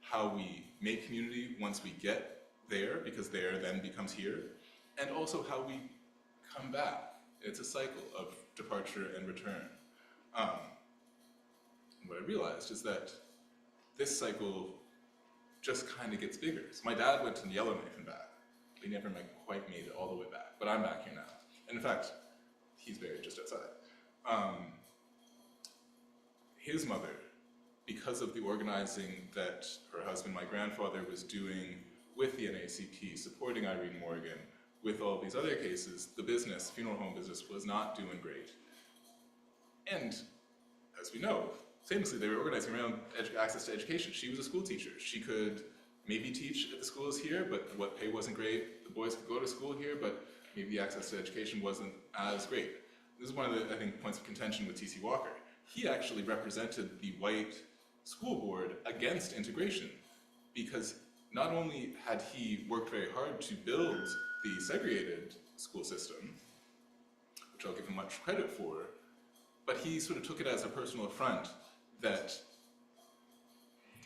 how we make community once we get there, because there then becomes here, and also how we come back. It's a cycle of departure and return. And what I realized is that this cycle just kind of gets bigger. So my dad went to Yellowknife and back. He never quite made it all the way back, but I'm back here now. And in fact, he's buried just outside. His mother, because of the organizing that her husband, my grandfather, was doing with the NAACP, supporting Irene Morgan, with all these other cases, the business, funeral home business, was not doing great. And as we know, famously, they were organizing around access to education. She was a school teacher. She could maybe teach at the schools here, but what pay wasn't great. The boys could go to school here, but maybe the access to education wasn't as great. This is one of the, I think, points of contention with T.C. Walker. He actually represented the white school board against integration, because not only had he worked very hard to build the segregated school system, which I'll give him much credit for, but he sort of took it as a personal affront that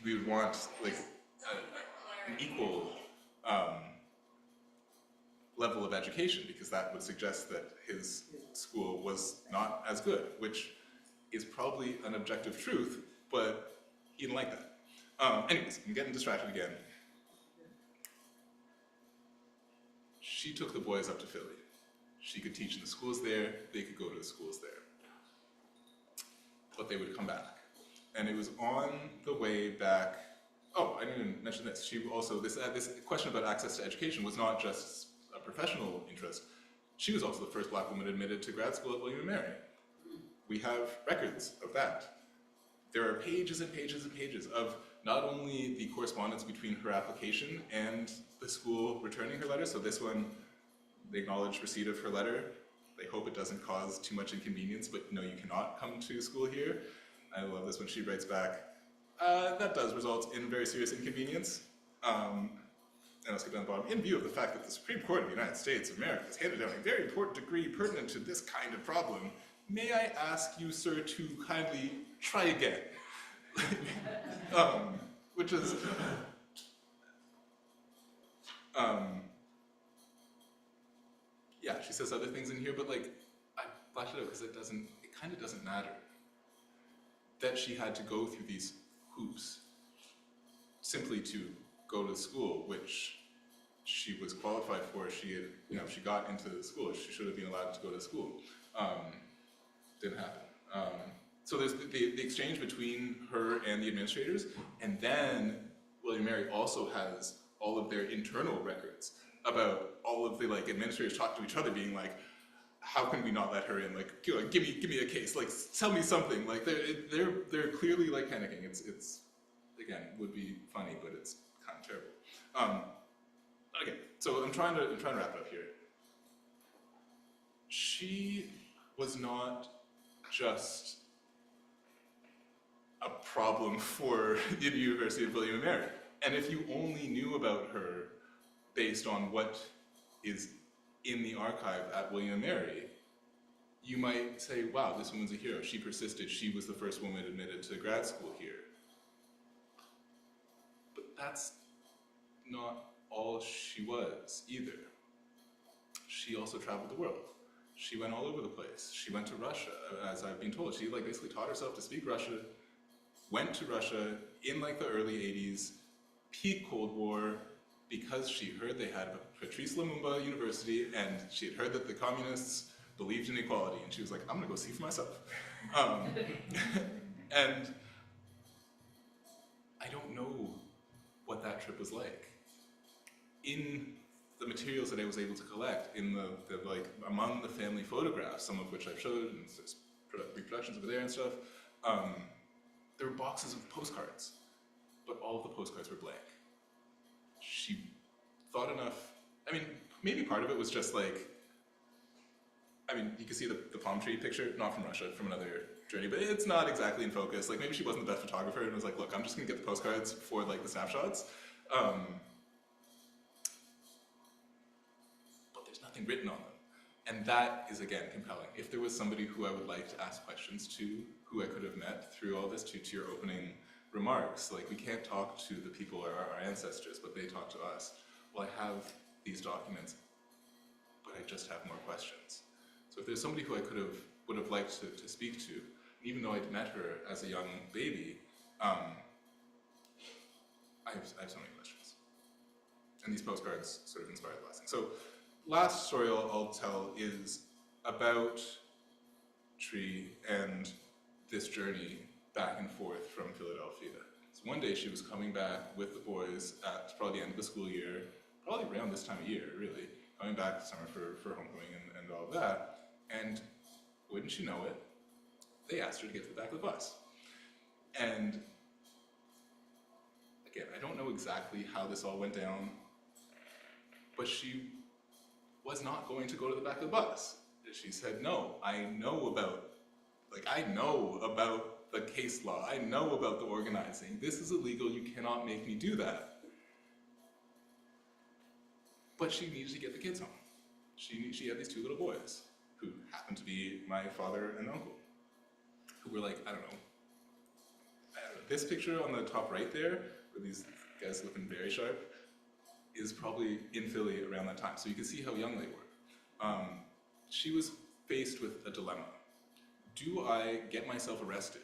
we would want like an equal level of education, because that would suggest that his school was not as good, which is probably an objective truth, but he didn't like that. Anyways, I'm getting distracted again. She took the boys up to Philly. She could teach in the schools there, they could go to the schools there. But they would come back. And it was on the way back, oh, I didn't even mention this. She also, this question about access to education was not just a professional interest. She was also the first Black woman admitted to grad school at William & Mary. We have records of that. There are pages and pages and pages of not only the correspondence between her application and the school returning her letter. So this one, they acknowledge receipt of her letter. They hope it doesn't cause too much inconvenience, but no, you cannot come to school here. I love this when she writes back, that does result in very serious inconvenience. And I'll skip down the bottom. In view of the fact that the Supreme Court of the United States of America has handed down a very important decree pertinent to this kind of problem, may I ask you, sir, to kindly try again? Which is, yeah, she says other things in here, but like, I flashed it out because it kind of doesn't matter that she had to go through these hoops simply to go to school, which she was qualified for. She had, she got into the school. She should have been allowed to go to school. Didn't happen. So there's the exchange between her and the administrators, and then William & Mary also has all of their internal records about all of the like administrators talk to each other, being like, how can we not let her in? Like, give me a case. Like, tell me something. Like, they're clearly like panicking. It's again, would be funny, but it's kind of terrible. Okay, so I'm trying to wrap it up here. She was not just a problem for the University of William and Mary. And if you only knew about her based on what is in the archive at William and Mary, you might say, wow, this woman's a hero. She persisted. She was the first woman admitted to grad school here. But that's not all she was either. She also traveled the world. She went all over the place. She went to Russia, as I've been told. She like basically taught herself to speak Russian, went to Russia in like the early 80s, peak Cold War, because she heard they had Patrice Lumumba University, and she had heard that the communists believed in equality, and she was like, I'm gonna go see for myself. And I don't know what that trip was like. In the materials that I was able to collect, in the like among the family photographs, some of which I've showed, and there's reproductions over there and stuff, there were boxes of postcards, but all of the postcards were blank. She thought enough, I mean, maybe part of it was just like, I mean, you can see the palm tree picture, not from Russia, from another journey, but it's not exactly in focus. Like maybe she wasn't the best photographer and was like, look, I'm just gonna get the postcards for like the snapshots. But there's nothing written on them. And that is, again, compelling. If there was somebody who I would like to ask questions to, who I could have met through all this, to your opening remarks, like we can't talk to the people, our ancestors, but they talk to us. Well, I have these documents, but I just have more questions. So if there's somebody who I would have liked to speak to, even though I'd met her as a young baby, I have so many questions. And these postcards sort of inspired the last thing. So last story I'll tell is about Tree and this journey back and forth from Philadelphia. So one day she was coming back with the boys at probably the end of the school year, probably around this time of year, really, coming back this summer for homecoming and all of that. And wouldn't you know it, they asked her to get to the back of the bus. And again, I don't know exactly how this all went down, but she was not going to go to the back of the bus. She said, no, I know about the case law. I know about the organizing. This is illegal. You cannot make me do that. But she needed to get the kids home. She had these two little boys who happened to be my father and uncle, who were like, I don't know, this picture on the top right there, where these guys looking very sharp, is probably in Philly around that time. So you can see how young they were. She was faced with a dilemma. Do I get myself arrested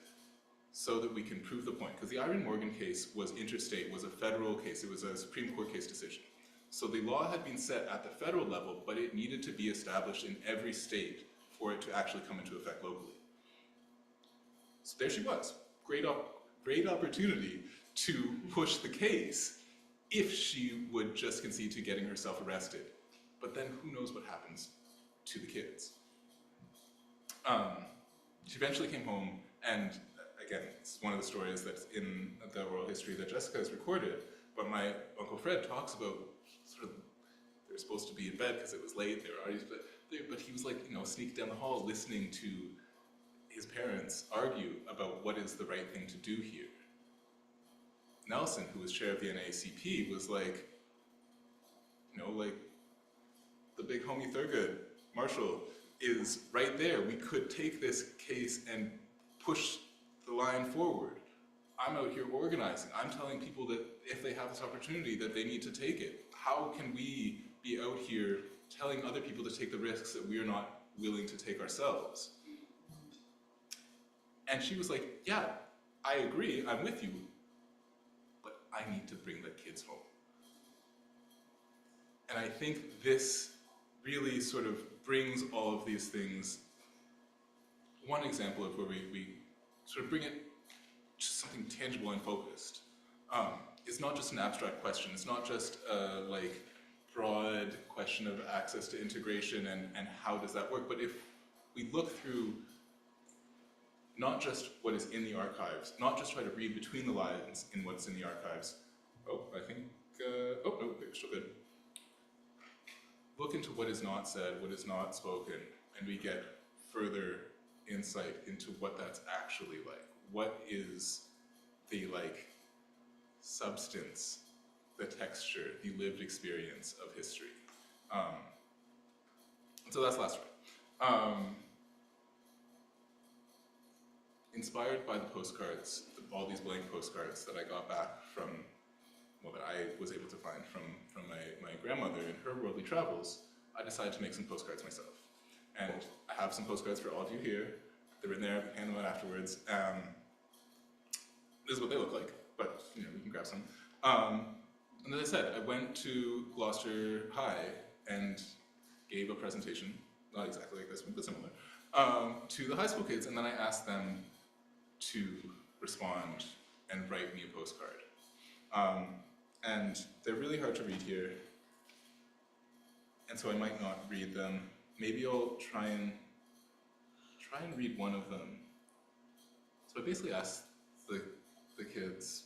so that we can prove the point? Because the Irene Morgan case was interstate, was a federal case. It was a Supreme Court case decision. So the law had been set at the federal level, but it needed to be established in every state for it to actually come into effect locally. So there she was. Great opportunity to push the case if she would just concede to getting herself arrested. But then who knows what happens to the kids. She eventually came home, and again, it's one of the stories that's in the oral history that Jessica has recorded, but my Uncle Fred talks about sort of, they were supposed to be in bed because it was late, they were already, but he was like, sneaking down the hall listening to his parents argue about what is the right thing to do here. Nelson, who was chair of the NAACP, was like, the big homie Thurgood, Marshall, is right there. We could take this case and push the line forward. I'm out here organizing. I'm telling people that if they have this opportunity that they need to take it. How can we be out here telling other people to take the risks that we are not willing to take ourselves? And she was like, yeah, I agree, I'm with you, but I need to bring the kids home. And I think this really sort of brings all of these things, one example of where we sort of bring it to something tangible and focused. is not just an abstract question. It's not just a like broad question of access to integration and how does that work. But if we look through not just what is in the archives, not just try to read between the lines in what's in the archives. Oh, I think, oh, no, we're still good. Look into what is not said, what is not spoken, and we get further insight into what that's actually like. What is the like substance, the texture, the lived experience of history. So that's last one. Inspired by the postcards, all these blank postcards that I got back from, well, that I was able to find from my grandmother in her worldly travels, I decided to make some postcards myself. And I have some postcards for all of you here. They're in there, I can hand them out afterwards. This is what they look like, but you know, we can grab some. And as I said, I went to Gloucester High and gave a presentation, not exactly like this one, but similar, to the high school kids, and then I asked them to respond and write me a postcard. And they're really hard to read here, and so I might not read them. Maybe I'll try and read one of them. So I basically asked the kids,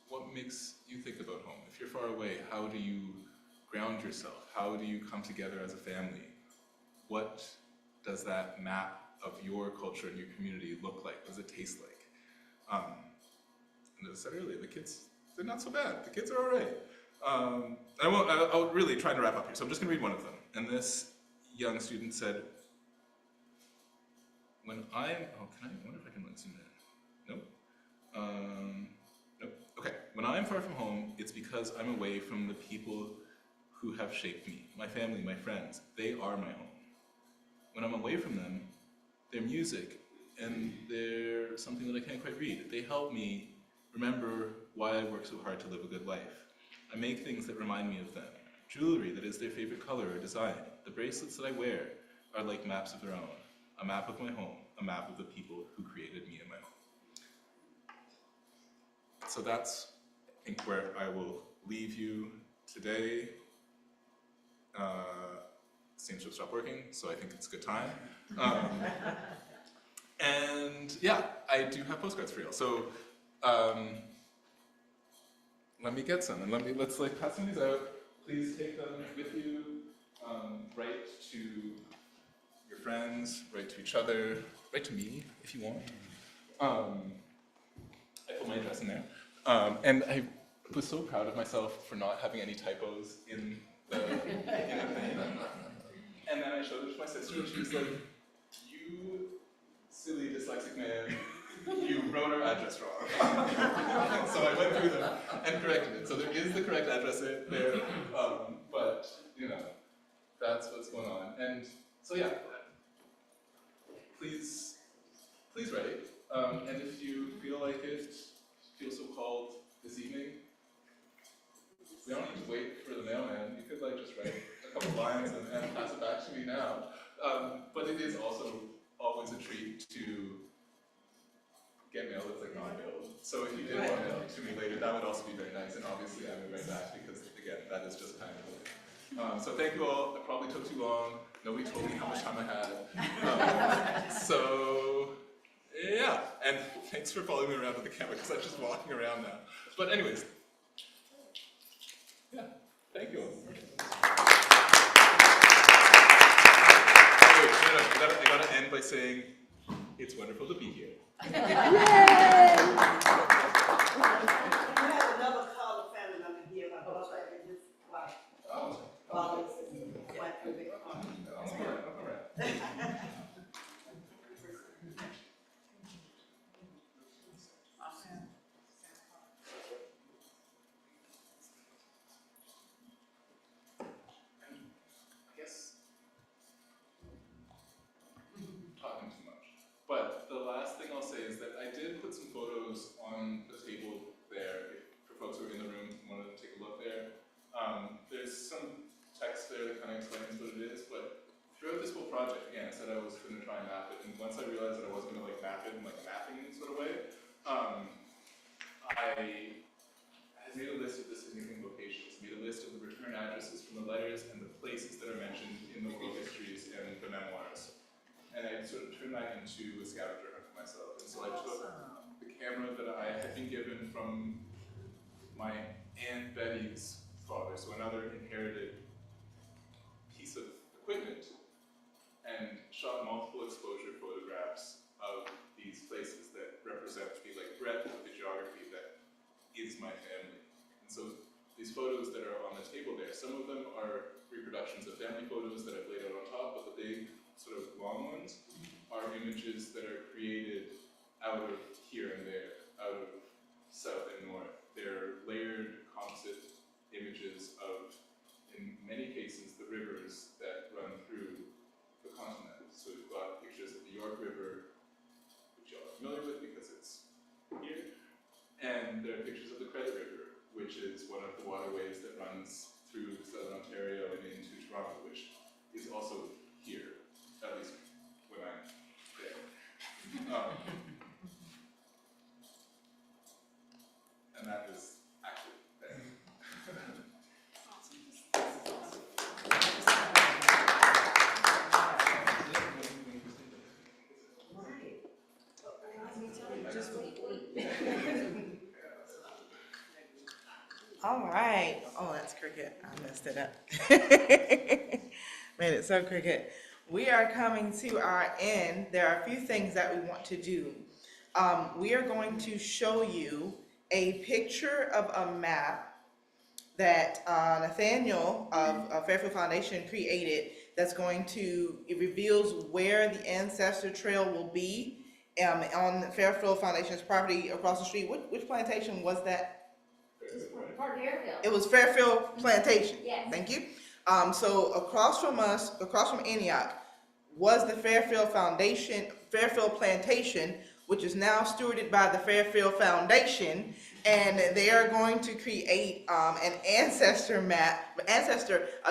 what makes you think about home? If you're far away, how do you ground yourself? How do you come together as a family? What does that map of your culture and your community look like? What does it taste like? And as I said earlier, the kids, they're not so bad. The kids are all right. I'll really try to wrap up here, so I'm just gonna read one of them. And this young student said, I wonder if I can like zoom in. Nope. Nope. Okay. When I'm far from home, it's because I'm away from the people who have shaped me. My family, my friends, they are my home. When I'm away from them, their music and they're something that I can't quite read. They help me remember why I work so hard to live a good life. I make things that remind me of them. Jewelry that is their favorite color or design. The bracelets that I wear are like maps of their own. A map of my home, a map of the people who created me and my home. So that's, I think, where I will leave you today. Seems to have stopped working, so I think it's a good time. And yeah, I do have postcards for you all. So let me get some, and let's like pass some of these out. Please take them with you. Write to your friends, write to each other, write to me if you want. I put my address in there. And I was so proud of myself for not having any typos in the thing. And then I showed it to my sister, and she was like, "You silly dyslexic man, you wrote our address wrong." So I went through them and corrected it. So there is the correct address there, but you know, that's what's going on. And so yeah, please write. And if you feel like it, feel so called this evening, we don't need to wait for the mailman. You could like just write a couple lines and pass it back to me now. But it is also always a treat to get mail that's like not mailed. So if you did want to mail it to me later, that would also be very nice. And obviously I would write back because again, that is just kind of so thank you all. I probably took too long. Nobody told me how much time I had. So yeah, and thanks for following me around with the camera because I'm just walking around now. But anyways, yeah, thank you all. Wait, no, I gotta end by saying it's wonderful to be here. We have another call of family member here, my brother, and his wife. Oh. Father's wife and big arm. Talking too much. But the last thing I'll say is that I did put some photos on the table there for folks who are in the room who want to take a look there. There's some text there that kind of explains what it is, but throughout this whole project, again, I said I was going to try and map it, and once I realized that I wasn't going to like map it in like a mapping sort of way, I has made a list of the significant locations, made a list of the return addresses from the letters and the places that are mentioned in the oral histories and the memoirs. And I sort of turned that into a scavenger hunt for myself. And so I took the camera that I had been given from my Aunt Betty's father, so another inherited piece of equipment, and shot multiple exposure photographs of these places that represent the breadth of the geography that is my family. And so these photos that are on the table there, some of them are reproductions of family photos that I've laid out on top, but the big sort of long ones are images that are created out of here and there, out of south and north. They're layered composite images of, in many cases, the rivers that run through the continent. So we've got pictures of the York River, which y'all are familiar with because it's here, and there are pictures of the Credit River, which is one of the waterways that runs through southern Ontario and into Toronto, which is also here, at least when I'm there. And that is actually there. All right. Oh, that's cricket. I messed it up. Made it so cricket. We are coming to our end. There are a few things that we want to do. We are going to show you a picture of a map that Nathaniel of Fairfield Foundation created that's going to, it reveals where the ancestor trail will be on Fairfield Foundation's property across the street. Which plantation was that? Park Fairfield. It was Fairfield Plantation. Yes. Thank you. So across from us, across from Antioch, was the Fairfield Plantation, which is now stewarded by the Fairfield Foundation, and they are going to create an ancestor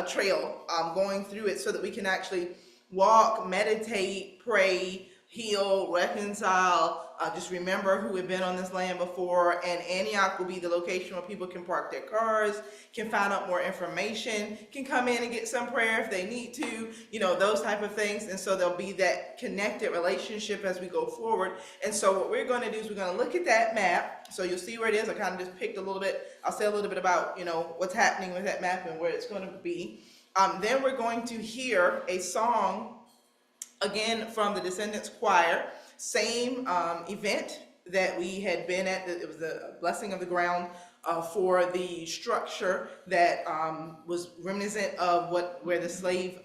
trail going through it so that we can actually walk, meditate, pray, heal, reconcile, just remember who had been on this land before. And Antioch will be the location where people can park their cars, can find out more information, can come in and get some prayer if they need to, those type of things. And so there'll be that connected relationship as we go forward. And so what we're going to do is we're going to look at that map. So you'll see where it is. I kind of just picked a little bit. I'll say a little bit about, what's happening with that map and where it's going to be. Then we're going to hear a song again from the Descendants Choir, same event that we had been at. It was the blessing of the ground for the structure that was reminiscent of where the slave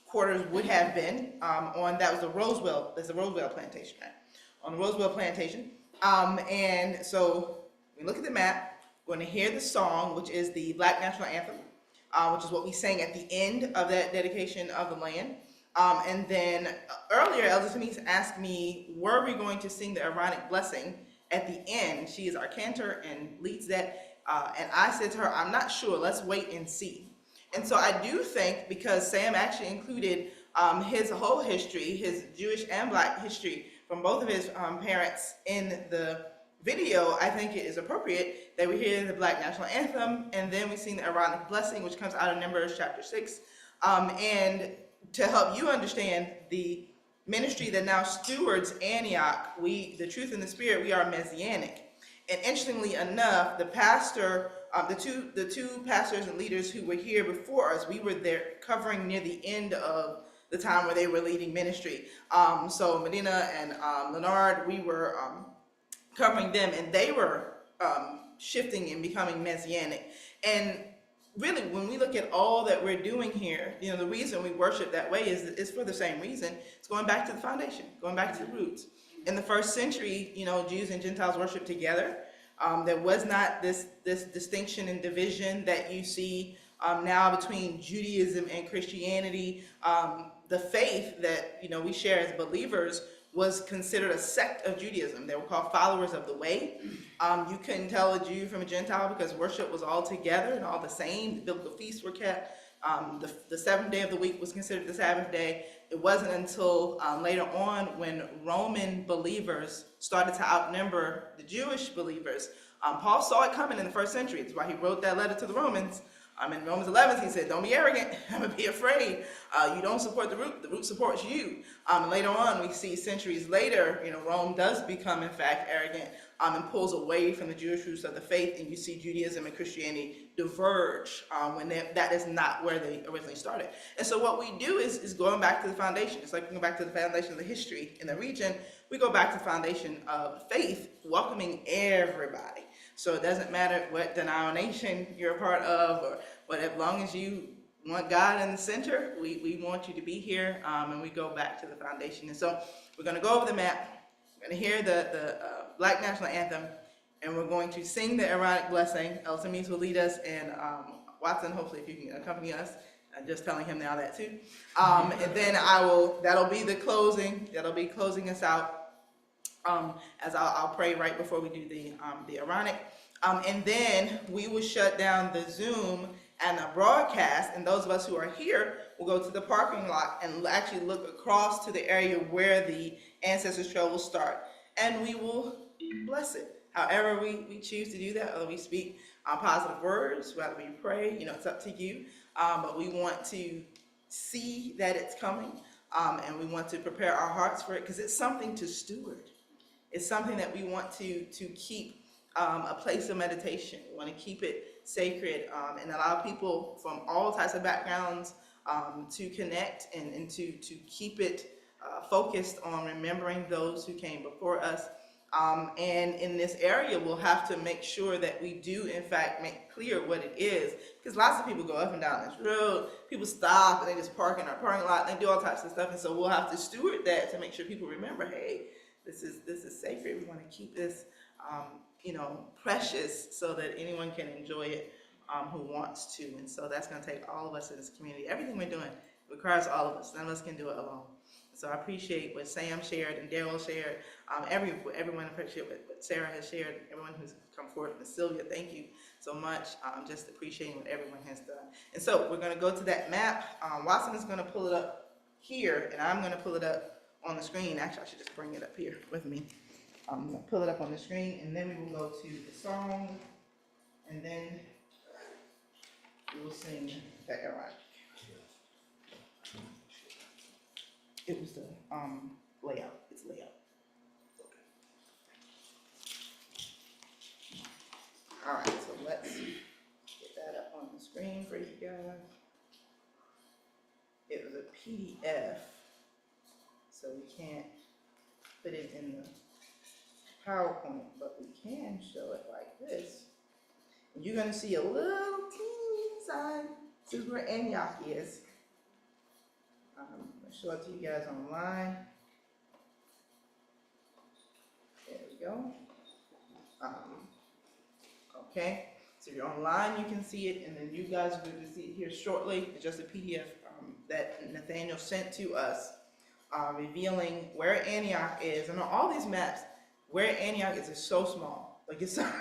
quarters would have been that was the Rosewell plantation, right? On the Rosewell plantation. And so we look at the map, we're going to hear the song, which is the Black National Anthem, which is what we sang at the end of that dedication of the land. And then earlier, Elder Denise asked me, were we going to sing the Aaronic blessing at the end? She is our cantor and leads that. And I said to her, I'm not sure. Let's wait and see. And so I do think, because Sam actually included his whole history, his Jewish and Black history from both of his parents in the video, I think it is appropriate that we hear the Black National Anthem and then we sing the Aaronic blessing, which comes out of Numbers chapter 6. And to help you understand the ministry that now stewards Antioch, the Truth and the Spirit, we are Messianic. And interestingly enough, the pastor, the two pastors and leaders who were here before us, we were there covering near the end of the time where they were leading ministry. So Medina and Leonard, we were covering them, and they were shifting and becoming Messianic. And really, when we look at all that we're doing here, the reason we worship that way is for the same reason. It's going back to the foundation, going back to the roots. In the first century, Jews and Gentiles worshiped together. There was not this distinction and division that you see now between Judaism and Christianity. The faith that we share as believers was considered a sect of Judaism. They were called followers of the way. You couldn't tell a Jew from a Gentile because worship was all together and all the same. The biblical feasts were kept. The seventh day of the week was considered the Sabbath day. It wasn't until later on when Roman believers started to outnumber the Jewish believers Paul saw it coming in the first century. That's why he wrote that letter to the Romans. In Romans 11, he said, don't be arrogant, don't be afraid. You don't support the root supports you. And later on, we see centuries later, Rome does become, in fact, arrogant and pulls away from the Jewish roots of the faith, and you see Judaism and Christianity diverge when that is not where they originally started. And so what we do is going back to the foundation. It's like we go back to the foundation of the history in the region. We go back to the foundation of faith, welcoming everybody. So it doesn't matter what denomination you're a part of, or what, as long as you want God in the center, we want you to be here, and we go back to the foundation. And so we're going to go over the map. We're going to hear the Black National Anthem, and we're going to sing the Aaronic Blessing. El Tamis will lead us, and Watson, hopefully if you can accompany us. I'm just telling him now that too. And then that'll be the closing. That'll be closing us out. As I'll pray right before we do the Aaronic. And then we will shut down the Zoom and the broadcast, and those of us who are here will go to the parking lot and actually look across to the area where the Ancestors Trail will start, and we will bless it. However we choose to do that, whether we speak positive words, whether we pray, it's up to you. But we want to see that it's coming, and we want to prepare our hearts for it, because it's something to steward. It's something that we want to keep a place of meditation. We want to keep it sacred, and allow people from all types of backgrounds to connect and to keep it focused on remembering those who came before us. And in this area, we'll have to make sure that we do, in fact, make clear what it is, because lots of people go up and down this road. People stop and they just park in our parking lot, and they do all types of stuff. And so we'll have to steward that to make sure people remember, hey, this is sacred. We want to keep this, precious, so that anyone can enjoy it who wants to. And so that's going to take all of us in this community. Everything we're doing requires all of us. None of us can do it alone. So I appreciate what Sam shared and Daryl shared. Everyone appreciate what Sarah has shared. Everyone who's come forward. And Sylvia, thank you so much. Just appreciating what everyone has done. And so we're going to go to that map. Watson is going to pull it up here, and I'm going to pull it up on the screen. Actually, I should just bring it up here with me. I'm going to pull it up on the screen, and then we will go to the song, and then we will sing the Aaronic. It was the layout. It's layout. Okay. All right, so let's get that up on the screen for you guys. It was a PDF. So we can't put it in the PowerPoint, but we can show it like this. And you're going to see a little teeny sign. This is where Antioch is. I'm going to show it to you guys online. There we go. Okay, so if you're online, you can see it, and then you guys are going to see it here shortly. It's just a PDF that Nathaniel sent to us. Revealing where Antioch is, and on all these maps, where Antioch is so small. Like it's a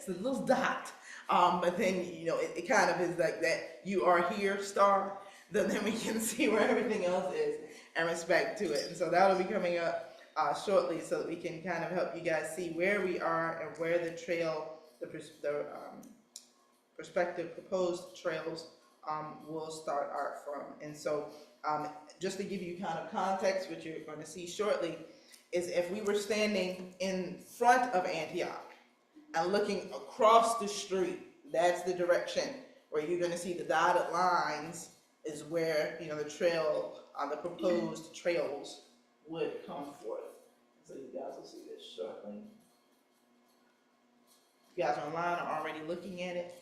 little dot, but then it kind of is like that. You are here, star. Then we can see where everything else is in respect to it. And so that'll be coming up shortly, so that we can kind of help you guys see where we are and where the trail, the prospective proposed trails will start out from. And so just to give you kind of context, which you're going to see shortly, is if we were standing in front of Antioch and looking across the street, that's the direction where you're going to see the dotted lines is where the trail, the proposed trails would come forth. So you guys will see this shortly. You guys online are already looking at it.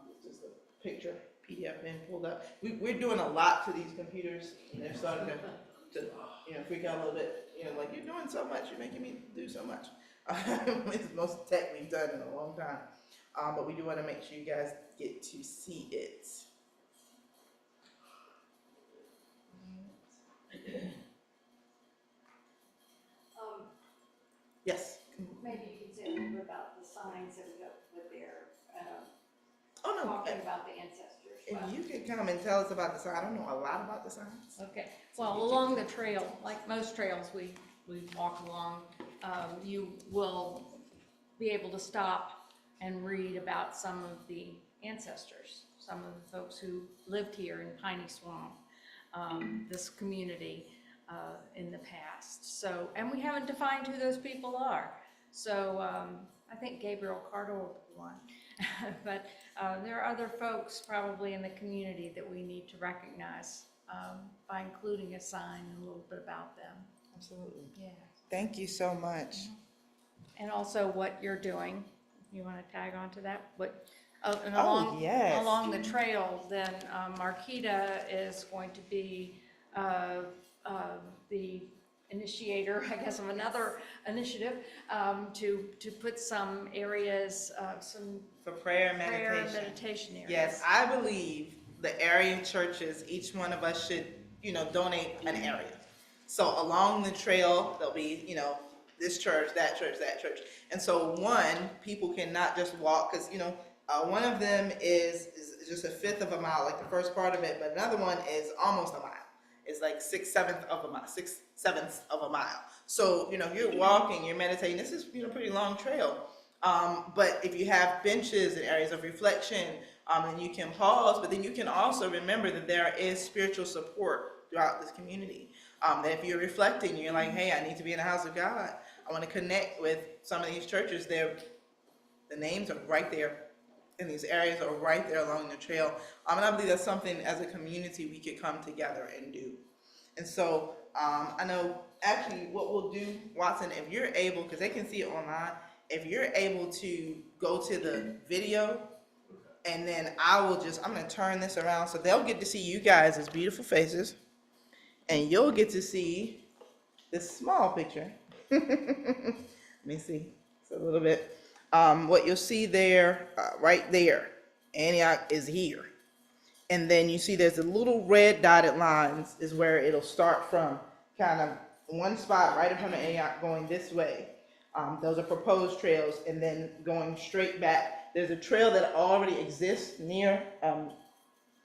It's just a picture. PDF being pulled up. We're doing a lot to these computers, and they're starting to freak out a little bit. Like, you're doing so much, you're making me do so much. It's the most tech we've done in a long time. But we do want to make sure you guys get to see it. Yes. Maybe you could say a little bit about the signs that we got with their, Oh no. talking about the ancestors. If you could come and tell us about the sign, I don't know a lot about the signs. Okay, well, along the trail, like most trails we walk along, you will be able to stop and read about some of the ancestors, some of the folks who lived here in Piney Swamp, this community in the past. So, and we haven't defined who those people are. So I think Gabriel Carter will be one. But there are other folks probably in the community that we need to recognize by including a sign and a little bit about them. Absolutely. Yeah. Thank you so much. And also what you're doing. You want to tag on to that? What? And Yes. along the trail, then Marquita is going to be the initiator, I guess, of another initiative to put some areas, some For prayer and meditation. meditation areas. Yes, I believe the area churches, each one of us should, donate an area. So along the trail, there'll be, this church, that church, that church. And so people can not just walk, because, one of them is just a fifth of a mile, like the first part of it, but another one is almost a mile. It's like 6/7 of a mile, 6/7 of a mile. So, you're walking, you're meditating. This is, a pretty long trail. But if you have benches and areas of reflection, then you can pause, but then you can also remember that there is spiritual support throughout this community. That if you're reflecting, you're like, hey, I need to be in the house of God. I want to connect with some of these churches. The names are right there, and these areas are right there along the trail. And I believe that's something as a community we could come together and do. And so I know actually what we'll do, Watson, if you're able, because they can see it online, if you're able to go to the video, and then I'm going to turn this around so they'll get to see you guys as beautiful faces, and you'll get to see this small picture. Let me see. It's a little bit. What you'll see there, right there, Antioch is here. And then you see there's a little red dotted lines is where it'll start from, kind of one spot right in front of Antioch going this way. Those are proposed trails, and then going straight back. There's a trail that already exists near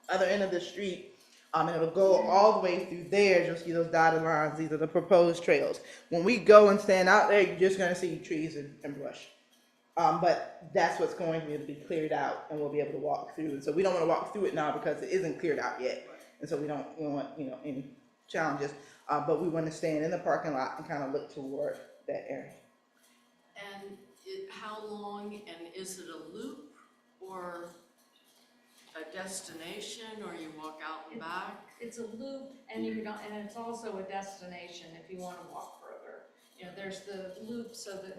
other end of the street, and it'll go all the way through there. You'll see those dotted lines. These are the proposed trails. When we go and stand out there, you're just going to see trees and brush. But that's what's going to be cleared out, and we'll be able to walk through. And so we don't want to walk through it now because it isn't cleared out yet, and so we don't want any challenges. But we want to stand in the parking lot and kind of look toward that area. And how long, and is it a loop or a destination, or you walk out and back? It's a loop, and and it's also a destination if you want to walk further. There's the loop so that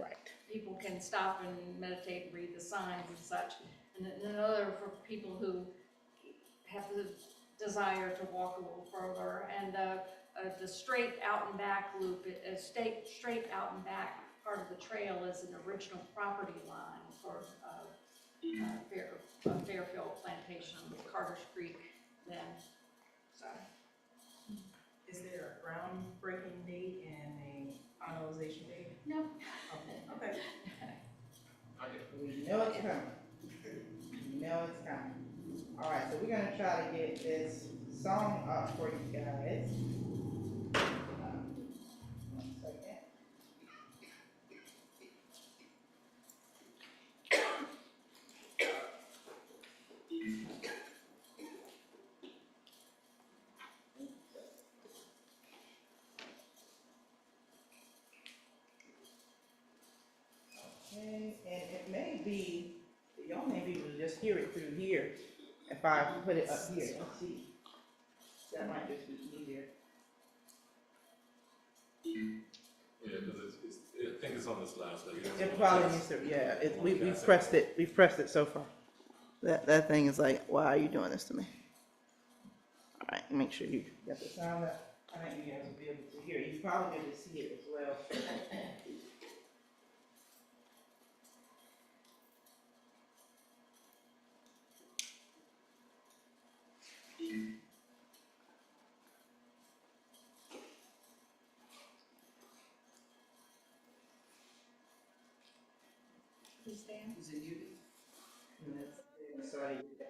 people can stop and meditate and read the signs and such. And then another for people who have the desire to walk a little further. And the straight out and back loop, straight out and back part of the trail is an original property line for Fairfield Plantation, Carter's Creek then. So. Is there a groundbreaking date and a finalization date? No. Okay. We know it's coming. We know it's coming. All right, so we're gonna try to get this song up for you guys. 1 second. Okay, and it may be, y'all may be able to just hear it through here if I put it up here. Let's see. That might just be easier. Yeah, because I think it's on this last leg. It probably needs to, yeah, we've pressed it so far. That thing is like, why are you doing this to me? All right, make sure you get the sound up. I think you guys will be able to hear it. You probably be able to see it as well. Is it you? Sorry. Okay,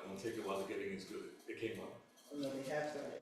I'm gonna take it while the getting is good. It came up. Oh, no, they have started.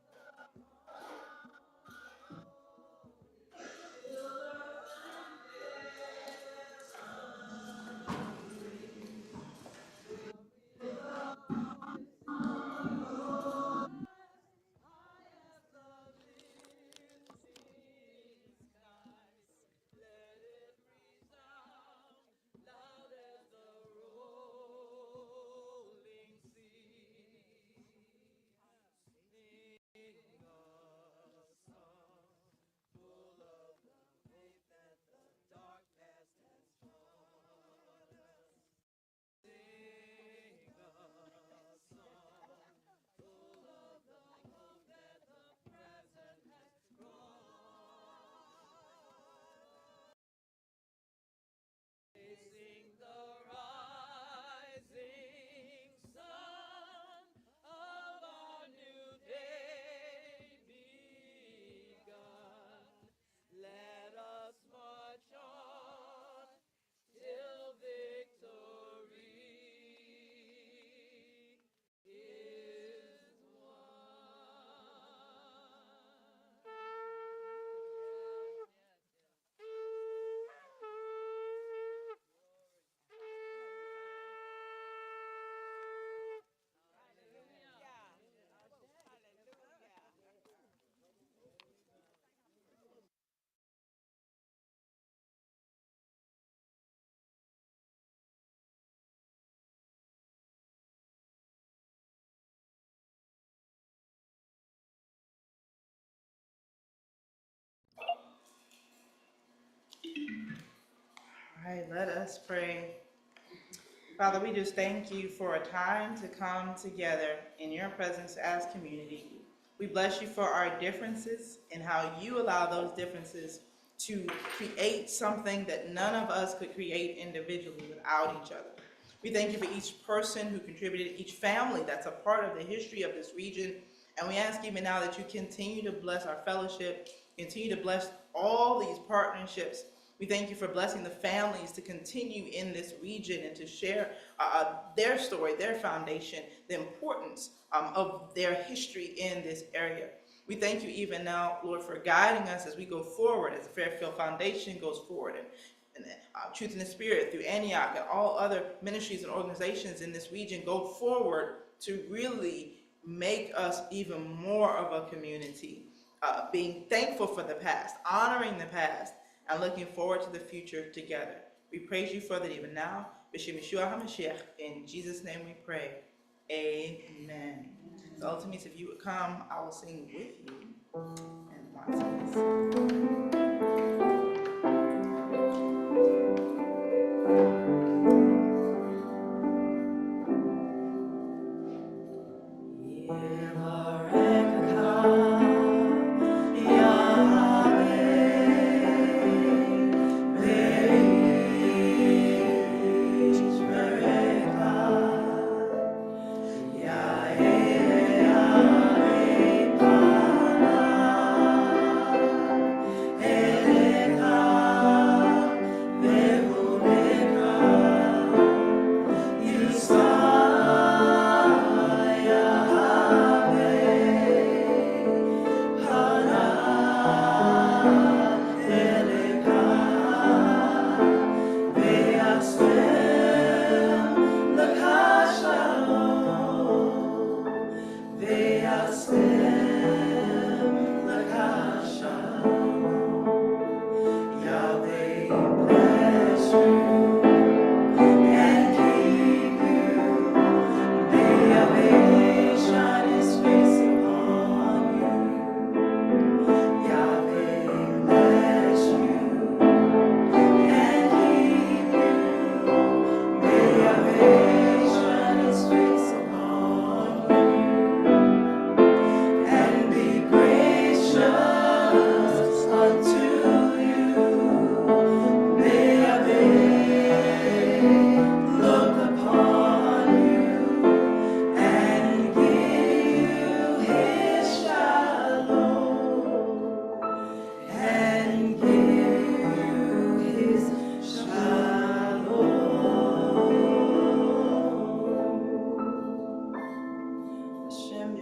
right, let us pray. Father, we just thank you for a time to come together in your presence as community. We bless you for our differences and how you allow those differences to create something that none of us could create individually without each other. We thank you for each person who contributed, each family that's a part of the history of this region. And we ask even now that you continue to bless our fellowship, continue to bless all these partnerships. We thank you for blessing the families to continue in this region and to share their story, their foundation, the importance of their history in this area. We thank you even now, Lord, for guiding us as we go forward, as the Fairfield Foundation goes forward, and Truth in the Spirit through Antioch and all other ministries and organizations in this region go forward to really make us even more of a community, being thankful for the past, honoring the past, and looking forward to the future together. We praise you for that even now. B'Shem Yeshua HaMashiach. In Jesus' name we pray. Amen. So ultimately, if you would come, I will sing with you. And Martinez.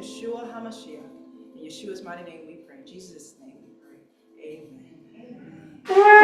Yeshua HaMashiach. In Yeshua's mighty name we pray. In Jesus' name we pray. Amen. Amen.